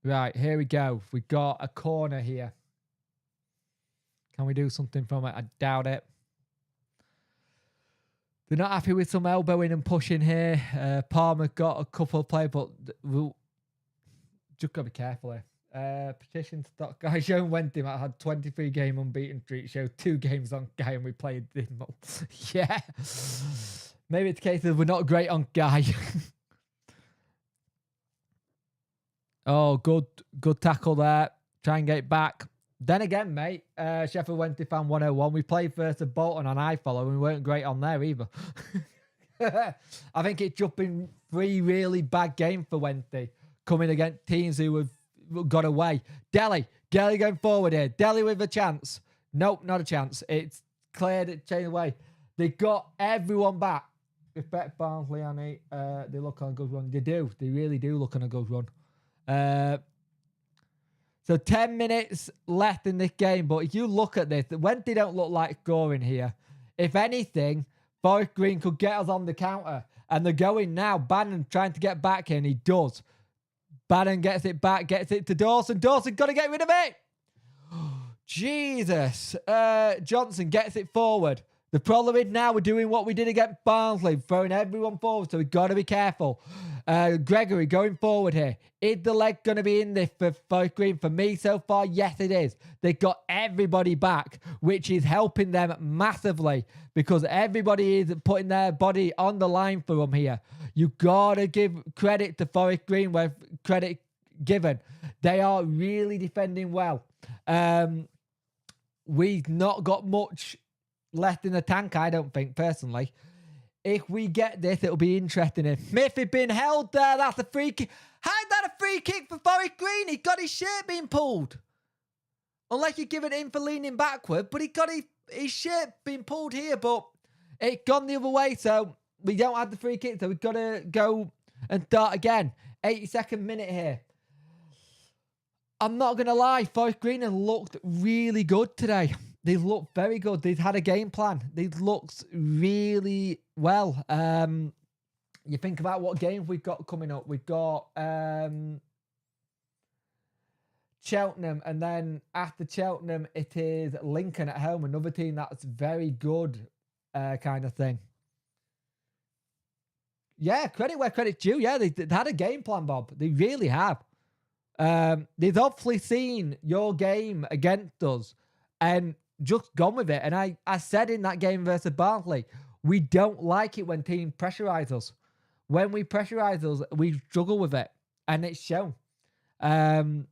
Right, here we go. We got a corner here. Can we do something from it? I doubt it. They're not happy with some elbowing and pushing here. Palmer got a couple of play, but we'll just got to be careful here. Petition stock guy shown Wendy I had 23 game unbeaten streak, showed 2 games on Guy and we played dismal. Yeah. Maybe it's a case of we're not great on Guy. Oh, good tackle there. Try and get it back. Then again, mate, Sheffield Wednesday fan 101. We played first at Bolton on iFollow and we weren't great on there either. I think it's just been 3 really bad games for Wednesday coming against teams who have got away. Delhi going forward here. Delhi with a chance. Nope, not a chance. It's cleared it, chain away. They got everyone back. Respect Barnsley, Annie. They look on a good run. They do. They really do look on a good run. So 10 minutes left in this game. But if you look at this, when they don't look like scoring here, if anything, Forest Green could get us on the counter. And they're going now. Bannon trying to get back here, and he does. Bannon gets it back, gets it to Dawson. Dawson got to get rid of it. Jesus. Johnson gets it forward. The problem is now we're doing what we did against Barnsley, throwing everyone forward, so we've got to be careful. Gregory going forward here. Is the leg going to be in this for Forest Green? For me so far, yes it is. They've got everybody back, which is helping them massively because everybody is putting their body on the line for them here. You've got to give credit to Forest Green where credit given. They are really defending well. We've not got much left in the tank, I don't think, personally. If we get this, it'll be interesting. If Smith had been held there, that's a free kick. How's that a free kick for Forest Green? He got his shirt being pulled. Unless you give it in for leaning backward, but he got his shirt being pulled here, but it's gone the other way, so we don't have the free kick, so we've got to go and start again. 82nd minute here. I'm not going to lie, Forest Green have looked really good today. They look very good. They've had a game plan. They've looked really well. You think about what games we've got coming up. We've got Cheltenham, and then after Cheltenham, it is Lincoln at home, another team that's very good kind of thing. Yeah, credit where credit's due. Yeah, they've had a game plan, Bob. They really have. They've obviously seen your game against us and just gone with it. And I said in that game versus Barnsley, we don't like it when teams pressurise us. When we pressurise us, we struggle with it. And it's shown. And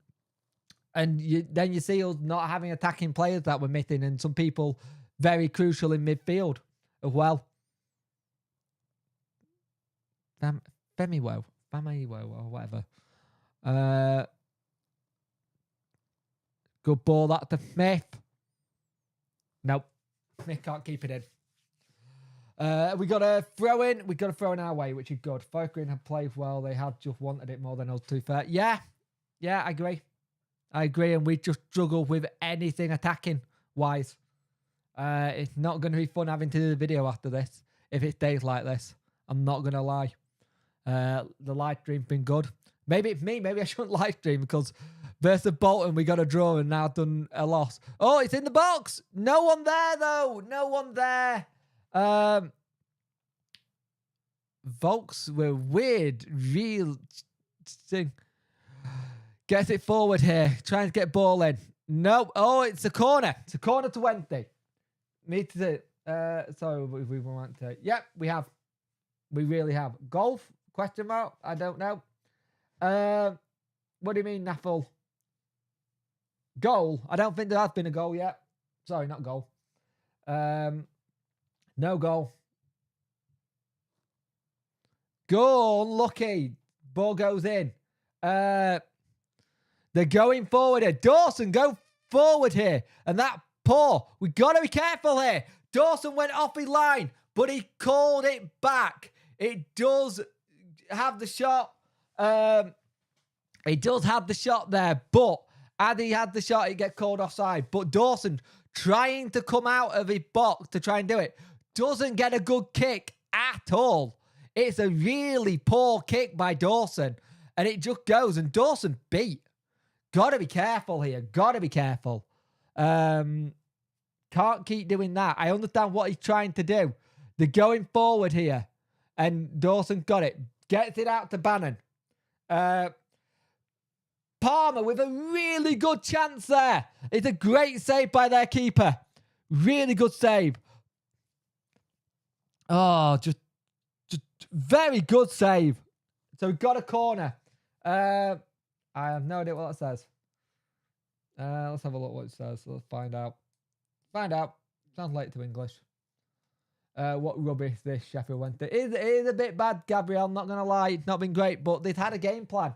then you see us not having attacking players that we're missing, and some people very crucial in midfield as well. Femiwo or whatever. Good ball that to Smith. Nope. Smith can't keep it in. We got a throw in. We got a throw in our way, which is good. Forest Green have played well. They have just wanted it more than us, to be fair. Yeah, I agree. And we just struggle with anything attacking wise. It's not going to be fun having to do the video after this if it stays like this. I'm not going to lie. The live stream's been good. Maybe it's me. Maybe I shouldn't live stream because versus Bolton, we got a draw and now done a loss. Oh, it's in the box. No one there, though. No one there. Volks were weird. Real thing. Gets it forward here. Trying to get ball in. No. Oh, it's a corner. It's a corner to Wednesday. Need to... sorry, we want to... Yep, we have. We really have. Golf? Question mark? I don't know. What do you mean, Naffle? Goal? I don't think there has been a goal yet. Sorry, not goal. No goal. Goal, unlucky. Ball goes in. They're going forward here. Dawson, go forward here. And that poor. We got to be careful here. Dawson went off his line, but he called it back. It does have the shot. He does have the shot there, but had he had the shot, he'd get called offside. But Dawson, trying to come out of his box to try and do it, doesn't get a good kick at all. It's a really poor kick by Dawson, and it just goes, and Dawson beat. Got to be careful here. Got to be careful. Can't keep doing that. I understand what he's trying to do. They're going forward here, and Dawson got it. Gets it out to Bannon. Palmer with a really good chance there. It's a great save by their keeper. Really good save. Oh, just very good save. So we've got a corner. I have no idea what that says. Let's have a look what it says. Let's find out. Sounds late to English. What rubbish this Sheffield went to. It is a bit bad, Gabriel. I'm not going to lie. It's not been great, but they've had a game plan.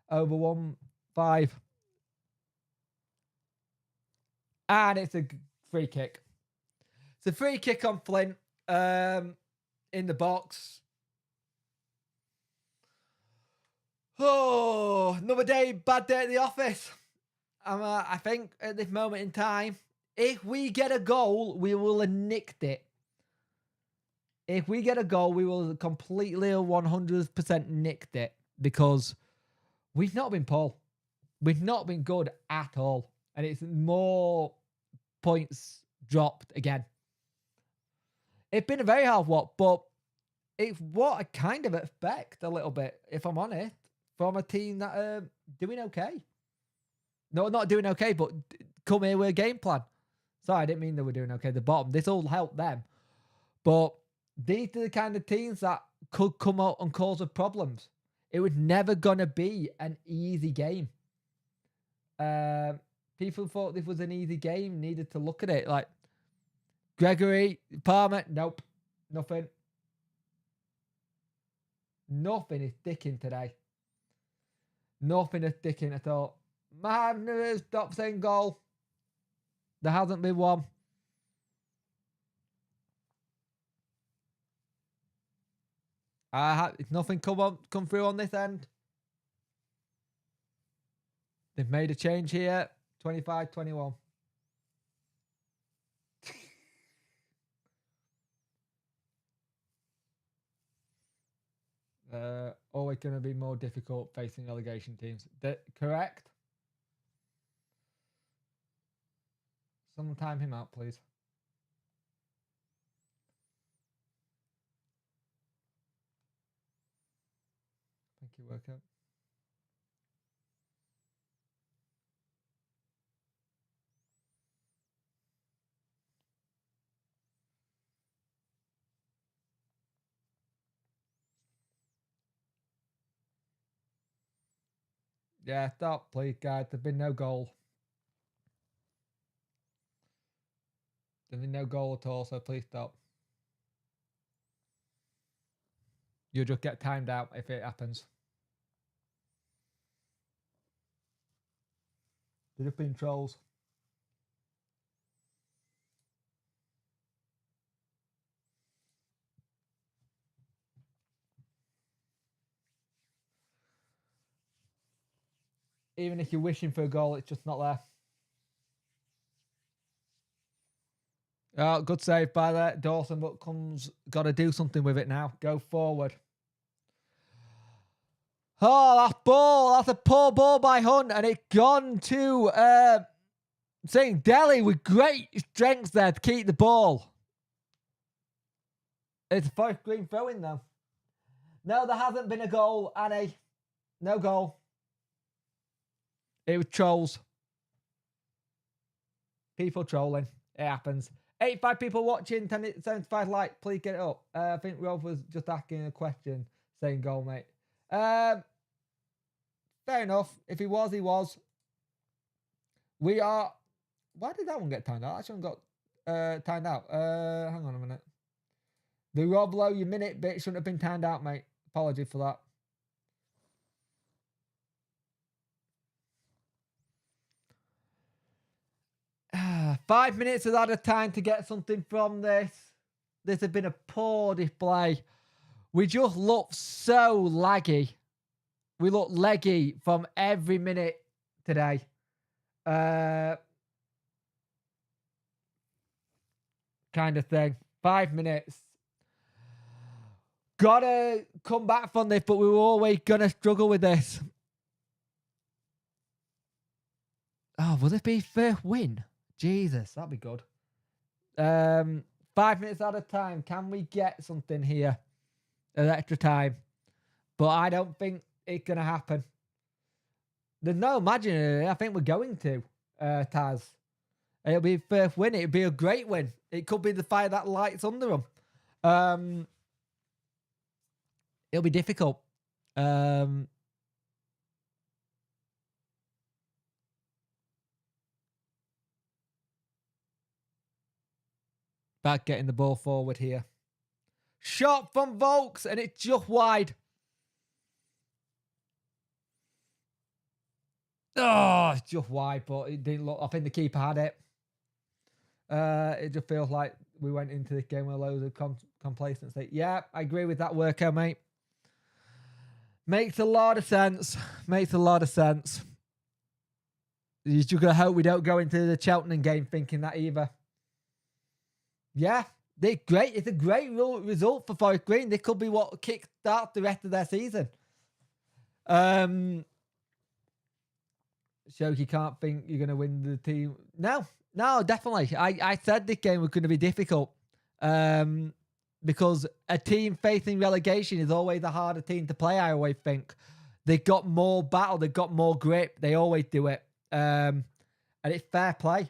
Over 1-5. And it's a free kick. It's a free kick on Flint. In the box. Oh, another day, bad day at the office. I think at this moment in time, if we get a goal, we will have nicked it. If we get a goal, we will completely 100% nicked it because we've not been poor. We've not been good at all. And it's more points dropped again. It's been a very hard watch, but it's what I kind of expect a little bit, if I'm honest, from a team that are doing okay. No, not doing okay, but come here with a game plan. Sorry, I didn't mean they were doing okay at the bottom. This all helped them. But these are the kind of teams that could come out and cause us problems. It was never going to be an easy game. People thought this was an easy game, needed to look at it. Like, Gregory, Palmer, nope, nothing. Nothing is sticking today. Nothing is sticking at all. Man, stop saying goal. There hasn't been one. Nothing come through on this end. They've made a change here. 25-21. Always going to be more difficult facing relegation teams. Correct? Someone time him out, please. Thank you, workout. Yeah, stop, please, guys. There's been no goal. There's been no goal at all, so please stop. You'll just get timed out if it happens. They're just being trolls. Even if you're wishing for a goal, it's just not there. Oh, good save by that Dawson, but got to do something with it now. Go forward. Oh, that's a poor ball by Hunt, and it's gone to St. Delhi with great strength there to keep the ball. It's a first green throw in though. No, there hasn't been a goal, Annie. No goal. It was trolls. People trolling. It happens. 85 people watching, 75 like. Please get it up. I think Rob was just asking a question, saying goal, mate. Fair enough. If he was, he was. We are. Why did that one get timed out? I shouldn't got timed out. Hang on a minute. The Rob Lowe, your minute bit shouldn't have been timed out, mate. Apology for that. Five minutes is out of time to get something from this. This has been a poor display. We just look so laggy. We look leggy from every minute today. Kind of thing. 5 minutes. Gotta come back from this, but we were always gonna struggle with this. Oh, will this be first win? Jesus, that'd be good. 5 minutes out of time. Can we get something here? An extra time. But I don't think it's going to happen. There's no imagining it. I think we're going to, Taz. It'll be first win. It'll be a great win. It could be the fire that lights under them. It'll be difficult. Back getting the ball forward here. Shot from Volks, and it's just wide. Oh, it's just wide, but it didn't look. I think the keeper had it. It just feels like we went into this game with loads of complacency. Yeah, I agree with that workout, mate. Makes a lot of sense. Makes a lot of sense. You're just going to hope we don't go into the Cheltenham game thinking that either. Yeah, they're great. It's a great result for Forest Green. They could be what kick-start the rest of their season. Shoki can't think you're going to win the team. No, definitely. I said this game was going to be difficult. Because a team facing relegation is always a harder team to play, I always think. They've got more battle. They've got more grip. They always do it. And it's fair play.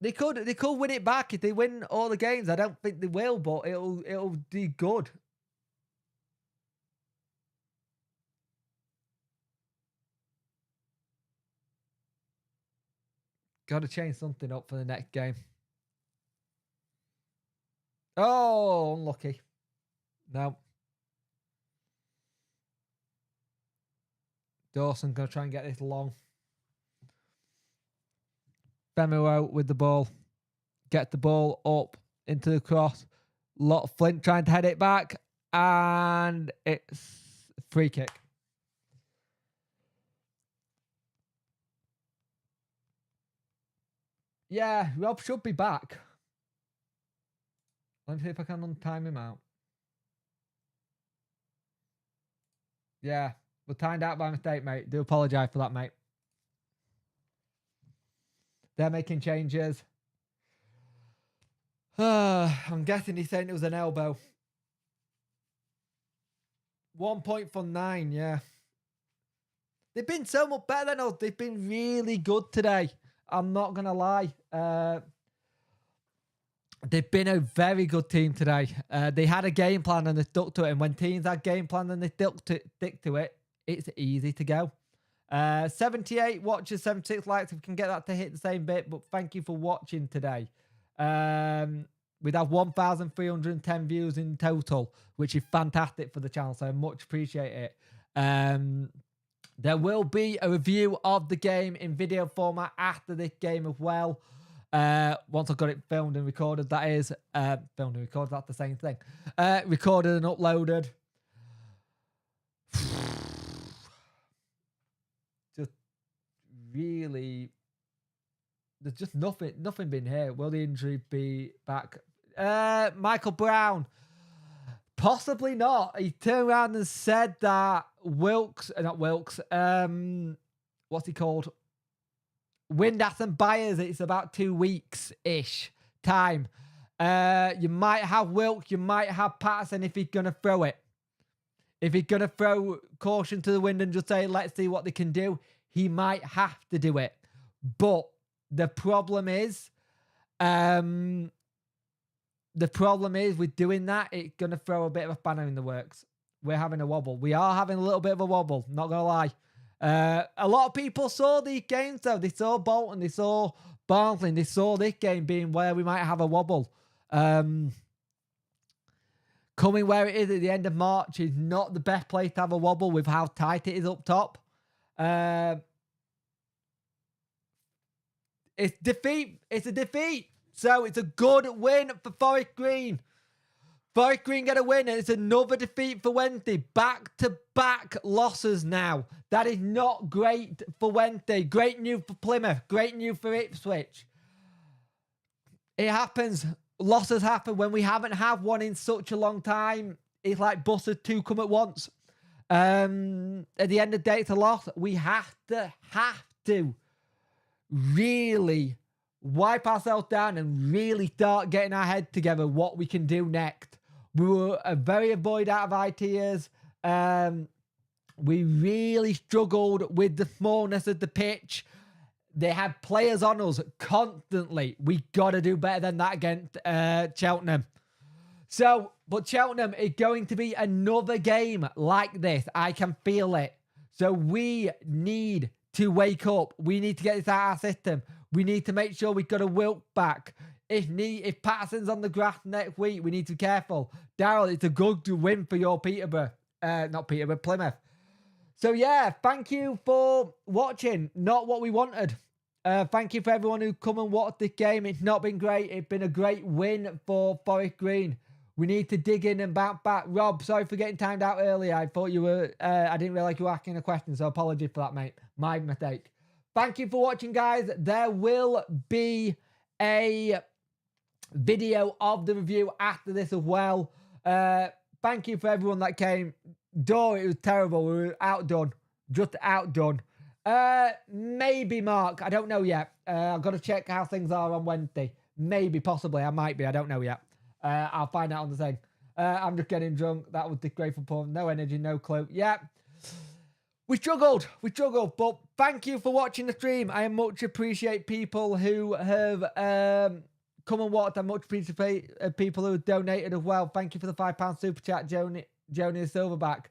They could win it back if they win all the games. I don't think they will, but it'll be good. Got to change something up for the next game. Oh, unlucky. No. Dawson going to try and get this long. Femero with the ball. Get the ball up into the cross. Flint trying to head it back. And it's free kick. Yeah, Rob should be back. Let me see if I can time him out. Yeah, we're timed out by mistake, mate. Do apologise for that, mate. They're making changes. I'm guessing he's saying it was an elbow. 1 point for 9, yeah. They've been so much better than us. They've been really good today. I'm not going to lie. They've been a very good team today. They had a game plan and they stuck to it. And when teams have game plan and they stick to it, it's easy to go. 78 watches, 76 likes. If we can get that to hit the same bit. But thank you for watching today. We'd have 1,310 views in total, which is fantastic for the channel. So I much appreciate it. There will be a review of the game in video format after this game as well. Once I've got it filmed and recorded, that is. Filmed and recorded, that's the same thing. Recorded and uploaded. Just really... There's just nothing been here. Will the injury be back? Michael Brown. Possibly not. He turned around and said that what's he called? Windass and Byers, it's about 2 weeks-ish time. You might have Wilkes, you might have Patterson if he's going to throw it. If he's going to throw caution to the wind and just say, let's see what they can do, he might have to do it. But the problem is with doing that, it's going to throw a bit of a spanner in the works. We're having a wobble. We are having a little bit of a wobble, not going to lie. A lot of people saw these games, though. They saw Bolton, they saw Barnsley, they saw this game being where we might have a wobble. Coming where it is at the end of March is not the best place to have a wobble with how tight it is up top. It's defeat. It's a defeat. So it's a good win for Forest Green. Forest Green get a win, and it's another defeat for Wednesday. Back-to-back losses now. That is not great for Wednesday. Great news for Plymouth. Great news for Ipswich. It happens. Losses happen when we haven't had one in such a long time. It's like buses two come at once. At the end of the day, it's a loss. We have to really wipe ourselves down and really start getting our head together what we can do next. We were very void out of ideas. We really struggled with the smallness of the pitch. They had players on us constantly. We got to do better than that against Cheltenham. So, but Cheltenham is going to be another game like this. I can feel it. So we need to wake up. We need to get this out of our system. We need to make sure we've got a Wilk back. If Patterson's on the grass next week, we need to be careful. Daryl, it's a good win for your Peterborough. Not Peterborough, Plymouth. So yeah, thank you for watching. Not what we wanted. Thank you for everyone who come and watched this game. It's not been great. It's been a great win for Forest Green. We need to dig in and bounce back. Rob, sorry for getting timed out earlier. I thought you were, I didn't realize you were asking a question, so apologies for that, mate. My mistake. Thank you for watching, guys. There will be a video of the review after this as well. Thank you for everyone that came. It was terrible. We were outdone. Just outdone. Maybe, Mark. I don't know yet. I've got to check how things are on Wednesday. Maybe, possibly. I might be. I don't know yet. I'll find out on the thing. I'm just getting drunk. That was disgraceful porn. No energy, no clue. Yeah. We struggled. But thank you for watching the stream. I much appreciate people who have come and watched. I much appreciate people who have donated as well. Thank you for the £5 super chat, Joni Silverback.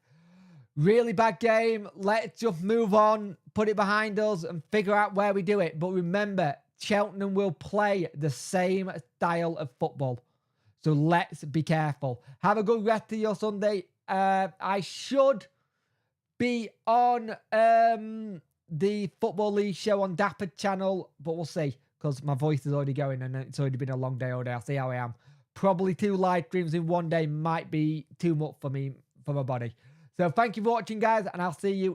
Really bad game. Let's just move on, put it behind us, and figure out where we do it. But remember, Cheltenham will play the same style of football. So let's be careful. Have a good rest of your Sunday. I should be on the Football League show on Dapper channel, but we'll see, because my voice is already going and it's already been a long day all day. I'll see how I am. Probably 2 live streams in one day might be too much for me, for my body. So thank you for watching, guys, and I'll see you